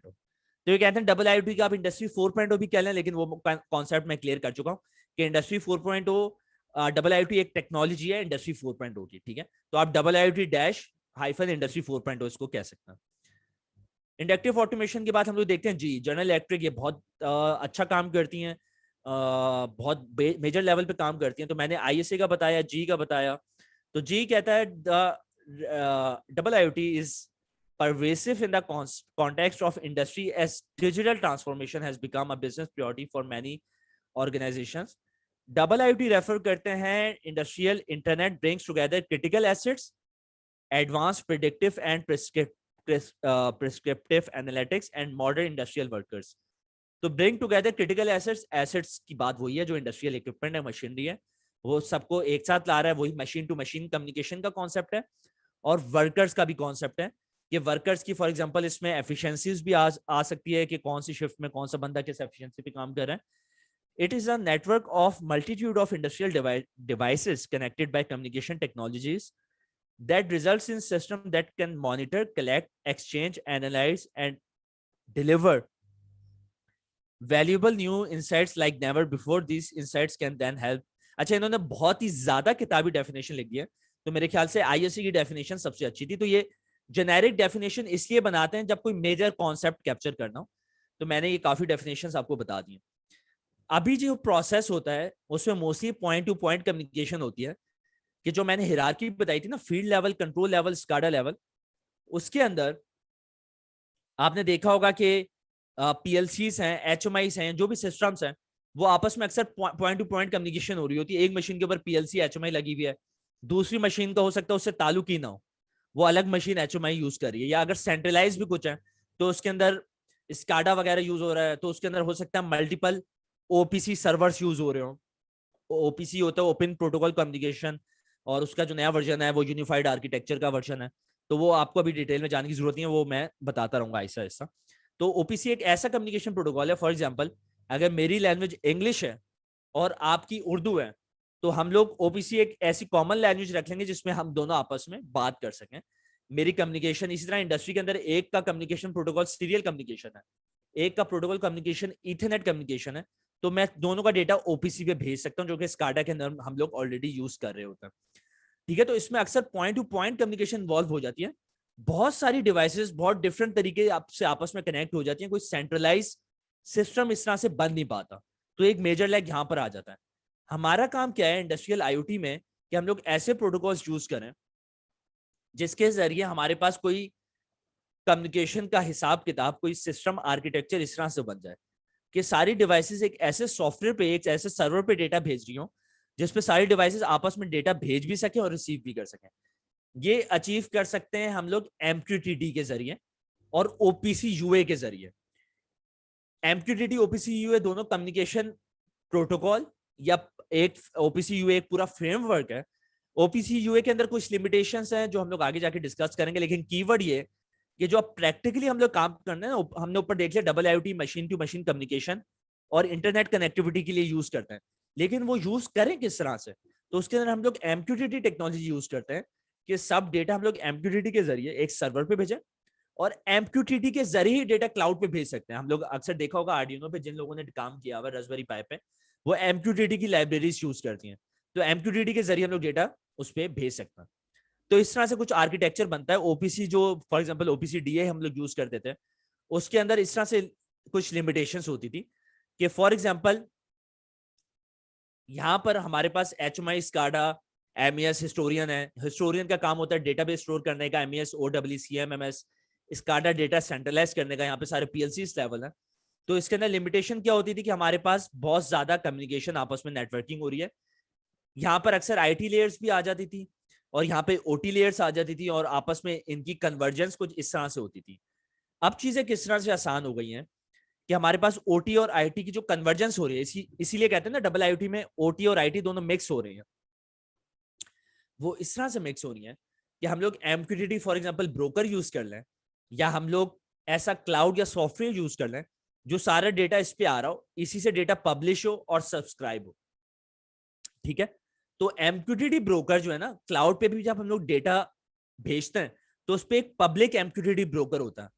तो ये कहते हैं डबल IoT का आप इंडस्ट्री 4.0 भी कह लें, लेकिन वो कॉन्सेप्ट मैं क्लियर कर चुका हूँ कि इंडस्ट्री 4.0 डबल IoT एक टेक्नोलॉजी है इंडस्ट्री 4.0 की, ठीक है। तो आप double IoT dash hyphen industry 4.0 इसको कह सकते हैं। इंडक्टिव ऑटोमेशन के बाद हम लोग देखते हैं जी जनरल इलेक्ट्रिक, ये बहुत अच्छा काम करती हैं, बहुत मेजर लेवल पे काम करती हैं। तो मैंने ISA का बताया, जी का बताया। तो जी कहता है the double IoT is pervasive in the context of industry as digital transformation has become a business priority for many organizations. Double IoT refer करते हैं industrial internet brings together critical assets, advanced predictive and prescriptive analytics and modern industrial workers. तो bring together critical assets की बात वही है जो industrial equipment है, machinery है, वो सबको एक साथ ला रहा है, वही मशीन टू मशीन कम्युनिकेशन का कॉन्सेप्ट है। और वर्कर्स का भी कॉन्सेप्ट है कि वर्कर्स की फॉर एग्जांपल इसमें एफिशिएंसीज भी आ सकती है कि कौन सी शिफ्ट में कौन सा बंदा किस एफिशिएंसी पे काम कर रहा है। It is a network of multitude of industrial devices connected by communication technologies that results in system that can monitor, collect, exchange, analyze and deliver valuable new insights like never before. These insights can then help. अच्छा, इन्होंने बहुत ही ज्यादा किताबी definition लिख दी है, तो मेरे ख्याल से ISA की डेफिनेशन सबसे अच्छी थी। तो ये जेनेरिक डेफिनेशन इसलिए बनाते हैं जब कोई मेजर कॉन्सेप्ट कैप्चर करना हो, तो मैंने ये काफी डेफिनेशंस आपको बता दी। अभी जो प्रोसेस होता है उसमें mostly point two point communication होती है, कि जो मैंने हिरार्की बताई थी ना, field level, control level, SCADA level, उसके अंदर आपने देखा होगा कि PLCs हैं, HMIs हैं, जो भी सिस्टम्स हैं, वो आपस में अक्सर पॉइंट टू पॉइंट कम्युनिकेशन हो रही होती है। एक मशीन के ऊपर PLC HMI लगी हुई है, दूसरी मशीन का हो सकता है उससे ताल्लुक ही ना हो, वो अलग मशीन HMI यूज कर रही है। या अगर सेंट्रलाइज भी कुछ है तो उसके अंदर स्काडा वगैरह यूज हो रहा है, तो उसके अंदर हो सकता है मल्टीपल OPC सर्वर्स यूज हो रहे हो। OPC होता है ओपन प्रोटोकॉल कम्युनिकेशन, और उसका जो नया वर्जन है वो यूनिफाइड आर्किटेक्चर का वर्जन है। तो वो आपको अभी डिटेल में जानने की जरूरत नहीं है, वो मैं बताता रहूंगा ऐसा ऐसा। तो OPC एक ऐसा कम्युनिकेशन प्रोटोकॉल है, फॉर एग्जांपल अगर मेरी लैंग्वेज इंग्लिश है और आपकी उर्दू है, तो हम लोग OPC एक ऐसी कॉमन लैंग्वेज रख लेंगे जिसमें हम दोनों आपस में बात कर सकें, मेरी कम्युनिकेशन। इसी तरह इंडस्ट्री के अंदर एक का कम्युनिकेशन प्रोटोकॉल सीरियल कम्युनिकेशन है, एक का प्रोटोकॉल कम्युनिकेशन ईथरनेट कम्युनिकेशन है। तो मैं दोनों का डेटा OPC पे भेज सकता हूँ, जो कि स्काडा के अंदर हम लोग ऑलरेडी यूज कर रहे होते हैं, ठीक है। तो इसमें अक्सर point two point communication involve हो जाती है। बहुत सारी डिवाइसेस बहुत डिफरेंट तरीके से आपस में कनेक्ट हो जाती हैं, कोई सेंट्रलाइज सिस्टम इस तरह से बन नहीं पाता। तो एक मेजर लैग यहाँ पर आ जाता है। हमारा काम क्या है इंडस्ट्रियल IoT में, कि हम लोग ऐसे प्रोटोकॉल्स यूज करें जिसके जरिए हमारे पास कोई कम्युनिकेशन का हिसाब किताब, कोई सिस्टम आर्किटेक्चर इस तरह से बन जाए कि सारी डिवाइसेस एक ऐसे सॉफ्टवेयर पे, एक ऐसे सर्वर पे डेटा भेज रही हो जिसपे सारी डिवाइसेस आपस में डेटा भेज भी सके और रिसीव भी कर सके। ये अचीव कर सकते हैं हम लोग MQTT के जरिए और OPC UA के जरिए। MQTT OPC UA दोनों कम्युनिकेशन प्रोटोकॉल, या एक OPC UA एक पूरा फ्रेमवर्क है। OPC UA के अंदर कुछ लिमिटेशंस हैं जो हम लोग आगे जाके डिस्कस करेंगे, लेकिन कीवर्ड ये कि जो प्रैक्टिकली हम लोग काम करना है, हमने ऊपर देख लिया double IoT machine to machine communication और इंटरनेट कनेक्टिविटी के लिए यूज करते हैं, लेकिन वो यूज करें किस तरह से। तो उसके अंदर हम लोग MQTT टेक्नोलॉजी यूज करते हैं कि सब डेटा हम लोग MQTT के जरिए एक सर्वर पे भेजें और MQTT के जरिए ही डेटा क्लाउड पे भेज सकते हैं। हम लोग अक्सर देखा होगा आर्डिनो पे जिन लोगों ने काम किया हुआ रास्पबेरी पाई पे, वो MQTT की लाइब्रेरीज यूज करती हैं, तो MQTT के जरिए हम लोग डेटा उस पर भेज सकते हैं। तो इस तरह से कुछ आर्किटेक्चर बनता है। OPC जो फॉर एग्जांपल OPC DA हम लोग यूज करते थे, उसके अंदर इस तरह से कुछ लिमिटेशंस होती थी कि फॉर एग्जांपल यहां पर हमारे पास HMI, SCADA, MES हिस्टोरियन है। हिस्टोरियन का काम होता है डेटाबेस स्टोर करने का, MES OW CMMS, SCADA data centralise करने का। यहाँ पे सारे PLCs लेवल है। तो इसके अंदर लिमिटेशन क्या होती थी कि हमारे पास बहुत ज्यादा कम्युनिकेशन आपस में नेटवर्किंग हो रही है। यहाँ पर अक्सर IT लेयर्स भी आ जाती थी और यहाँ पे OT लेयर्स आ जाती थी और आपस में इनकी कन्वर्जेंस कुछ इस तरह से होती थी। अब चीजें किस तरह से आसान हो गई हैं कि हमारे पास OT और IT की जो कन्वर्जेंस हो रही है, इसीलिए कहते हैं ना डबल IoT में OT और IT दोनों मिक्स हो रही हैं। वो इस तरह से मिक्स हो रही है कि हम लोग MQTT for example broker use कर लें, या हम लोग ऐसा क्लाउड या सॉफ्टवेयर यूज कर लें जो सारा डेटा इस पे आ रहा हो, इसी से डेटा पब्लिश हो और सब्सक्राइब हो। ठीक है। तो MQTT ब्रोकर जो है ना, क्लाउड पे भी जब हम लोग डेटा भेजते हैं तो उस पर एक पब्लिक MQTT ब्रोकर होता है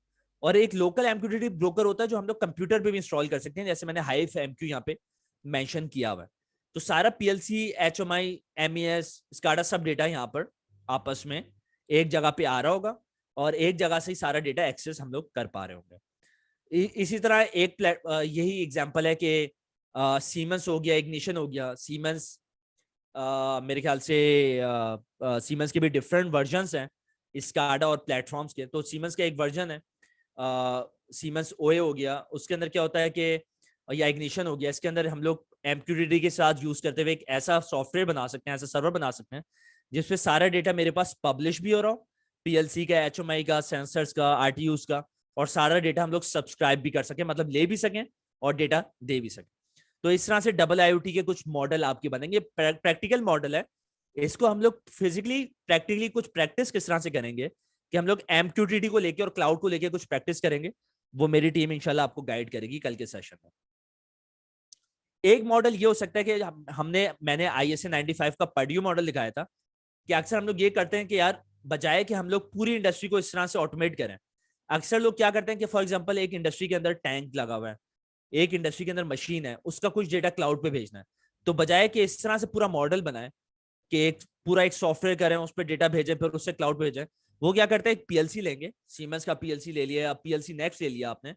और एक लोकल MQTT ब्रोकर होता है जो हम लोग कंप्यूटर पे भी इंस्टॉल कर सकते हैं, जैसे मैंने हाइव MQ यहाँ पे मेंशन किया हुआ है। तो सारा PLC, HMI, MES, SCADA सब डेटा यहाँ पर आपस में एक जगह पे आ रहा होगा और एक जगह से ही सारा डेटा एक्सेस हम लोग कर पा रहे होंगे। इसी तरह एक यही एग्जांपल है कि सीमेंस हो गया, इग्निशन हो गया। सीमेंस मेरे ख्याल से सीमेंस के भी डिफरेंट वर्जन्स हैं स्काडा और प्लेटफॉर्म्स के। तो सीमेंस का एक वर्जन है सीमेंस ओए हो गया, उसके अंदर क्या होता है कि या इग्निशन हो गया, इसके अंदर हम लोग MQTT के साथ यूज करते हुए एक ऐसा सॉफ्टवेयर बना सकते हैं, ऐसा सर्वर बना सकते हैं जिसपे सारा डेटा मेरे पास पब्लिश भी हो रहा हो, PLC का, HMI का, सेंसर्स का, RTUs का, और सारा डेटा हम लोग सब्सक्राइब भी कर सकें, मतलब ले भी सकें और डेटा दे भी सकें। तो इस तरह से डबल IoT के कुछ मॉडल आपके बनेंगे। प्रैक्टिकल मॉडल है, इसको हम लोग फिजिकली प्रैक्टिकली कुछ प्रैक्टिस किस तरह से करेंगे कि हम लोग MQTT को लेके और क्लाउड को लेके कुछ प्रैक्टिस करेंगे, वो मेरी टीम इंशाल्लाह आपको गाइड करेगी कल के सेशन में। एक मॉडल ये हो सकता है कि मैंने ISA 95 का पर्ड्यू मॉडल दिखाया था कि अक्सर हम लोग ये करते हैं कि यार बजाय कि हम लोग पूरी इंडस्ट्री को इस तरह से ऑटोमेट करें, अक्सर लोग क्या करते हैं कि फॉर एग्जांपल एक इंडस्ट्री के अंदर टैंक लगा हुआ है, एक इंडस्ट्री के अंदर मशीन है, उसका कुछ डेटा क्लाउड पे भेजना है। तो बजाय कि इस तरह से पूरा मॉडल बनाए कि एक पूरा एक सॉफ्टवेयर करें, उस पर डेटा भेजें, फिर उससे क्लाउड भेजें, वो क्या करते हैं एक PLC लेंगे, सीमेंस का PLC ले लिया, PLC नेक्स्ट ले लिया आपने,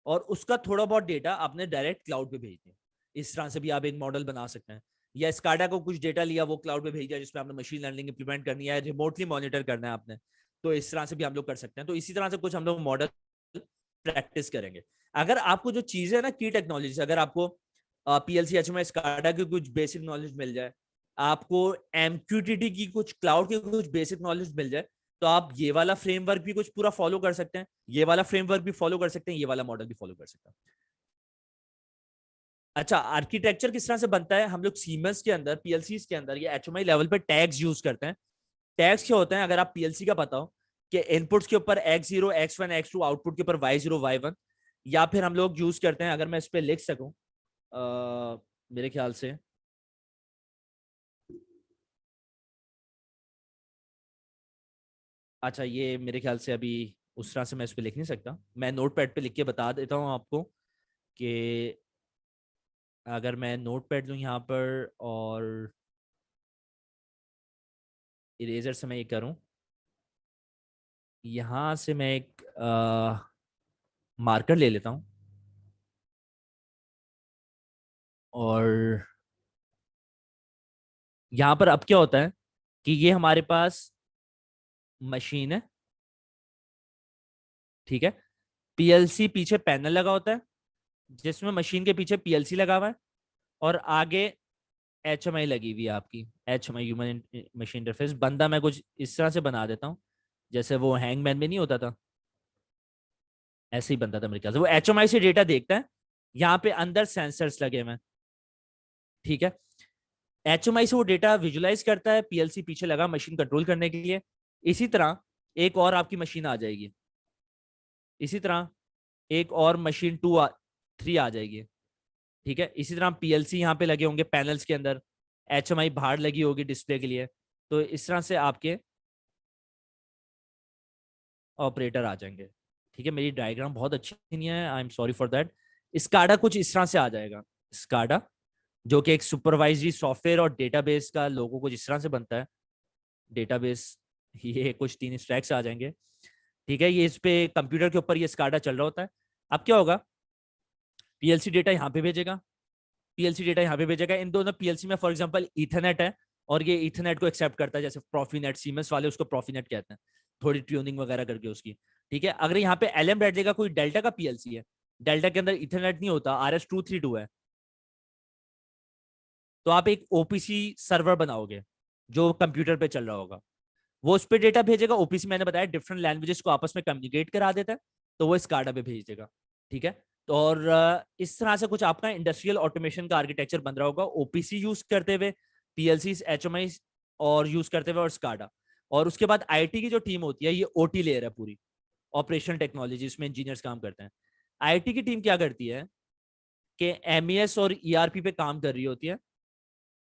और उसका थोड़ा बहुत डेटा आपने डायरेक्ट क्लाउड पे भेज दिया। इस तरह से भी आप एक मॉडल बना सकते हैं। या स्काडा को कुछ डेटा लिया, वो क्लाउड पे भेज दिया, जिसमें आपने मशीन लर्निंग इंप्लीमेंट करनी है, रिमोटली मॉनिटर करना है आपने, तो इस तरह से भी हम लोग कर सकते हैं। तो इसी तरह से कुछ हम लोग मॉडल प्रैक्टिस करेंगे। अगर आपको जो चीजें है ना की टेक्नोलॉजी, अगर आपको PLC, HMI, स्काडा की कुछ बेसिक नॉलेज मिल जाए, आपको MQTT की कुछ क्लाउड की कुछ बेसिक नॉलेज मिल जाए, तो आप ये वाला फ्रेमवर्क भी कुछ पूरा फॉलो कर सकते हैं, ये वाला फ्रेमवर्क भी फॉलो कर सकते हैं, ये वाला मॉडल भी फॉलो कर सकते हैं। अच्छा, आर्किटेक्चर किस तरह से बनता है? हम लोग सीमेंस के अंदर, PLCs के अंदर या HMI लेवल पे टैग्स यूज करते हैं। टैग्स क्या होते हैं? अगर आप PLC का पता हो कि इनपुट्स के ऊपर X0, X1, X2, आउटपुट के ऊपर Y0, Y1, या फिर हम लोग यूज करते हैं, अगर मैं इस पे लिख सकूं मेरे ख्याल से, अच्छा ये मेरे ख्याल से अभी उस तरह से मैं इस पे लिख नहीं सकता, मैं नोट पैड पे लिख के बता देता हूँ आपको कि अगर मैं नोट पैड लूँ यहाँ पर और इरेजर से मैं ये करूँ, यहाँ से मैं एक मार्कर ले लेता हूँ और यहाँ पर अब क्या होता है कि ये हमारे पास मशीन है, ठीक है। PLC पीछे पैनल लगा होता है जिसमें मशीन के पीछे PLC लगा हुआ है और आगे HMI लगी हुई है आपकी, HMI ह्यूमन मशीन इंटरफेस। बंदा मैं कुछ इस तरह से बना देता हूँ जैसे वो हैंगमैन में नहीं होता था, ऐसे ही बनता था मेरे ख्याल से। वो HMI से डेटा देखता है, यहाँ पे अंदर सेंसर्स लगे हुए हैं, ठीक है। HMI से वो डेटा विजुलाइज करता है, PLC पीछे लगा मशीन कंट्रोल करने के लिए। इसी तरह एक और आपकी मशीन आ जाएगी, इसी तरह एक और मशीन 3 आ जाएगी, ठीक है। इसी तरह PLC यहाँ पे लगे होंगे पैनल्स के अंदर, HMI बाहर लगी होगी डिस्प्ले के लिए। तो इस तरह से आपके ऑपरेटर आ जाएंगे, ठीक है। मेरी डायग्राम बहुत अच्छी नहीं है, I am sorry for that. SCADA कुछ इस तरह से आ जाएगा, स्काडा जो कि एक सुपरवाइजरी सॉफ्टवेयर और डेटाबेस का लोगो कुछ इस तरह से बनता है, डेटाबेस। ये कुछ 3 स्टैक्स आ जाएंगे, ठीक है। ये इस पे कंप्यूटर के ऊपर ये स्काडा चल रहा होता है। अब क्या होगा, PLC डेटा यहाँ पे भेजेगा, PLC डेटा यहाँ पे भेजेगा। इन दोनों PLC में फॉर एग्जांपल ईथरनेट है और ये ईथरनेट को एक्सेप्ट करता है, जैसे प्रॉफीनेट, सीमेंस वाले उसको प्रॉफीनेट कहते हैं, थोड़ी ट्यूनिंग वगैरह करके उसकी, ठीक है। अगर यहाँ पे LM बैठ जाएगा, कोई डेल्टा का PLC है, डेल्टा के अंदर ईथरनेट नहीं होता, RS-232 है, तो आप एक OPC सर्वर बनाओगे जो कंप्यूटर पे चल रहा होगा, वो उस पर डेटा भेजेगा। OPC मैंने बताया डिफरेंट लैंग्वेजेस को आपस में कम्युनिकेट करा देता है, तो वो स्काडा पे भेज देगा, ठीक है। तो और इस तरह से कुछ आपका इंडस्ट्रियल ऑटोमेशन का आर्किटेक्चर बन रहा होगा, OPC यूज करते हुए, PLC, HMI और यूज करते हुए, और स्काडा। और उसके बाद IT की जो टीम होती है, ये OT लेयर है पूरी, ऑपरेशनल टेक्नोलॉजी, इसमें इंजीनियर्स काम करते हैं। IT की टीम क्या करती है कि MES और ERP पे काम कर रही होती है,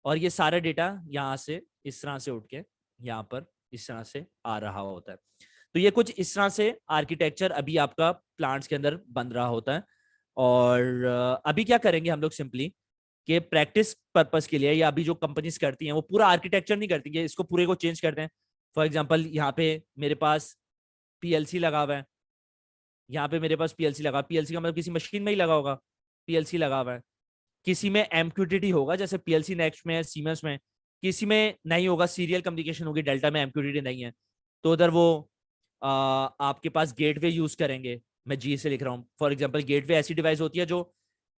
और ये सारा डेटा यहाँ से इस तरह से उठ के यहाँ पर इस तरह से आ रहा होता है। तो ये कुछ इस तरह से आर्किटेक्चर अभी आपका प्लांट्स के अंदर बन रहा होता है। और अभी क्या करेंगे हम लोग सिंपली कि प्रैक्टिस पर्पस के लिए, या अभी जो कंपनीज करती हैं वो पूरा आर्किटेक्चर नहीं करती है, इसको पूरे को चेंज करते हैं। फॉर एग्जांपल यहाँ पे मेरे पास पीएलसी लगा हुआ है, यहाँ पे मेरे पास पीएलसी लगा, पीएलसी का मतलब किसी मशीन में ही लगा होगा, पीएलसी लगा हुआ है। किसी में एमक्यूटीटी होगा, जैसे पीएलसी नेक्स्ट में है, सीमेंस में। किसी में नहीं होगा, सीरियल कम्युनिकेशन होगी, डेल्टा में एमक्यूटीटी नहीं है, तो उधर वो आपके पास गेटवे यूज करेंगे। मैं जी से लिख रहा हूँ, फॉर एग्जाम्पल गेटवे ऐसी डिवाइस होती है जो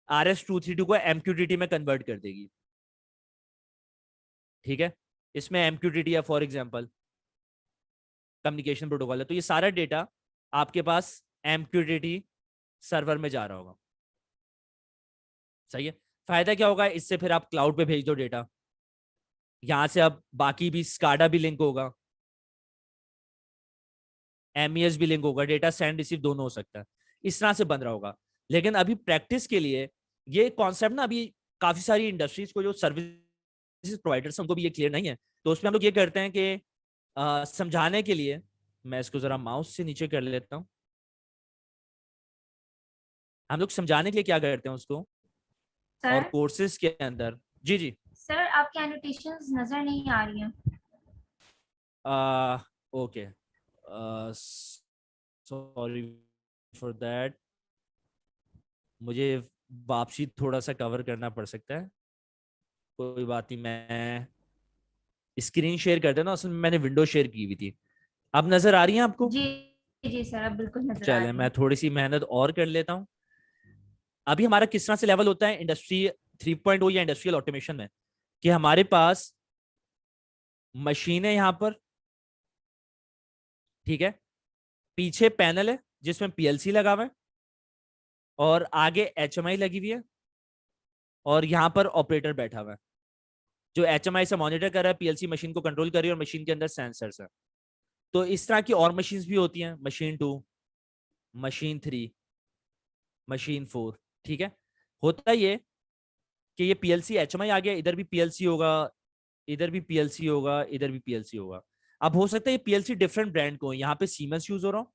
RS-232 को एमक्यूटीटी में कन्वर्ट कर देगी। ठीक है, इसमें एमक्यूटीटी है, फॉर एग्जाम्पल कम्युनिकेशन प्रोटोकॉल है, तो ये सारा डेटा आपके पास एमक्यूटीटी सर्वर में जा रहा होगा। सही है। फायदा क्या होगा इससे, फिर आप क्लाउड पे भेज दो डेटा, यहां से अब बाकी भी स्काडा भी लिंक होगा, MES भी लिंक होगा, डेटा सेंड रिसीव दोनों हो सकता है, इस तरह से बन रहा होगा। लेकिन अभी प्रैक्टिस के लिए ये कॉन्सेप्ट ना अभी काफी सारी इंडस्ट्रीज को, जो सर्विस प्रोवाइडर्स उनको भी ये क्लियर नहीं है। तो उसमें हम लोग ये करते हैं कि समझाने के लिए मैं इसको जरा माउस से नीचे कर लेता हूँ। हम लोग समझाने के लिए क्या करते हैं उसको, और सर कोर्सेज के अंदर। जी जी। सर आपकी एनोटेशंस नजर नहीं आ रही हैं। ओके, सॉरी फॉर दैट, मुझे वापसी थोड़ा सा कवर करना पड़ सकता है, कोई बात नहीं। मैं स्क्रीन शेयर कर देना, उसमें मैंने विंडो शेयर की हुई थी। अब नजर आ रही है आपको? जी जी सर, अब बिल्कुल नजर आ चले, रही मैं हैं। थोड़ी सी मेहनत और कर लेता हूँ। अभी हमारा किस तरह से लेवल होता है इंडस्ट्री 3.0 या इंडस्ट्रियल ऑटोमेशन में, कि हमारे पास मशीन है यहाँ पर, ठीक है, पीछे पैनल है जिसमें पीएलसी लगा हुआ है, और आगे HMI लगी हुई है, और यहाँ पर ऑपरेटर बैठा हुआ है जो HMI से मॉनिटर कर रहा है, पीएलसी मशीन को कंट्रोल कर रही है, और मशीन के अंदर सेंसर्स है। तो इस तरह की और मशीन्स भी होती हैं, मशीन 2, मशीन 3, मशीन 4। ठीक है, होता ये कि ये पीएलसी HMI आ गया, इधर भी पीएलसी होगा, इधर भी पीएलसी होगा, इधर भी पीएलसी होगा। अब हो सकता है ये पीएलसी डिफरेंट ब्रांड को, यहाँ पे सीमेंस यूज हो रहा हो,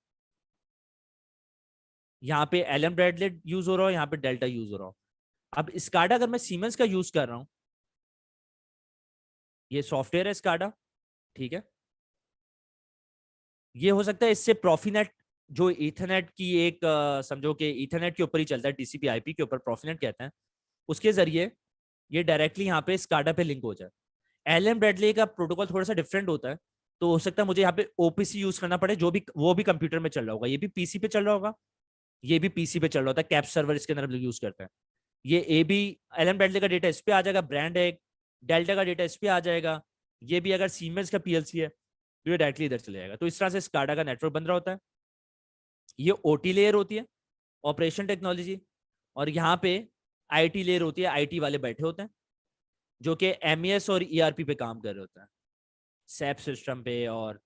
यहाँ पे एलन ब्रैडले यूज हो रहा हो, यहाँ पे डेल्टा यूज हो रहा हो। अब स्काडा अगर मैं सीमेंस का यूज कर रहा हूँ, ये सॉफ्टवेयर है स्काडा, ठीक है, ये हो सकता है इससे प्रॉफिनेट, जो इथरनेट की एक समझो कि इथरनेट के ऊपर ही चलता है, TCP/IP के ऊपर प्रॉफिनेट कहते हैं, उसके जरिए ये डायरेक्टली यहाँ पे स्काडा पे लिंक हो जाए। एलन ब्रैडले का प्रोटोकॉल थोड़ा सा डिफरेंट होता है, तो हो सकता है मुझे यहाँ पे OPC यूज करना पड़े, जो भी वो भी कंप्यूटर में चल रहा होगा, ये भी पीसी पे चल रहा होगा, ये भी पीसी पे चल रहा होता है, कैप सर्वर इसके अंदर यूज करता है। ये ए बी एलन ब्रैडले का डेटा इस पे आ जाएगा, ब्रांड है, डेल्टा का डेटा इस पे आ जाएगा, ये भी अगर सीमेंस का पीएलसी है तो ये डायरेक्टली इधर चले जाएगा। तो इस तरह से स्काडा का नेटवर्क बन रहा होता है। ये OT लेयर होती है, ऑपरेशन टेक्नोलॉजी, और यहाँ पे IT लेयर होती है, IT वाले बैठे होते हैं जो कि MES और ERP पे काम कर रहे होते हैं, सैप सिस्टम पे और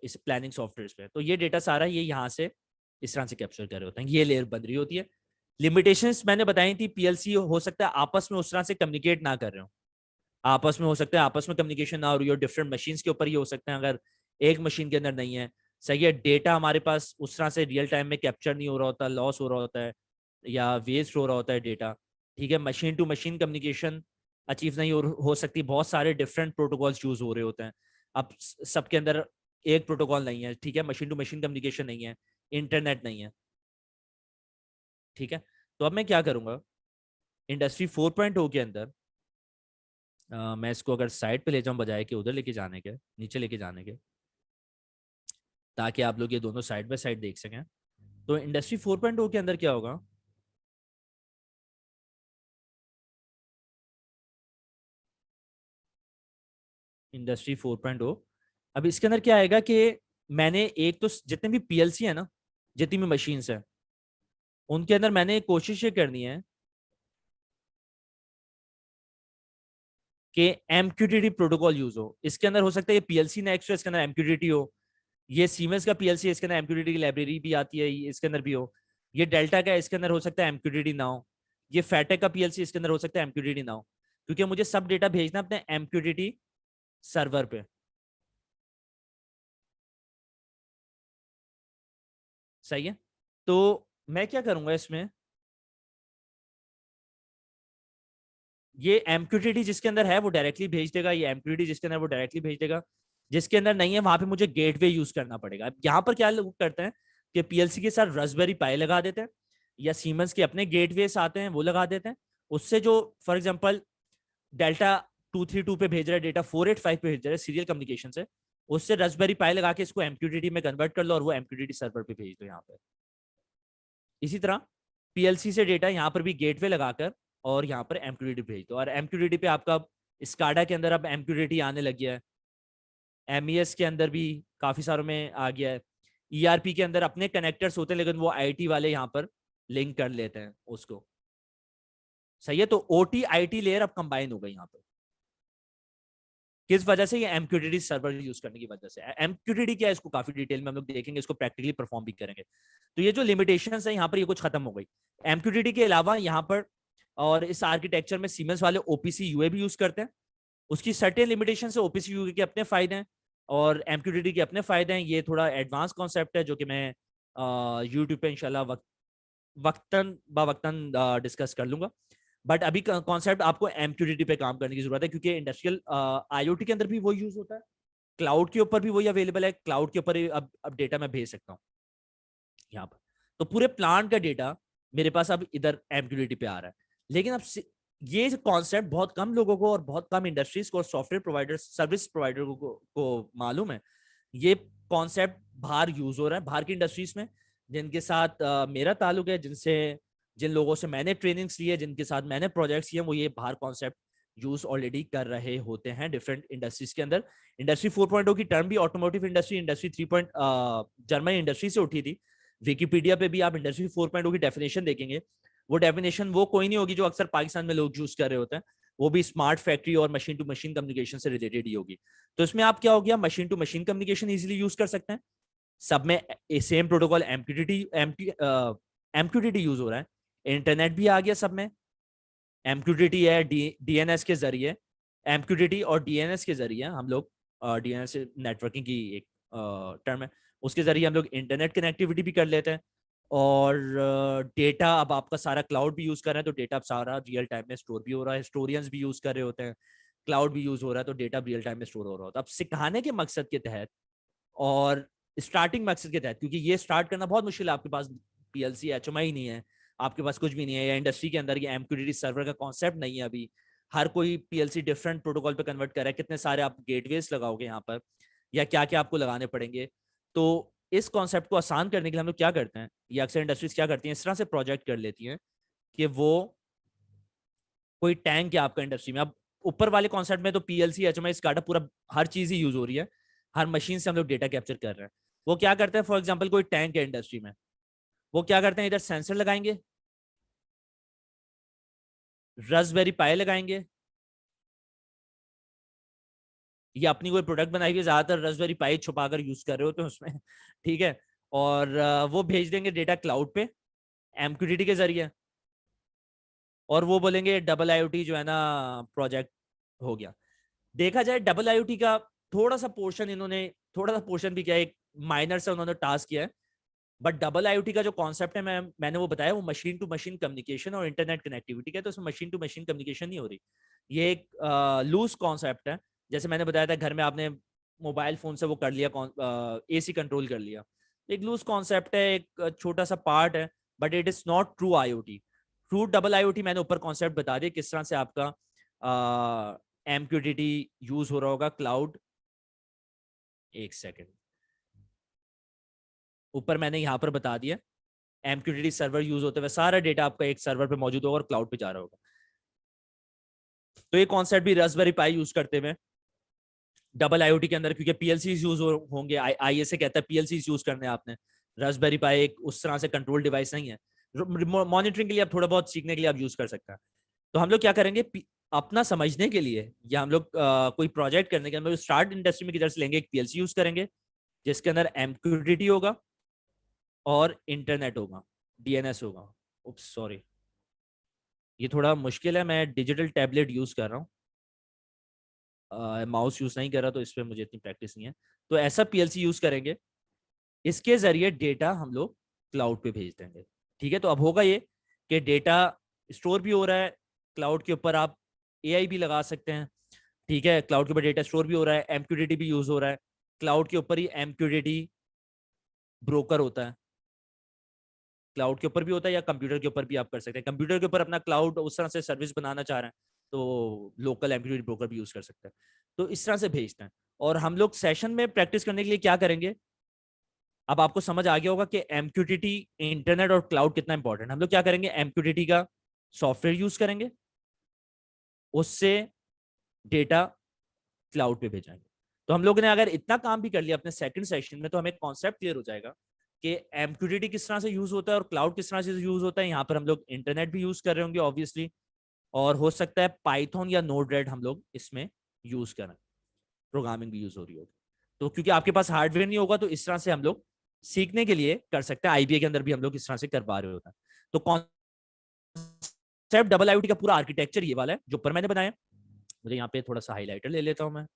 इस प्लानिंग सॉफ्टवेयर पे। तो ये डेटा सारा ये यहाँ से इस तरह से कैप्चर कर रहे होते हैं, ये लेयर बन रही होती है। लिमिटेशंस मैंने बताई थी, पीएलसी हो सकता है आपस में उस तरह से कम्युनिकेट ना कर रहे हो, आपस में हो सकता है आपस में कम्युनिकेशन ना हो रही हो, डिफरेंट मशीन्स के ऊपर ही हो सकते हैं, अगर एक मशीन के अंदर नहीं है। सही है, डेटा हमारे पास उस तरह से रियल टाइम में कैप्चर नहीं हो रहा होता, लॉस हो रहा होता है या वेस्ट हो रहा होता है डेटा। ठीक है, machine to machine communication achieve नहीं हो सकती, बहुत सारे डिफरेंट प्रोटोकॉल्स यूज हो रहे होते हैं। अब सबके अंदर एक प्रोटोकॉल नहीं है, ठीक है, मशीन टू मशीन कम्युनिकेशन नहीं है, इंटरनेट नहीं है। ठीक है, तो अब मैं क्या करूंगा, इंडस्ट्री 4.0 के अंदर मैं इसको अगर साइड पे ले जाऊं बजाय कि उधर लेके जाने के, नीचे लेके जाने के, ताकि आप लोग ये दोनों साइड बाय साइड देख सकें। तो इंडस्ट्री 4.0 के अंदर क्या होगा, इंडस्ट्री 4.0, अब इसके अंदर क्या आएगा कि मैंने एक तो जितने भी पीएलसी है ना, जितनी भी मशीन्स है, उनके अंदर मैंने कोशिश ये करनी है कि MQTT प्रोटोकॉल यूज हो। इसके अंदर हो सकता है ये पीएलसी नेक्स्ट हो, इसके अंदर MQTT हो, ये सीमेंस का पीएलसी है, इसके अंदर MQTT की लाइब्रेरी भी आती है, इसके अंदर भी हो। ये डेल्टा का, इसके अंदर हो सकता है MQTT ना हो। ये फैटेक का पीएलसी, इसके अंदर हो सकता है MQTT ना हो। क्योंकि मुझे सब डेटा भेजना अपने MQTT सर्वर पे। सही है, तो मैं क्या करूंगा इसमें, ये MQTT जिसके अंदर है वो डायरेक्टली भेज देगा, ये MQTT जिसके अंदर वो डायरेक्टली भेज देगा, जिसके अंदर नहीं है वहां पे मुझे गेटवे यूज करना पड़ेगा। अब यहाँ पर क्या लोग करते हैं कि PLC के साथ रास्पबेरी पाई लगा देते हैं, या सीमेंस के अपने गेटवेस आते हैं वो लगा देते हैं। उससे जो फॉर एग्जाम्पल डेल्टा 232 पे भेज रहा है, डेटा 485 पे भेज रहा है सीरियल कम्युनिकेशन से, उससे रास्पबेरी पाई लगा के इसको MQTT में कन्वर्ट कर लो और वो MQTT सर्वर पे भेज दो यहाँ पे। इसी तरह PLC से डेटा यहाँ पर भी गेटवे लगाकर और यहाँ पर MQTT भेज दो, और MQTT पे आपका स्काडा के अंदर अब MQTT आने लग गया है, MES के अंदर भी काफी सारों में आ गया है, ERP के अंदर अपने कनेक्टर्स होते हैं लेकिन वो IT वाले यहाँ पर लिंक कर लेते हैं उसको। सही है, तो OT IT लेयर अब कंबाइन हो गई यहाँ पर। किस वजह से? ये MQTT सर्वर यूज करने की वजह से। MQTT क्या है इसको काफी डिटेल में हम लोग देखेंगे, इसको प्रैक्टिकली परफॉर्म भी करेंगे। तो ये जो लिमिटेशंस है यहाँ पर ये कुछ खत्म हो गई। MQTT के अलावा यहाँ पर और इस आर्किटेक्चर में सीमेंस वाले OPC UA भी यूज करते हैं। उसकी सर्टेन लिमिटेशन से OPC UA के अपने फायदे हैं और MQTT के अपने फायदे हैं। ये थोड़ा एडवांस कॉन्सेप्ट है जो कि मैं यूट्यूब पे इंशाल्लाह वक्तन बवक्तन डिस्कस कर लूंगा। बट अभी कॉन्सेप्ट आपको MQTT पे काम करने की जरूरत है, क्योंकि इंडस्ट्रियल IoT के अंदर भी वही यूज होता है, क्लाउड के ऊपर भी वही अवेलेबल है, क्लाउड के ऊपर अब डेटा मैं भेज सकता हूँ यहाँ पर। तो पूरे प्लांट का डेटा मेरे पास अब इधर MQTT पे आ रहा है। लेकिन अब ये कॉन्सेप्ट बहुत कम लोगों को और बहुत कम इंडस्ट्रीज को और सॉफ्टवेयर प्रोवाइडर सर्विस प्रोवाइडर को मालूम है। ये कॉन्सेप्ट बाहर यूज हो रहा है, बाहर की इंडस्ट्रीज में जिनके साथ मेरा ताल्लुक है, जिन लोगों से मैंने ट्रेनिंग्स ली है, जिनके साथ मैंने प्रोजेक्ट्स किए, वो ये बाहर कॉन्सेप्ट यूज ऑलरेडी कर रहे होते हैं डिफरेंट इंडस्ट्रीज के अंदर। इंडस्ट्री 4.0 की टर्म भी automotive industry, industry 3. German industry से उठी थी। विकिपीडिया पे भी आप इंडस्ट्री 4.0 की डेफिनेशन देखेंगे, वो डेफिनेशन वो कोई नहीं होगी जो अक्सर पाकिस्तान में लोग यूज कर रहे होते हैं, वो भी स्मार्ट फैक्ट्री और मशीन टू मशीन कम्युनिकेशन से रिलेटेड ही होगी। तो इसमें आप क्या हो गया, machine to machine communication easily use कर सकते हैं, सब में सेम प्रोटोकॉल MQTT यूज हो रहा है, इंटरनेट भी आ गया सब में। MQTT है DNS के जरिए, MQTT और DNS के जरिए हम लोग, DNS नेटवर्किंग की एक टर्म है, उसके जरिए हम लोग इंटरनेट कनेक्टिविटी भी कर लेते हैं। और डेटा अब आपका सारा क्लाउड भी यूज कर रहे हैं, तो डेटा अब सारा रियल टाइम में स्टोर भी हो रहा है, हिस्टोरियंस भी यूज कर रहे होते हैं, क्लाउड भी यूज हो रहा है, तो डेटा रियल टाइम में स्टोर हो रहा होता है। अब सिखाने के मकसद के तहत और स्टार्टिंग मकसद के तहत, क्योंकि ये स्टार्ट करना बहुत मुश्किल है, आपके पास PLC HMI नहीं है, आपके पास कुछ भी नहीं है, या इंडस्ट्री के अंदर ये MQTT सर्वर का कॉन्सेप्ट नहीं है अभी, हर कोई PLC डिफरेंट प्रोटोकॉल पे कन्वर्ट कर रहा है, कितने सारे आप गेटवेज लगाओगे यहाँ पर, या क्या क्या आपको लगाने पड़ेंगे। तो इस कॉन्सेप्ट को आसान करने के लिए हम लोग क्या करते हैं, ये अक्सर इंडस्ट्रीज क्या करती हैं, इस तरह से प्रोजेक्ट कर लेती हैं कि वो कोई टैंक है आपका इंडस्ट्री में। अब ऊपर वाले कॉन्सेप्ट में तो PLC HMI SCADA पूरा हर चीज ही यूज हो रही है, हर मशीन से हम लोग डेटा कैप्चर कर रहे हैं। वो क्या करते हैं, फॉर एग्जाम्पल कोई टैंक है इंडस्ट्री में, वो क्या करते हैं, इधर सेंसर लगाएंगे, रास्पबेरी पाई लगाएंगे, ये अपनी कोई प्रोडक्ट बनाई हुई, ज्यादातर रास्पबेरी पाई छुपाकर यूज कर रहे होते हैं उसमें ठीक है, और वो भेज देंगे डेटा क्लाउड पे MQTT के जरिए, और वो बोलेंगे IoT जो है ना प्रोजेक्ट हो गया। देखा जाए IoT का थोड़ा सा पोर्शन इन्होंने, थोड़ा सा पोर्शन भी क्या है, एक माइनर से उन्होंने टास्क किया है, बट IoT का जो कॉन्सेप्ट है मैंने वो बताया, वो मशीन टू मशीन कम्युनिकेशन और इंटरनेट कनेक्टिविटी का है, तो उसमें मशीन टू मशीन कम्युनिकेशन नहीं हो रही, ये एक लूज कॉन्सेप्ट है। जैसे मैंने बताया था घर में आपने मोबाइल फोन से वो कर लिया, AC कंट्रोल कर लिया, एक लूज कॉन्सेप्ट है, एक छोटा सा पार्ट है, but it is not true IoT। True IoT मैंने ऊपर कॉन्सेप्ट बता दिया किस तरह से आपका MQTT यूज हो रहा होगा क्लाउड। एक सेकेंड, ऊपर मैंने यहाँ पर बता दिया MQTT सर्वर यूज होते हुए सारा डेटा आपका एक सर्वर पे मौजूद होगा और क्लाउड पे जा रहा होगा। तो ये कॉन्सेप्ट भी रास्पबेरी पाई यूज करते हुए IoT के अंदर, क्योंकि PLC यूज होंगे, ISA कहता है PLC यूज करने आपने, रास्पबेरी पाई एक उस तरह से कंट्रोल डिवाइस नहीं है, मॉनिटरिंग के लिए आप थोड़ा बहुत सीखने के लिए आप यूज कर सकते हैं। तो हम लोग क्या करेंगे, अपना समझने के लिए या हम लोग कोई प्रोजेक्ट करने के अंदर स्टार्ट इंडस्ट्री में किधर से लेंगे, एक PLC यूज करेंगे जिसके अंदर MQTT होगा और इंटरनेट होगा, DNS होगा, उप्स सॉरी, ये थोड़ा मुश्किल है, मैं डिजिटल टैबलेट यूज कर रहा हूँ, माउस यूज नहीं कर रहा, तो इस पर मुझे इतनी प्रैक्टिस नहीं है। तो ऐसा पीएलसी यूज करेंगे, इसके जरिए डेटा हम लोग क्लाउड पे भेज देंगे। ठीक है, तो अब होगा ये कि डेटा स्टोर भी हो रहा है क्लाउड के ऊपर, आप एआई भी लगा सकते हैं। ठीक है, क्लाउड के ऊपर डेटा स्टोर भी हो रहा है, एमक्यूटीटी भी यूज हो रहा है, क्लाउड के ऊपर ही एमक्यूटीटी ब्रोकर होता है, क्लाउड के ऊपर भी होता है या कंप्यूटर के ऊपर भी आप कर सकते हैं। कंप्यूटर के ऊपर अपना क्लाउड उस तरह से सर्विस बनाना चाह रहे हैं तो लोकल एमक्यूटीटी ब्रोकर भी यूज कर सकते हैं। तो इस तरह से भेजते हैं। और हम लोग सेशन में प्रैक्टिस करने के लिए क्या करेंगे, अब आपको समझ आ गया होगा कि एमक्यूटीटी, इंटरनेट और क्लाउड कितना इंपॉर्टेंट। हम लोग क्या करेंगे, एमक्यूटीटी का सॉफ्टवेयर यूज करेंगे, उससे डेटा क्लाउड पे भेजेंगे। तो हम लोगों ने अगर इतना काम भी कर लिया अपने सेकंड सेशन में, तो हमें कॉन्सेप्ट क्लियर हो जाएगा कि एमक्यूटीटी किस तरह से यूज होता है और क्लाउड किस तरह से यूज होता है। यहाँ पर हम लोग इंटरनेट भी यूज कर रहे होंगे ऑब्वियसली, और हो सकता है पाइथन या नोड-रेड हम लोग इसमें यूज करें, प्रोग्रामिंग भी यूज हो रही होगी। तो क्योंकि आपके पास हार्डवेयर नहीं होगा, तो इस तरह से हम लोग सीखने के लिए कर सकते हैं। आईबीए के अंदर भी हम लोग इस तरह से करवा रहे होता है। तो कॉन्सेप्ट डबल आईओटी का पूरा आर्किटेक्चर ये वाला है जो ऊपर मैंने बनाया। मुझे यहाँ पे थोड़ा सा हाईलाइटर ले लेता हूं मैं,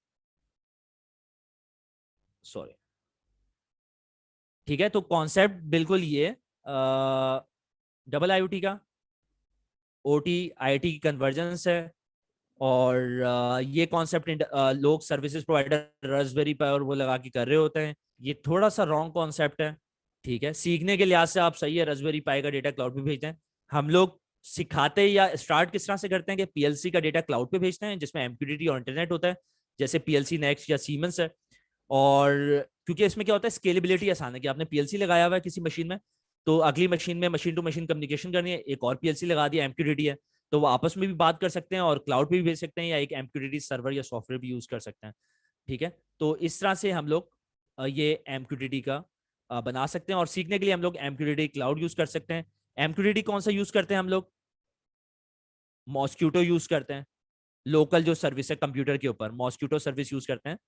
सॉरी। ठीक है, तो कॉन्सेप्ट बिल्कुल ये डबल आईओटी का ओटी आईटी की कन्वर्जेंस है। और ये कॉन्सेप्ट लोग सर्विसेज प्रोवाइडर रास्पबेरी पाई और वो लगा के कर रहे होते हैं। ये थोड़ा सा रॉन्ग कॉन्सेप्ट है। ठीक है, सीखने के लिहाज से आप सही है, रास्पबेरी पाई का डेटा क्लाउड पे भेजते हैं। हम लोग सिखाते या स्टार्ट किस तरह से करते हैं कि पीएलसी का डेटा क्लाउड पे भेजते हैं जिसमें एमक्यूटीटी और इंटरनेट होता है, जैसे पीएलसी नेक्स्ट या सीमेंस है। और क्योंकि इसमें क्या होता है, स्केलेबिलिटी आसान है कि आपने पीएलसी लगाया हुआ है किसी मशीन में, तो अगली मशीन में मशीन टू मशीन कम्युनिकेशन करनी है, एक और पीएलसी लगा दिया, एमक्यूटीटी है, तो वो आपस में भी बात कर सकते हैं और क्लाउड पे भी भेज सकते हैं, या एक एमक्यूटीटी सर्वर या सॉफ्टवेयर भी यूज कर सकते हैं। ठीक है, तो इस तरह से हम लोग ये एमक्यूटीटी का बना सकते हैं। और सीखने के लिए हम लोग एमक्यूटीटी क्लाउड यूज कर सकते हैं। एमक्यूटीटी कौन सा यूज करते हैं हम लोग, मॉस्क्यूटो यूज करते हैं। लोकल जो सर्विस है कंप्यूटर के ऊपर मॉस्क्यूटो सर्विस यूज करते हैं,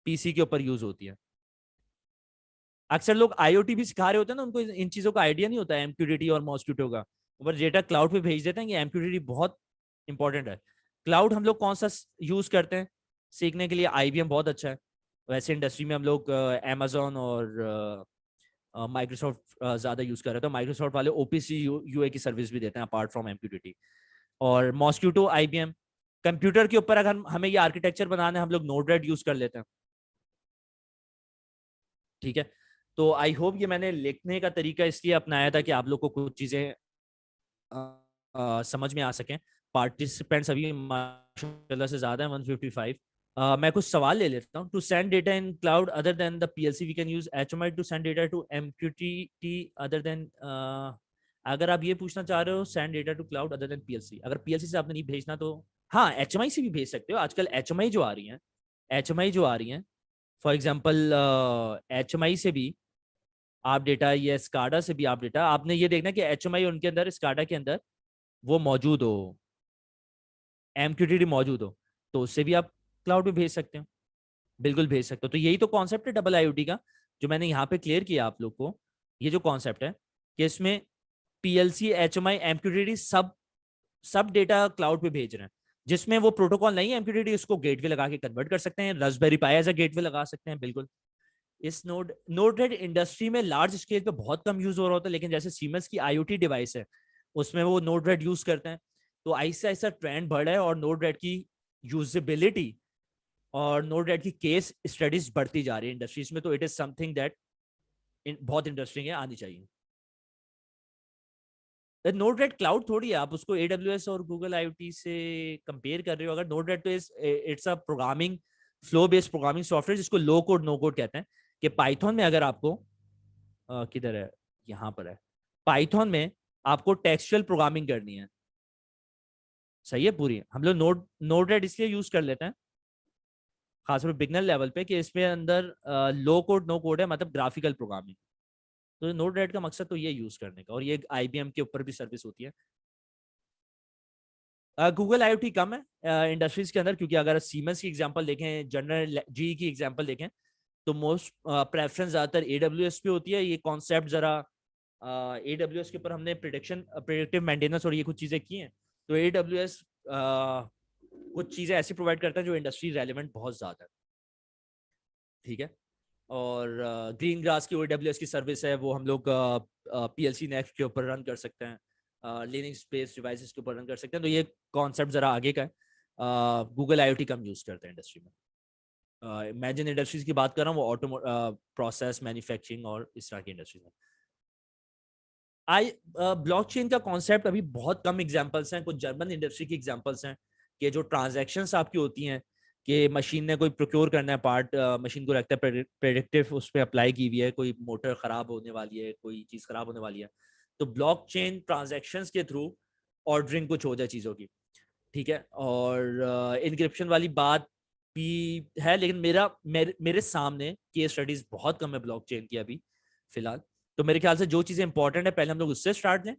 पीसी के ऊपर यूज होती है। अक्सर लोग आईओटी भी सिखा रहे होते हैं ना, उनको इन चीजों का आइडिया नहीं होता है एमक्यूटीटी और मॉस्क्यूटो का, पर डेटा क्लाउड पे भेज देते हैं कि एमक्यूटीटी बहुत इंपॉर्टेंट है। क्लाउड हम लोग कौन सा यूज करते हैं सीखने के लिए, आईबीएम बहुत अच्छा है। वैसे इंडस्ट्री में हम लोग अमेजोन और माइक्रोसॉफ्ट ज्यादा यूज कर रहे हैं, तो माइक्रोसॉफ्ट वाले ओपीसी यूए की सर्विस भी देते हैं अपार्ट फ्रॉम एमक्यूटीटी। और मॉस्क्यूटो आईबीएम, कंप्यूटर के ऊपर अगर हमें ये आर्किटेक्चर बनाना है, हम लोग नोड-रेड यूज कर लेते हैं। ठीक है, तो आई होप ये मैंने लिखने का तरीका इसलिए अपनाया था कि आप लोग को कुछ चीजें समझ में आ सकें। पार्टिसिपेंट्स अभी माशाल्लाह से ज्यादा है, 155। मैं कुछ सवाल ले लेता हूँ। To send data in cloud other than the PLC we can use HMI to send data to MQTT other than, अगर आप ये पूछना चाह रहे हो send data to cloud other than PLC, अगर पीएलसी से आपने नहीं भेजना तो हाँ, एचएमआई से भी भेज सकते हो। आजकल एचएमआई जो आ रही हैं, एचएमआई जो आ रही हैं, फॉर एग्जाम्पल एचएमआई से भी आप डेटा, या स्काडा से भी आप डेटा, आपने ये देखना कि एचएमआई उनके अंदर, स्काडा के अंदर वो मौजूद हो, एमक्यूटीटी मौजूद हो, तो उससे भी आप क्लाउड पे भेज सकते हो, बिल्कुल भेज सकते हो। तो यही तो कॉन्सेप्ट है डबल आईओटी का, जो मैंने यहाँ पे क्लियर किया आप लोग को। ये जो कॉन्सेप्ट है कि इसमें पीएलसी, एचएमआई, एमक्यूटीटी सब सब डेटा क्लाउड पे भेज रहे हैं। जिसमें वो प्रोटोकॉल नहीं है एमक्यूटीटी, उसको गेटवे लगा के कन्वर्ट कर सकते हैं, Raspberry Pi as a gateway लगा सकते हैं, बिल्कुल। इस नोड-रेड इंडस्ट्री में लार्ज स्केल पे बहुत कम यूज हो रहा होता है, लेकिन जैसे सीमेंस की आईओटी डिवाइस है उसमें वो नोड-रेड यूज करते हैं। तो ऐसा ऐसा ट्रेंड बढ़ रहा है और नोड-रेड की यूजेबिलिटी और नोड-रेड की केस स्टडीज बढ़ती जा रही है इंडस्ट्रीज में। तो इट इज समथिंग दैट बहुत इंटरेस्टिंग है, आनी चाहिए। नोड-रेड क्लाउड थोड़ी है, आप उसको एडब्ल्यूएस और गूगल आईओटी से कंपेयर कर रहे हो। अगर नोड-रेड तो it's a programming, flow based programming software जिसको लो कोड नो कोड कहते हैं। कि पाइथन में अगर आपको किधर है, यहाँ पर है, पाइथन में आपको टेक्सचुअल प्रोग्रामिंग करनी है, सही है पूरी, हम लोग नोड-रेड इसलिए यूज कर लेते हैं खासकर बिगनर लेवल पे कि इसमें अंदर लो कोड नो कोड है, मतलब ग्राफिकल प्रोग्रामिंग। तो नोड-रेड का मकसद तो ये यूज करने का, और ये आईबीएम के ऊपर भी सर्विस होती है। गूगल आईओटी कम है इंडस्ट्रीज के अंदर, क्योंकि अगर सीमेंस की एग्जांपल देखें, जनरल जी की एग्जांपल देखें, तो मोस्ट प्रेफरेंस ज्यादातर एडब्ल्यूएस पे होती है। ये कॉन्सेप्ट जरा एडब्ल्यूएस के ऊपर हमने प्रिडिक्टिव मेंटेनेंस और ये कुछ चीजें की हैं, तो AWS कुछ चीजें ऐसी प्रोवाइड करता है जो इंडस्ट्री रेलिवेंट बहुत ज्यादा है, ठीक है। और ग्रीन ग्रास की OWS की सर्विस है, वो हम लोग PLC नेक्स्ट के ऊपर रन कर सकते हैं, लिनक्स बेस्ड डिवाइसेस के ऊपर रन कर सकते हैं। तो ये कॉन्सेप्ट जरा आगे का है। गूगल IoT कम यूज करते हैं इंडस्ट्री में। मैं जिन इंडस्ट्रीज की बात कर रहा हूँ वो ऑटो प्रोसेस मैन्युफैक्चरिंग और इस तरह की इंडस्ट्रीज में। ब्लॉकचेन का कॉन्सेप्ट अभी बहुत कम एग्जांपल्स हैं, कुछ जर्मन इंडस्ट्री की एग्जांपल्स हैं कि जो ट्रांजैक्शंस आपकी होती हैं कि मशीन ने कोई प्रोक्योर करना है पार्ट, मशीन को रखता है प्रेडिक्टिव उस पर अप्लाई की हुई है, कोई मोटर खराब होने वाली है, कोई चीज खराब होने वाली है, तो ब्लॉकचेन ट्रांजैक्शंस के थ्रू ऑर्डरिंग कुछ हो जाए चीजों की, ठीक है। और इनक्रिप्शन वाली बात भी है, लेकिन मेरे सामने केस स्टडीज बहुत कम है ब्लॉकचेन की अभी फिलहाल। तो मेरे ख्याल से जो चीजें इंपॉर्टेंट है पहले हम लोग उससे स्टार्ट लें,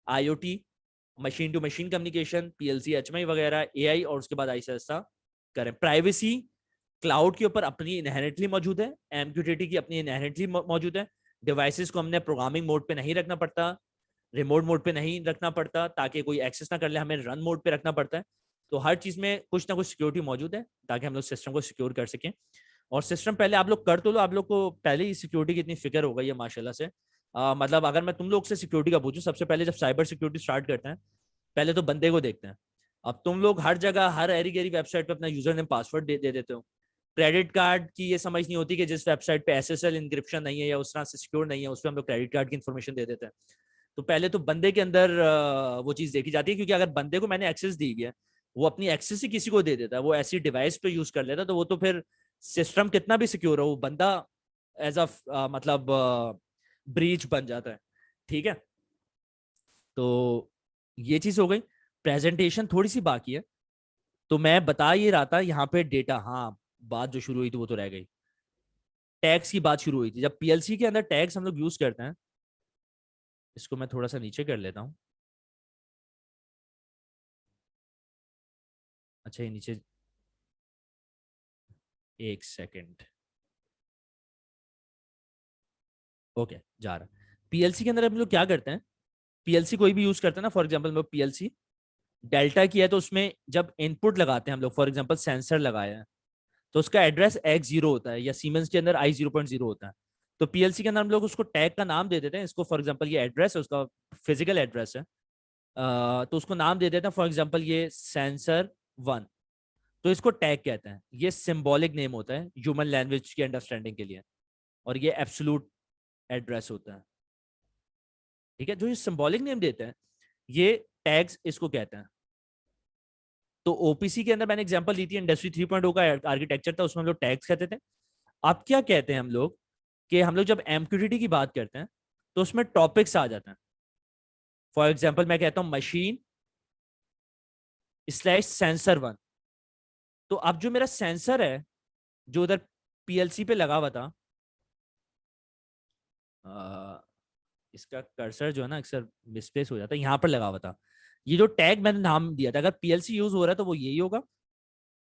IoT, machine to machine communication, PLC HMI वगैरह, AI, और उसके बाद ऐसा करें। प्राइवेसी क्लाउड के ऊपर अपनी इनहेरेंटली मौजूद है, MQTT की अपनी इनहेरेंटली मौजूद है। डिवाइसेस को हमने प्रोग्रामिंग मोड पे नहीं रखना पड़ता, रिमोट मोड पे नहीं रखना पड़ता ताकि कोई एक्सेस ना कर ले, हमें रन मोड पे रखना पड़ता है। तो हर चीज में कुछ ना कुछ सिक्योरिटी मौजूद है ताकि हम लोग सिस्टम को सिक्योर कर सकें। और सिस्टम पहले आप लोग कर तो लो, आप लोग को पहले ही सिक्योरिटी की इतनी फिक्र हो गई है माशाल्लाह से। मतलब अगर मैं तुम लोग से सिक्योरिटी का पूछूं, सबसे पहले जब साइबर सिक्योरिटी स्टार्ट करते हैं पहले तो बंदे को देखते हैं। अब तुम लोग हर जगह हर एरी गेरी वेबसाइट पे अपना यूजर नेम पासवर्ड दे देते हो। क्रेडिट कार्ड की ये समझ नहीं होती कि जिस वेबसाइट पे SSL इंक्रिप्शन नहीं है या उस तरह से सिक्योर नहीं है उस पर हम लोग क्रेडिट कार्ड की इन्फॉर्मेशन दे देते हैं। तो पहले तो बंदे के अंदर वो चीज देखी जाती है, क्योंकि अगर बंदे को मैंने एक्सेस दी है, वो अपनी एक्सेस ही किसी को दे देता है, वो ऐसी डिवाइस पे यूज कर लेता है, तो वो तो फिर सिस्टम कितना भी सिक्योर हो वो बंदा एज अ मतलब ब्रीच बन जाता है, ठीक है। तो ये चीज हो गई। प्रेजेंटेशन थोड़ी सी बाकी है, तो मैं बता ये रहा था यहाँ पे डेटा, हाँ बात जो शुरू हुई थी वो तो रह गई। टैग्स की बात शुरू हुई थी, जब PLC के अंदर टैग्स हम लोग यूज करते हैं, इसको मैं थोड़ा सा नीचे कर लेता हूँ। अच्छा ये नीचे, एक सेकेंड, ओके जा रहा है। PLC के अंदर हम लोग क्या करते हैं, PLC कोई भी यूज करते हैं ना, फॉर एग्जाम्पल मैं PLC डेल्टा की है तो उसमें जब इनपुट लगाते हैं हम लोग, फॉर एग्जाम्पल सेंसर लगाया है, तो उसका एड्रेस X0 होता है, या सीमेंस के अंदर I0.0 होता है। तो PLC के अंदर हम लोग उसको टैग का नाम दे देते हैं, इसको फॉर एग्जाम्पल ये एड्रेस है उसका, फिजिकल एड्रेस है, तो उसको नाम दे देते हैं फॉर एग्जाम्पल ये सेंसर 1। तो इसको टैग कहते हैं, ये सिंबॉलिक नेम होता है ह्यूमन लैंग्वेज की अंडरस्टैंडिंग के लिए, और ये एब्सोल्यूट एड्रेस होता है, ठीक है। जो ये सिंबॉलिक नेम देते हैं ये टैग्स इसको कहते हैं। तो OPC के अंदर मैंने एग्जांपल दी थी, इंडस्ट्री 3.0 का आर्किटेक्चर था, उसमें हम लोग टैग्स कहते थे। अब क्या कहते हैं हम लोग, कि हम लोग जब MQTT की बात करते हैं तो उसमें टॉपिक्स आ जाते हैं। फॉर एग्जाम्पल मैं कहता हूं machine/sensor 1। तो अब जो मेरा सेंसर है जो उधर PLC पे लगा हुआ था, इसका कर्सर जो है ना अक्सर मिसप्लेस हो जाता है, यहाँ पर लगा हुआ था। ये जो टैग मैंने नाम दिया था, अगर PLC यूज हो रहा है तो वो यही होगा,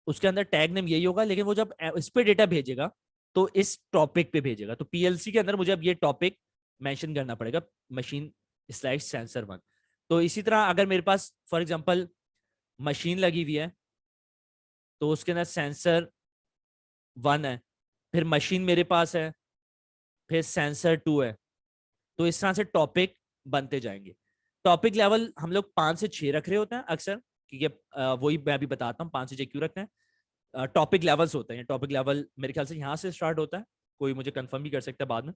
उसके अंदर टैग नेम यही होगा, लेकिन वो जब इस पे डेटा भेजेगा तो इस टॉपिक पे भेजेगा। तो PLC के अंदर मुझे अब ये टॉपिक मेंशन करना पड़ेगा, machine/sensor 1। तो इसी तरह अगर मेरे पास फॉर एग्जांपल मशीन लगी हुई है तो उसके अंदर सेंसर 1 है, फिर मशीन मेरे पास है, फिर सेंसर 2 है। तो इस तरह से टॉपिक बनते जाएंगे। टॉपिक लेवल हम लोग 5 से 6 रख रहे होते हैं अक्सर, क्योंकि वही मैं अभी बताता हूँ 5 से 6 क्यों रखते हैं। टॉपिक लेवल्स होते हैं, टॉपिक लेवल मेरे ख्याल से यहाँ से स्टार्ट होता है, कोई मुझे कंफर्म भी कर सकता है बाद में।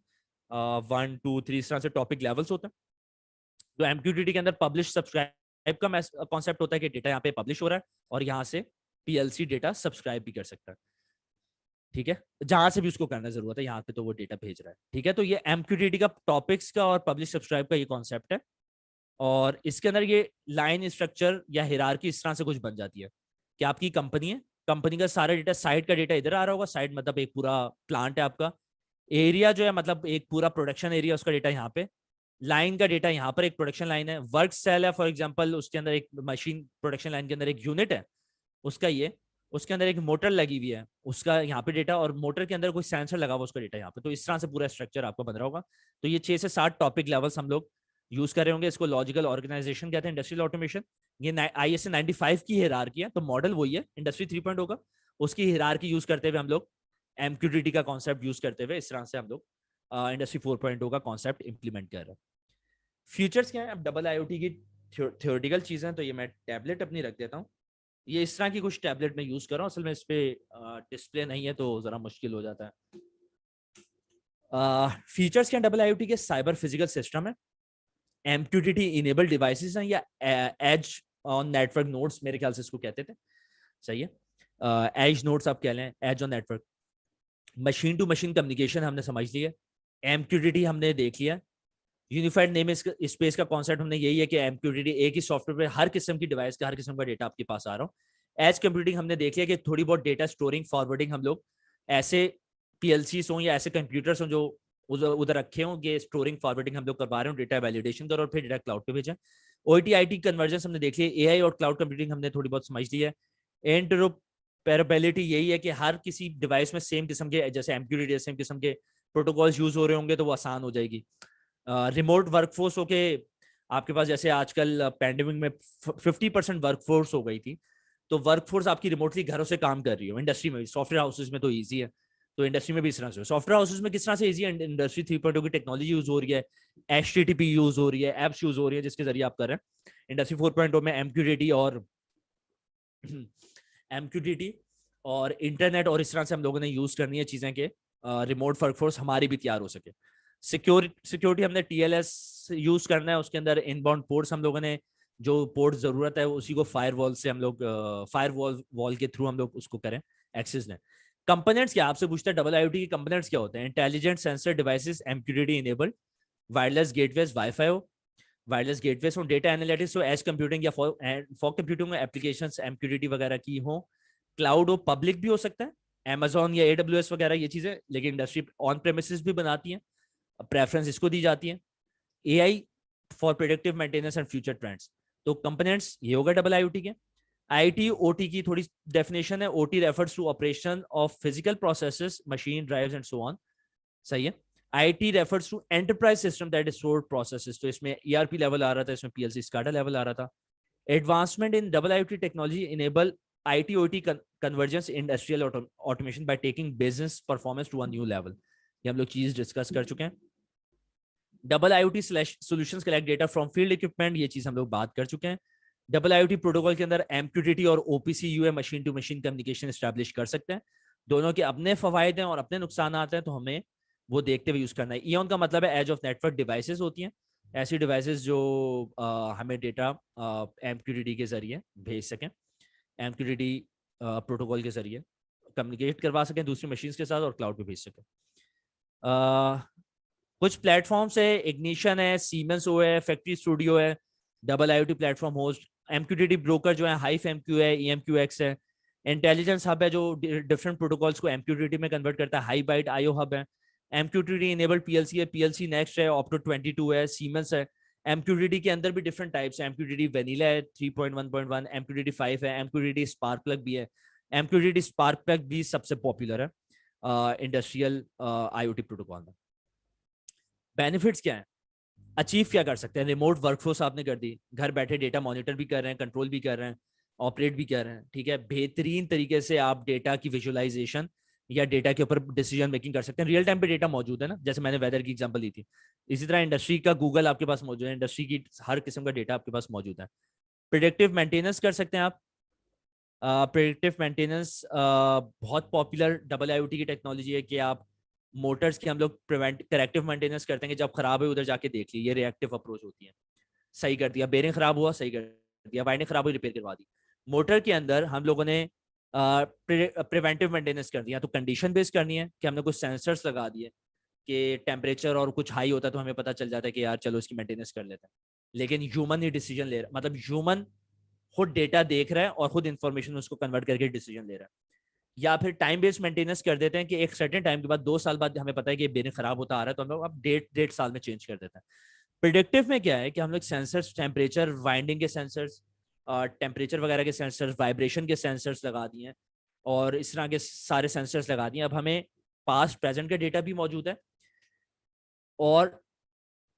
1 2 3 इस तरह से टॉपिक लेवल्स होते हैं। तो MQTT के अंदर पब्लिश सब्सक्राइब का कॉन्सेप्ट होता है कि डेटा यहाँ पे पब्लिश हो रहा है और यहाँ से PLC डेटा सब्सक्राइब भी कर सकता है, ठीक है। जहां से भी उसको करना जरूरत है, यहाँ पे तो वो डेटा भेज रहा है, ठीक है। तो ये MQTT का टॉपिक्स का और पब्लिश सब्सक्राइब का ये कॉन्सेप्ट है। और इसके अंदर ये लाइन स्ट्रक्चर या हिरार्की इस तरह से कुछ बन जाती है कि आपकी कंपनी है, कंपनी का सारा डेटा, साइट का डेटा इधर आ रहा होगा, साइट मतलब एक पूरा प्लांट है आपका, एरिया जो है मतलब एक पूरा प्रोडक्शन एरिया, उसका डेटा यहाँ पे, लाइन का डेटा यहाँ पर, एक प्रोडक्शन लाइन है, वर्क सेल है फॉर एग्जांपल, उसके अंदर एक मशीन प्रोडक्शन लाइन के अंदर एक यूनिट है उसका ये, उसके अंदर एक मोटर लगी हुई है उसका यहाँ पे डेटा, और मोटर के अंदर कोई सेंसर लगा हुआ उसका डेटा यहाँ पे। तो इस तरह से पूरा स्ट्रक्चर आपका बन रहा होगा। तो ये 6 से 7 टॉपिक लेवल्स हम लोग यूज कर रहे होंगे। इसको लॉजिकल ऑर्गेनाइजेशन कहते हैं, इंडस्ट्रियल ऑटोमेशन। ये ISA 95 की हिरार्की है, तो मॉडल वही है इंडस्ट्री 3.0 का। उसकी हिरार्की यूज करते हुए हम लोग MQTT का कॉन्सेप्ट यूज करते हुए इस तरह से हम लोग इंडस्ट्री 4.0 का कॉन्सेप्ट इंप्लीमेंट कर रहे हैं। फीचर्स क्या है? अब डबल IoT की थ्योरेटिकल चीजें, तो ये मैं टैबलेट अपनी रख देता हूँ। ये इस तरह की कुछ टैबलेट में यूज कर रहा हूँ, असल में इस पे डिस्प्ले नहीं है तो जरा मुश्किल हो जाता है। फीचर्स क्या? डबल IoT के साइबर फिजिकल सिस्टम है, MQTT इनेबल डिवाइसेस हैं, या एज ऑन नेटवर्क नोड्स मेरे ख्याल से इसको कहते थे, सही है, एज नोड्स आप कह लें, edge on network. Machine to machine communication हमने समझ लिया, MQTT हमने देख लिया। यूनिफाइड नेम स्पेस का कॉन्सेप्ट हमने यही है कि MQTT एक ही सॉफ्टवेयर पे हर किस्म की डिवाइस का हर किस्म का डेटा आपके पास आ रहा हो। एज कंप्यूटिंग हमने देख लिया कि थोड़ी बहुत डेटा स्टोरिंग फॉरवर्डिंग हम लोग ऐसे PLCs हों या ऐसे कंप्यूटर्स हों जो उधर रखे हों, ये स्टोरिंग फॉरवर्डिंग हम लोग करवा रहे हो, डेटा वैलिडेशन करो और फिर डेटा क्लाउड पे भेजें। OT-IT कन्वर्जन हमने देख लिया, AI और क्लाउड कंप्यूटिंग हमने थोड़ी बहुत समझ ली है। इंटरऑपरेबिलिटी यही है कि हर किसी डिवाइस में सेम किस्म के, जैसे MQTT सेम किस्म के प्रोटोकॉल्स यूज हो रहे होंगे तो वो आसान हो जाएगी। रिमोट वर्कफोर्स होके आपके पास, जैसे आजकल पैंडेमिक में 50% वर्कफोर्स हो गई थी, तो वर्कफोर्स आपकी रिमोटली घरों से काम कर रही हो। इंडस्ट्री में भी, सॉफ्टवेयर हाउसेज में तो ईजी है, तो इंडस्ट्री में भी इस तरह से। सॉफ्टवेयर हाउसेज में किस तरह से ईजी है? इंडस्ट्री 3.0 की टेक्नोलॉजी यूज हो रही है, HTTP यूज हो रही है, एप्स यूज हो रही है जिसके जरिए आप कर रहे हैं। इंडस्ट्री 4.0 में MQTT और इंटरनेट और इस तरह से हम लोगों ने यूज करनी है चीजें के रिमोट वर्कफोर्स हमारी भी तैयार हो सके। सिक्योरिटी हमने TLS यूज करना है, उसके अंदर इनबाउंड पोर्ट्स हम लोगों ने जो पोर्ट जरूरत है उसी को फायरवॉल से हम लोग फायरवॉल के थ्रू हम लोग उसको करें, एक्सेस लें। कंपोनेंट्स क्या? आपसे पूछता है डबल IoT के कंपोनेंट्स क्या होते हैं? Intelligent sensor devices MQTT enabled, wireless gateways wifi हो, वायरलेस गेटवेज हो, डेटा एनालिटिक्स हो, एज कंप्यूटिंग या फॉग कंप्यूटिंग में एप्लीकेशंस MQTT वगैरह की हो, क्लाउड हो, पब्लिक भी हो सकता है, Amazon या AWS वगैरह ये चीजें, लेकिन इंडस्ट्री ऑन प्रेमिसेस भी बनाती है, प्रेफरेंस इसको दी जाती है। AI for predictive maintenance and future trends. तो कंपोनेंट्स ये होगा डबल IoT के। IT OT की थोड़ी डेफिनेशन है, OT refers to operation of physical processes, machine drives and so on, सही है। IT refers to enterprise system that is stored processes, तो इसमें ERP लेवल आ रहा था, इसमें PLC SCADA लेवल आ रहा था। Advancement in double IoT technology enable IT OT convergence industrial automation by taking business performance to a new level. ये हम लोग चीज डिस्कस कर चुके हैं। Double IoT solutions collect data from field equipment, ये चीज हम लोग बात कर चुके हैं। डबल IoT प्रोटोकॉल के अंदर MQTT और OPC UA machine to machine communication establish कर सकते हैं। दोनों के अपने फवायद हैं और अपने नुकसान हैं, तो हमें वो देखते हुए यूज करना है। EON का मतलब है एज ऑफ नेटवर्क डिवाइसेस होती हैं, ऐसी डिवाइसेस जो हमें डेटा MQTT के जरिए भेज सकें, MQTT प्रोटोकॉल के जरिए कम्युनिकेट करवा सकें दूसरी मशीन के साथ और क्लाउड पे भेज सकें। कुछ प्लेटफॉर्म्स है, इग्निशन है, सीमेंस ओ है, फैक्ट्री स्टूडियो है, double IoT platform host, MQTT broker जो है, हाइफ MQ है, EMQX है, इंटेलिजेंस हब है जो डिफरेंट प्रोटोकॉल्स को MQTT में कन्वर्ट करता है, हाई बाइट IO हब है, MQTT इनेबल्ड PLC है, PLC नेक्स्ट है, ऑप्टो 22 है, सीमेंस है। MQTT के अंदर भी डिफरेंट टाइप्स है, MQTT वेनिला है 3.1.1, MQTT 5 है, MQTT स्पार्क प्लग भी है। MQTT स्पार्क प्लग भी सबसे पॉपुलर है इंडस्ट्रियल IoT प्रोटोकॉल में। बेनिफिट्स क्या है? अचीव क्या कर सकते हैं? रिमोट वर्कफोर्स आपने कर दी, घर बैठे डेटा मॉनिटर भी कर रहे हैं, कंट्रोल भी कर रहे हैं, ऑपरेट भी कर रहे हैं, ठीक है। बेहतरीन तरीके से आप डेटा की विजुअलाइजेशन या डेटा के ऊपर डिसीजन मेकिंग कर सकते हैं। रियल टाइम पे डेटा मौजूद है ना, जैसे मैंने वेदर की एग्जांपल दी थी, इसी तरह इंडस्ट्री का गूगल आपके पास मौजूद है, इंडस्ट्री की हर किस्म का डेटा आपके पास मौजूद है। प्रिडिक्टिव मेंटेनेंस कर सकते हैं आप। प्रिडिक्टिव मेंटेनेंस बहुत पॉपुलर डबल IoT की टेक्नोलॉजी है कि आप मोटर्स की हम लोग करेक्टिव मेंटेनेंस करते हैं कि जब खराब है उधर जाके देख ली, ये रिएक्टिव अप्रोच होती है। सही कर दिया, बेरिंग खराब हुआ सही कर दिया, वाइंडिंग खराब हुई रिपेयर करवा दी। मोटर के अंदर हम लोगों ने प्रिवेंटिव मेंटेनेंस कर दिया, तो कंडीशन बेस्ड करनी है कि हमने कुछ सेंसर्स लगा दिए कि टेम्परेचर और कुछ हाई होता है तो हमें पता चल जाता है कि यार चलो इसकी मेंटेनेंस कर लेते हैं। लेकिन ह्यूमन ही डिसीजन ले रहा है, मतलब ह्यूमन खुद डेटा देख रहा है और खुद इंफॉर्मेशन उसको कन्वर्ट करके डिसीजन ले रहा है। या फिर टाइम बेस्ड मेंटेनेंस कर देते हैं कि एक सर्टेन टाइम के बाद 2 साल बाद हमें पता है कि बेरिंग खराब होता आ रहा है, तो हम लोग अब 1.5 साल में चेंज कर देते हैं। प्रिडिक्टिव में क्या है कि हम लोग सेंसर्स, टेम्परेचर, वाइंडिंग के सेंसर्स, टेम्परेचर वगैरह के सेंसर्स, वाइब्रेशन के सेंसर्स लगा दिए हैं और इस तरह के सारे सेंसर्स लगा दिए। अब हमें पास्ट प्रेजेंट का डेटा भी मौजूद है और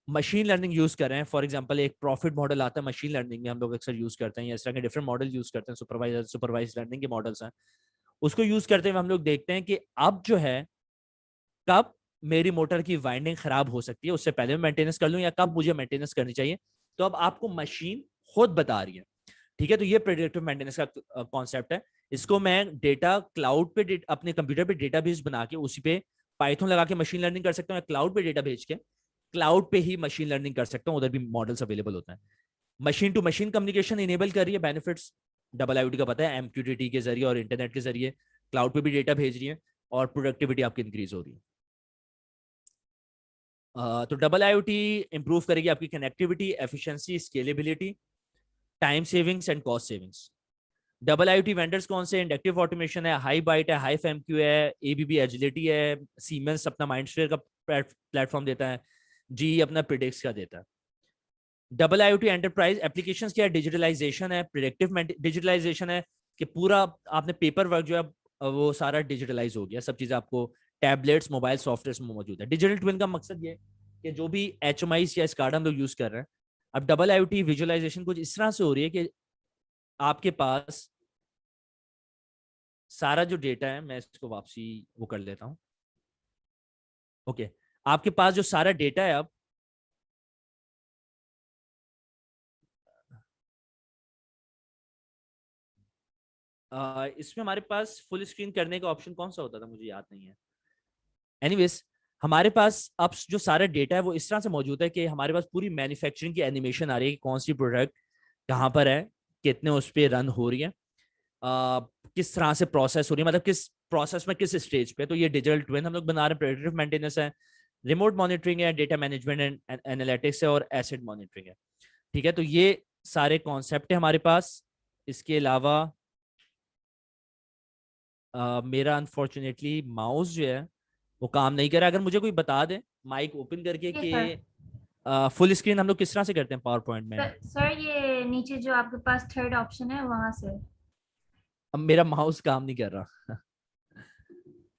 मशीन लर्निंग यूज कर रहे हैं, फॉर एग्जांपल एक प्रॉफिट मॉडल आता है मशीन लर्निंग में, हम लोग अक्सर यूज करते हैं, या इस तरह के डिफरेंट मॉडल यूज करते हैं, सुपरवाइज लर्निंग के मॉडल्स हैं, उसको यूज करते हुए हम लोग देखते हैं कि अब जो है कब मेरी मोटर की वाइंडिंग खराब हो सकती है, उससे पहले मैं मेंटेनेंस कर लूं, या कब मुझे मेंटेनेंस करनी चाहिए। तो अब आपको मशीन खुद बता रही है, ठीक है। तो ये प्रेडिक्टिव मेंटेनेंस का कॉन्सेप्ट है। इसको मैं डेटा क्लाउड पे अपने कंप्यूटर पे डेटाबेस बना के उसी पे पाइथन लगा के मशीन लर्निंग कर सकता हूँ, या क्लाउड पे डेटा भेज के क्लाउड पे ही मशीन लर्निंग कर सकता हूँ, उधर भी मॉडल्स अवेलेबल होता है। Machine to machine communication enable कर रही है, बेनिफिट्स डबल आईओटी का पता है, एमक्यूटीटी के जरिए और इंटरनेट के जरिए क्लाउड पे भी डेटा भेज रही है, और प्रोडक्टिविटी आपकी इंक्रीज हो रही है। तो डबल आईओटी इंप्रूव करेगी आपकी connectivity, efficiency, scalability, time savings and cost savings. Double IoT vendors कौन से? इंडक्टिव ऑटोमेशन है, हाई बाइट है, हाई एमक्यू है, एबीबी एजिलिटी है, सीमेंस अपना माइंडस्फीयर का प्लेटफॉर्म देता है, जी अपना प्रिडिक्स का देता है। डबल आईओटी एंटरप्राइज एप्लीकेशंस क्या है? डिजिटलाइजेशन है, प्रिडिक्टिव डिजिटलाइजेशन है, कि पूरा आपने पेपर वर्क जो है वो सारा डिजिटलाइज हो गया, सब चीजें आपको टैबलेट्स, मोबाइल सॉफ्टवेयर में मौजूद है। डिजिटल ट्विन का मकसद ये कि जो भी HMIs या स्काडा हम लोग यूज कर रहे हैं, अब डबल आईओटी विजुअलाइजेशन कुछ इस तरह से हो रही है कि आपके पास सारा जो डेटा है, मैं इसको वापसी वो कर लेता हूं, ओके। आपके पास जो सारा डेटा है अब, इसमें हमारे पास फुल स्क्रीन करने का ऑप्शन कौन सा होता था, मुझे याद नहीं है। एनीवेज, हमारे पास अब जो सारा डेटा है वो इस तरह से मौजूद है कि हमारे पास पूरी मैन्युफैक्चरिंग की एनिमेशन आ रही है कि कौन सी प्रोडक्ट कहाँ पर है, कितने उस पर रन हो रही है, किस तरह से प्रोसेस हो रही है, मतलब किस प्रोसेस में किस स्टेज पे। तो ये डिजिटल ट्विन हम लोग बना रहे हैं। प्रेडिक्टिव मेंटेनेंस है, रिमोट मॉनिटरिंग है, डेटा मैनेजमेंट एंड एनालिटिक्स है, और एसेट मॉनिटरिंग है, ठीक है। तो ये सारे कॉन्सेप्ट है हमारे पास। इसके अलावा मेरा अनफॉर्चुनेटली माउस जो है वो काम नहीं कर रहा। अगर मुझे कोई बता दे माइक ओपन करके जी कि सर। फुल स्क्रीन हम लोग किस तरह से करते हैं पावर पॉइंट में। सर ये नीचे जो आपके पास थर्ड ऑप्शन है वहां से। अब मेरा माउस काम नहीं कर रहा।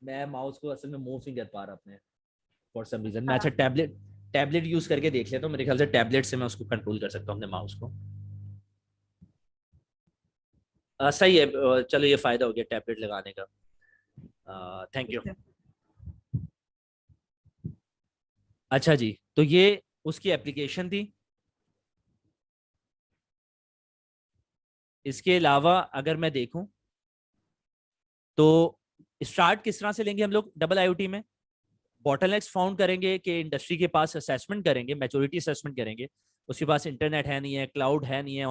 मैं माउस को असल में मूव नहीं कर पा रहा अपने, फॉर सम रीजन। मैं अच्छा हाँ। टैबलेट टैबलेट यूज करके देख लेता हूँ, मेरे ख्याल से टैबलेट से मैं उसको कंट्रोल कर सकता हूँ अपने माउस को। सही है, चलो ये फायदा हो गया टैबलेट लगाने का, थैंक यू। ठीक है। अच्छा जी, तो ये उसकी एप्लीकेशन थी। इसके अलावा अगर मैं देखूं तो स्टार्ट किस तरह से लेंगे हम लोग डबल आईओटी में? बॉटलनेक्स फाउंड करेंगे कि इंडस्ट्री के पास असेसमेंट करेंगे, मैच्योरिटी असेसमेंट करेंगे, उसके पास इंटरनेट है नहीं है, क्लाउड है नहीं है,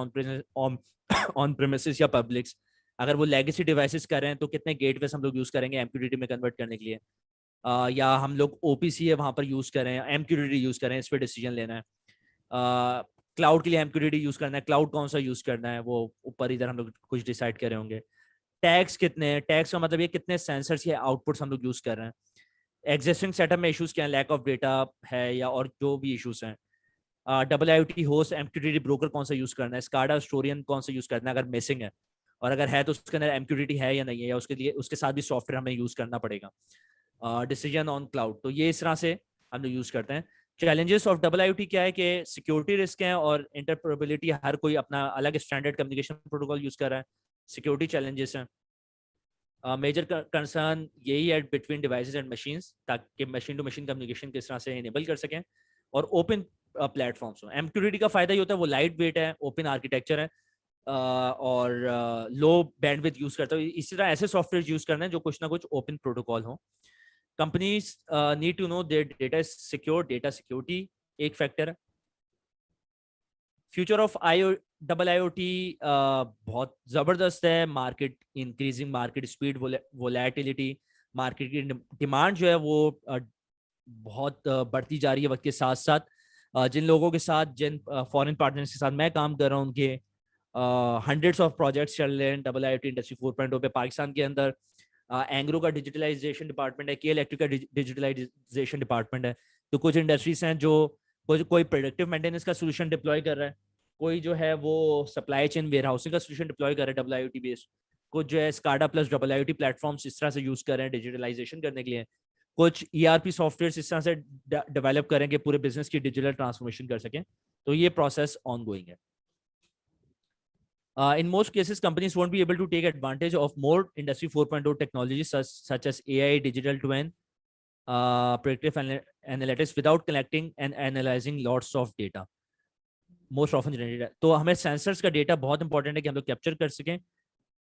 ऑन प्रेमिसेस या पब्लिक्स। अगर वो लेगेसी डिवाइसेस कर रहे हैं तो कितने गेटवेज हम लोग यूज करेंगे एमक्यूटीटी में कन्वर्ट करने के लिए, या हम लोग ओपीसी है वहां पर यूज कर रहे हैं, एमक्यूटीटी यूज कर रहे हैं, इस पर डिसीजन लेना है। क्लाउड के लिए एमक्यूटीटी यूज करना है, क्लाउड कौन सा यूज करना है, वो ऊपर इधर हम लोग कुछ डिसाइड कर रहे होंगे। टैग्स कितने हैं, टैग्स का मतलब ये कितने सेंसर्स या आउटपुट्स हम लोग यूज कर रहे हैं। एग्जिस्टिंग सेटअप में इश्यूज क्या है, लैक ऑफ डेटा है, या और जो भी इश्यूज हैं। Double IoT host MQTT broker कौन सा यूज करना है, स्काडा स्टोरियन कौन सा यूज करना है अगर मिसिंग है, और अगर है तो उसके अंदर एमक्यूटीटी है या नहीं है, या उसके लिए उसके साथ भी सॉफ्टवेयर हमें यूज करना पड़ेगा। डिसीजन ऑन क्लाउड, तो ये इस तरह से हम लोग यूज करते हैं। चैलेंजेस ऑफ डबल आईओटी क्या है कि सिक्योरिटी रिस्क है और इंटरपरेबिलिटी, हर कोई अपना अलग स्टैंडर्ड कम्युनिकेशन प्रोटोकॉल यूज कर रहा है, सिक्योरिटी चैलेंजेस हैं। मेजर कंसर्न यही है बिटवीन डिवाइसेस एंड मशीन्स, ताकि मशीन टू मशीन कम्युनिकेशन किस तरह से इनेबल कर सकें, और ओपन प्लेटफॉर्म्स हो। एमक्यूटीटी का फायदा ये होता है वो लाइट वेट है, ओपन आर्किटेक्चर है, और लो बैंडविड्थ यूज करता है। इसी तरह ऐसे सॉफ्टवेयर यूज करना है जो कुछ ना कुछ ओपन प्रोटोकॉल हो। Companies need to know their data is secure, data security एक फैक्टर है। फ्यूचर ऑफ डबल आईओटी बहुत जबरदस्त है। Market increasing, market speed, volatility, market की डिमांड जो है वो बहुत बढ़ती जा रही है वक्त के साथ साथ। जिन लोगों के साथ, जिन फॉरेन पार्टनर्स के साथ मैं काम कर रहा हूँ, उनके हंड्रेड्स ऑफ प्रोजेक्ट्स चल रहे हैं डबल आईओटी इंडस्ट्री 4.0 पे पाकिस्तान के अंदर। एंग्रो का डिजिटलाइजेशन डिपार्टमेंट है, के इलेक्ट्रिक का डिजिटलाइजेशन डिपार्टमेंट है। तो कुछ इंडस्ट्रीज हैं जो कोई प्रोडक्टिव मेंटेनेंस का सोल्यूशन डिप्लॉय कर रहा है, कोई जो है वो सप्लाई चेन वेयर हाउसिंग का सोल्यूशन डिप्लॉय कर रहा है डबल आईओटी बेस्ड, कुछ जो है SCADA plus double IoT platforms इस तरह से यूज कर रहे हैं डिजिटलाइजेशन करने के लिए। कुछ ERP सॉफ्टवेयर इस तरह से डेवलप करेंगे पूरे बिजनेस की डिजिटल ट्रांसफॉर्मेशन कर सकें। तो ये प्रोसेस ऑन गोइंग है। In most cases, companies won't be able to take advantage of more Industry 4.0 technologies such as AI, digital twin, predictive analytics without collecting and analyzing lots of data. Most often generated. तो हमें sensors का data बहुत important है कि हम लोग capture कर सकें।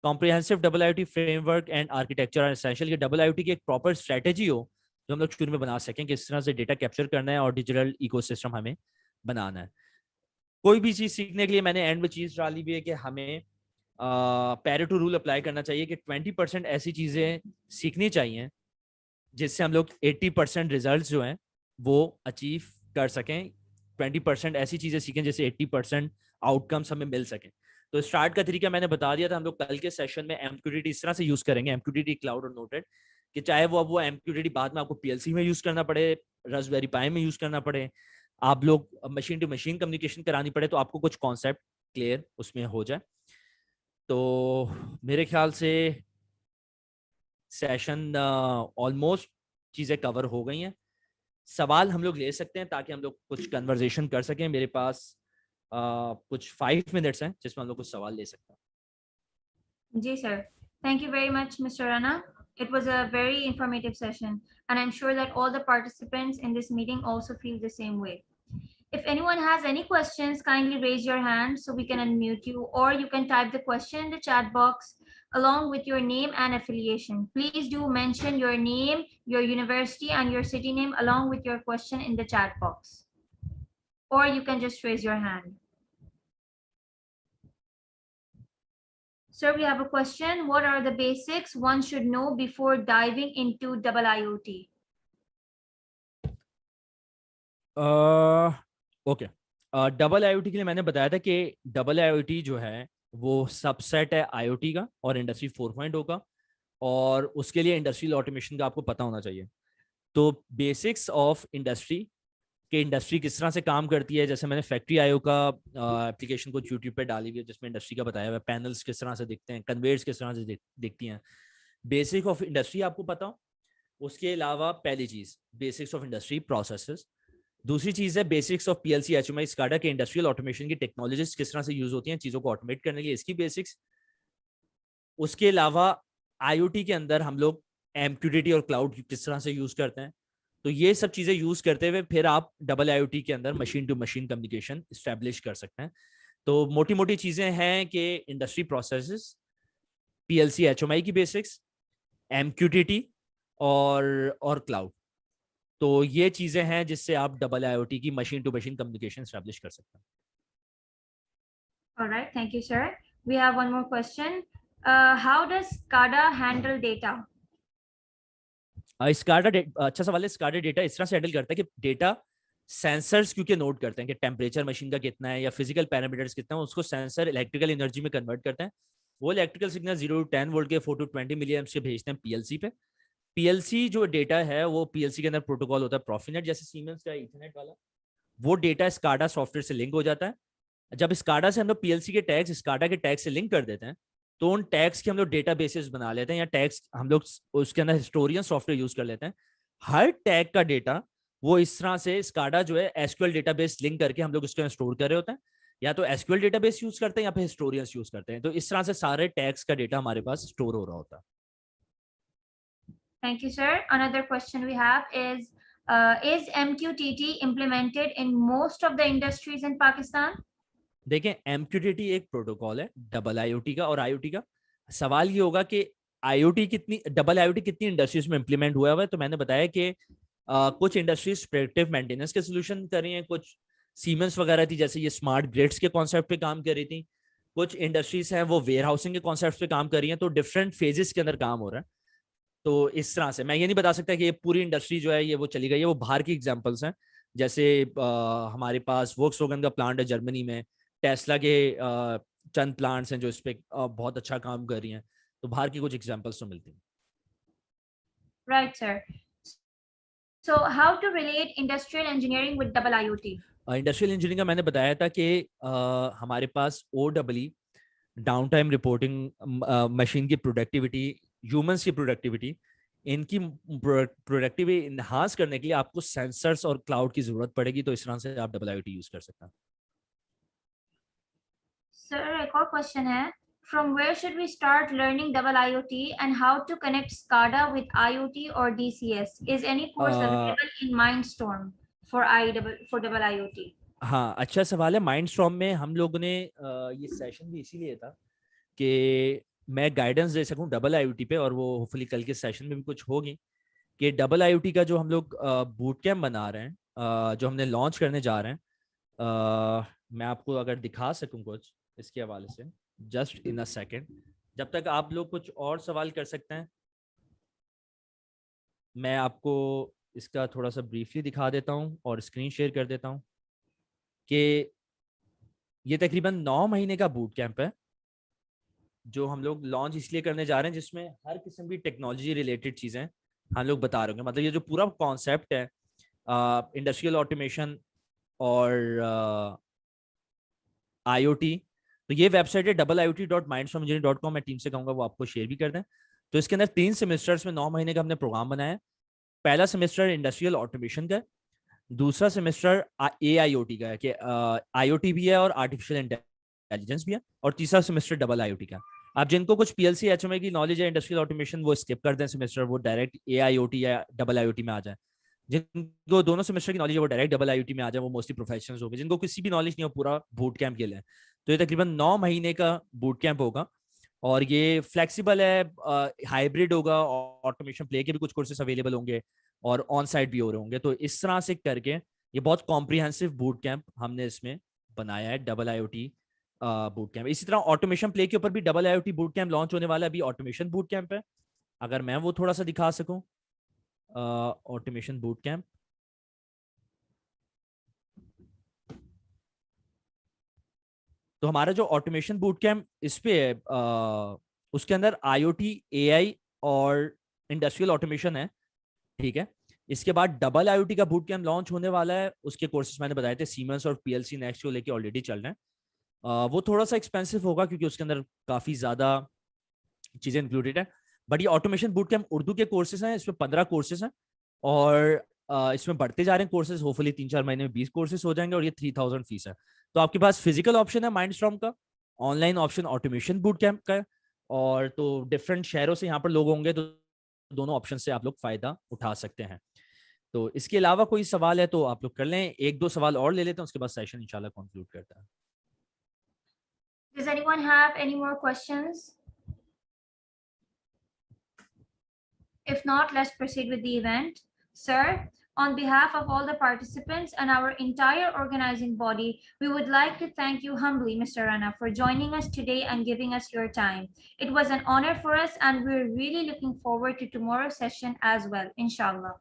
Comprehensive double IoT framework and architecture are essential कि डबल IoT की एक प्रॉपर स्ट्रेटेजी हो जो हम लोग शुरू में बना सकें कि इस तरह से डेटा कैप्चर करना है और डिजिटल इकोसिस्टम हमें बनाना है। कोई भी चीज सीखने के लिए मैंने एंड में चीज डाली हुई है कि हमें पैरेटो रूल अप्लाई करना चाहिए कि 20% ऐसी चीजें सीखनी चाहिए जिससे हम लोग 80% रिजल्ट जो हैं वो अचीव कर सकें। 20% ऐसी चीजें सीखें जिससे 80% आउटकम्स हमें मिल सकें। तो स्टार्ट का तरीका मैंने बता दिया था। हम लोग कल के सेशन में MQTT इस तरह से यूज करेंगे, MQTT क्लाउड और नोटेड, कि चाहे वो MQTT बाद में आपको PLC में यूज करना पड़े, रास्पबेरी पाई में यूज करना पड़े, आप लोग मशीन टू मशीन कम्युनिकेशन करानी पड़े, तो आपको कुछ कॉन्सेप्ट क्लियर उसमें हो जाए। तो मेरे ख्याल से सेशन ऑलमोस्ट चीजें कवर हो गई हैं। सवाल हम लोग ले सकते हैं ताकि हम लोग कुछ कन्वर्सेशन कर सकें। मेरे पास कुछ 5 मिनट्स हैं जिसमें हम लोग कुछ सवाल ले सकते हैं। जी sir, thank you very much, Mr. Rana. It was a very informative session, and I'm sure that all the participants in this meeting also feel the same way. If anyone has any questions, kindly raise your hand so we can unmute you, or you can type the question in the chat box along with your name and affiliation. Please do mention your name, your university, and your city name along with your question in the chat box. Or you can just raise your hand. Sir, we have a question. What are the basics one should know before diving into double IoT? Okay, double IoT के लिए मैंने बताया था कि double IoT जो है वो subset है IoT का और इंडस्ट्री 4.0 का, और उसके लिए इंडस्ट्रियल ऑटोमेशन का आपको पता होना चाहिए। तो बेसिक्स ऑफ इंडस्ट्री कि इंडस्ट्री किस तरह से काम करती है, जैसे मैंने फैक्ट्री IO का एप्लीकेशन को यूट्यूब पे डाली हुई है जिसमें इंडस्ट्री का बताया हुआ है, पैनल्स किस तरह से दिखते हैं, कन्वेयर्स किस तरह से दिखती हैं, बेसिक ऑफ इंडस्ट्री आपको पता हो। उसके अलावा पहली चीज बेसिक्स ऑफ इंडस्ट्री प्रोसेसेस, दूसरी चीज है basics of PLC HMI SCADA के इंडस्ट्रियल ऑटोमेशन की टेक्नोलॉजीज किस तरह से यूज होती हैं चीजों को ऑटोमेट करने के लिए, इसकी बेसिक्स। उसके अलावा IoT के अंदर हम लोग MQTT और क्लाउड किस तरह से यूज करते हैं। तो ये सब चीजें यूज करते हुए फिर आप डबल IoT के अंदर machine to machine communication establish कर सकते हैं। तो मोटी मोटी चीजें हैं कि इंडस्ट्री प्रोसेसेस, PLC HMI की बेसिक्स, MQTT और क्लाउड। तो ये चीजें हैं जिससे आप डबल IoT की machine to machine communication establish कर सकते हैं। All right, thank you, sir. We have one more question. How does SCADA handle data? SCADA अच्छा सवाल है। SCADA डेटा इस तरह से हैंडल करता है कि डेटा सेंसर्स क्योंकि नोट करते हैं कि टेम्परेचर मशीन का कितना है या फिजिकल पैरामीटर्स कितना है, उसको सेंसर इलेक्ट्रिकल एनर्जी में कन्वर्ट करते हैं। वो इलेक्ट्रिकल सिग्नल 0 to 10 वोल्ट के 4 to 20 मिली एम्प्स से भेजते हैं PLC पे। PLC जो डेटा है वो PLC के अंदर प्रोटोकॉल होता है प्रोफिनेट जैसे सीमेंस का इथरनेट वाला, वो डेटा SCADA सॉफ्टवेयर से लिंक हो जाता है। जब SCADA से हम लोग PLC के टैग्स SCADA के टैग से लिंक कर देते हैं तो उन टैग्स के हम लोग डेटा बेसिस बना लेते हैं या टैग्स हम लोग उसके अंदर हिस्टोरियन सॉफ्टवेयर यूज कर लेते हैं। हर टैग का डेटा वो इस तरह से SCADA जो है SQL डेटाबेस लिंक करके हम लोग उसके अंदर स्टोर कर रहे होते हैं, या तो SQL डेटाबेस यूज करते हैं या फिर हिस्टोरियंस यूज करते हैं। तो इस तरह से सारे टैग्स का डेटा हमारे पास स्टोर हो रहा होता है। Thank you, sir. Another question we have is MQTT implemented in most of the industries in Pakistan? देखें, MQTT एक प्रोटोकॉल है डबल IoT का और IoT का। सवाल ये होगा कि डबल IoT कितनी इंडस्ट्रीज में इंप्लीमेंट हुआ है। तो मैंने बताया कि कुछ इंडस्ट्रीज प्रेडिक्टिव मेंटेनेंस के सोल्यूशन कर रही हैं, कुछ सीमेंस वगैरह थी जैसे ये स्मार्ट ग्रिड्स के कॉन्सेप्ट पे काम कर रही थी, कुछ इंडस्ट्रीज हैं वो वेयर हाउसिंग के कॉन्सेप्ट पे काम कर रही हैं। तो डिफरेंट फेजेस के अंदर काम हो रहा है। तो इस तरह से मैं ये नहीं बता सकता कि ये पूरी इंडस्ट्री जो है ये वो चली गई है। वो बाहर की एग्जांपल्स हैं, जैसे हमारे पास वोक्सवैगन का प्लांट है जर्मनी में, टेस्ला के चंद प्लांट्स हैं जो इस पे बहुत अच्छा काम कर रही हैं। तो बाहर की कुछ एग्जांपल्स तो मिलती हैं। Right, sir. So how to relate industrial engineering with double IoT? Industrial engineering का मैंने बताया था कि हमारे पास OEE down time reporting, machine की प्रोडक्टिविटी, ह्यूमंस की प्रोडक्टिविटी, इनकी प्रोडक्टिविटी इनहांस करने के लिए आपको सेंसर्स और क्लाउड की जरूरत पड़ेगी, तो इस तरह से आप डबल IoT यूज कर सकते हैं। सर एक और क्वेश्चन है, from where should we start learning double IoT and how to connect SCADA with IoT or DCS? Is any course available in Mindstorm for double IoT? हाँ, अच्छा सवाल है। माइंडस्टॉर्म में हम लोगों ने ये सेशन भी इसीलिए था कि मैं गाइडेंस दे सकूं डबल IoT पे, और वो होपफुली कल के सेशन में भी कुछ होगी कि डबल IoT का जो हम लोग बूट कैम्प बना रहे हैं, जो हमने लॉन्च करने जा रहे हैं, मैं आपको अगर दिखा सकूं कुछ इसके हवाले से, जस्ट इन अ सेकेंड, जब तक आप लोग कुछ और सवाल कर सकते हैं, मैं आपको इसका थोड़ा सा ब्रीफली दिखा देता हूं और स्क्रीन शेयर कर देता हूं कि ये तकरीबन 9 महीने का बूट कैंप है जो हम लोग लॉन्च इसलिए करने जा रहे हैं, जिसमें हर किस्म की टेक्नोलॉजी रिलेटेड चीज़ें हम लोग बता रहे हैं। मतलब ये जो पूरा कॉन्सेप्ट है इंडस्ट्रियल ऑटोमेशन और IoT, तो ये वेबसाइट है IoT.mindstormengineering.com। मैं टीम से कहूँगा वो आपको शेयर भी कर दें। तो इसके अंदर 3 सेमेस्टर्स में 9 महीने का हमने प्रोग्राम बनाया है। पहला सेमेस्टर इंडस्ट्रियल ऑटोमेशन का है, दूसरा सेमेस्टर AIoT का है कि IoT भी है और आर्टिफिशियल इंटेलिजेंस भी है, और तीसरा सेमेस्टर डबल IoT का। आप जिनको कुछ PLC HMI की नॉलेज है इंडस्ट्रियल ऑटोमेशन, वो स्किप कर दें सेमेस्टर, वो डायरेक्ट AIoT या डबल IoT में आ जाए। जिनको दोनों सेमेस्टर की नॉलेज है वो डायरेक्ट डबल IoT में आ जाए, वो मोस्टली प्रोफेशनल्स हो गए। जिनको किसी भी नॉलेज नहीं हो, पूरा बूट कैंप के लिए, तो ये तकरीबन 9 महीने का बूट कैंप होगा, और ये फ्लेक्सिबल है, हाइब्रिड होगा, ऑटोमेशन प्ले के भी कुछ कोर्सेस अवेलेबल होंगे और ऑन साइट भी हो रहे होंगे। तो इस तरह से करके ये बहुत कॉम्प्रिहेंसिव बूट कैंप हमने इसमें बनाया है, डबल IoT बूट कैंप। इसी तरह ऑटोमेशन प्ले के ऊपर भी double IoT boot camp launch होने वाला है। अभी ऑटोमेशन बूट कैंप है, अगर मैं वो थोड़ा सा दिखा सकूं, ऑटोमेशन बूट कैंप। तो हमारा जो ऑटोमेशन बूट कैंप इस पे है, उसके अंदर IoT, AI और इंडस्ट्रियल ऑटोमेशन है, ठीक है। इसके बाद डबल IoT का बूट कैंप लॉन्च होने वाला है। उसके कोर्सेज मैंने बताए थे, सीमेंस और PLC नेक्स्ट को लेके ऑलरेडी चल रहे हैं। वो थोड़ा सा एक्सपेंसिव होगा क्योंकि उसके अंदर काफी ज्यादा चीजें इंक्लूडेड है। बट ये ऑटोमेशन बूट कैंप उर्दू के कोर्सेज हैं, इसमें 15 कोर्सेज हैं, और इसमें बढ़ते जा रहे हैं कोर्सेज। होपफुली 3-4 महीने में 20 कोर्सेज हो जाएंगे, और ये 3000 फीस है। तो आपके पास फिजिकल ऑप्शन है माइंडस्टॉर्म का, online option automation boot camp का है, और तो डिफरेंट शहरों से यहाँ पर लोग होंगे, तो दोनों ऑप्शन से आप लोग फायदा उठा सकते हैं। तो इसके अलावा कोई सवाल है तो आप लोग कर लें, 1-2 सवाल और ले लेते हैं, उसके बाद सेशन इंशाल्लाह कंक्लूड करता है। Does anyone have any more questions? If not, let's proceed with the event. Sir, on behalf of all the participants and our entire organizing body, we would like to thank you humbly, Mr. Rana, for joining us today and giving us your time. It was an honor for us, and we're really looking forward to tomorrow's session as well, inshallah.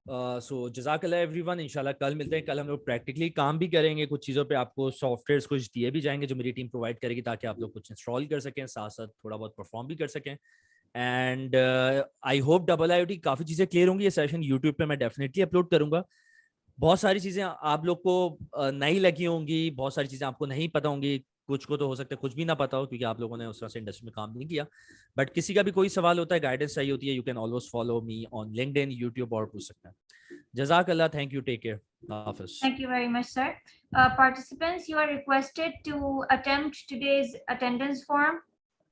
सो जज़ाकल्लाह everyone, इंशाल्लाह कल मिलते हैं। कल हम लोग practically काम भी करेंगे, कुछ चीज़ों पे आपको सॉफ्टवेयर्स कुछ दिए भी जाएंगे जो मेरी टीम प्रोवाइड करेगी, ताकि आप लोग कुछ इंस्टॉल कर सकें, साथ साथ थोड़ा बहुत परफॉर्म भी कर सकें। And I hope double IoT काफ़ी चीज़ें क्लियर होंगी। ये सेशन यूट्यूब पे मैं डेफिनेटली अपलोड करूंगा। बहुत सारी चीज़ें आप लोग को नई लगी होंगी, बहुत सारी चीज़ें आपको नहीं पता होंगी, कुछ को तो हो सकता है कुछ भी ना पता हो क्योंकि आप लोगों ने उस तरह से इंडस्ट्री में काम नहीं किया। बट किसी का भी कोई सवाल होता है, गाइडेंस चाहिए होती है, you can always follow me on LinkedIn, YouTube, और पूछ सकते हैं। Jazakallah, thank you, take care. Hafiz. Thank you very much, sir. Participants, you are requested to attempt today's attendance form,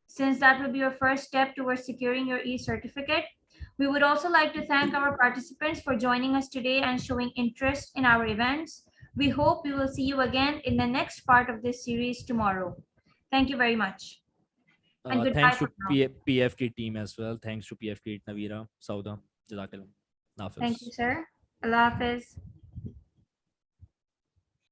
since that will be your first step towards securing your e-certificate. We would also like to thank our participants for joining us today and showing interest in our events. We hope we will see you again in the next part of this series tomorrow. Thank you very much. And goodbye Thanks to for now. PFK team as well. Thanks to PFK, Navira, Sauda. Jazakallah. Hafiz. Thank you, sir. Allah Hafiz.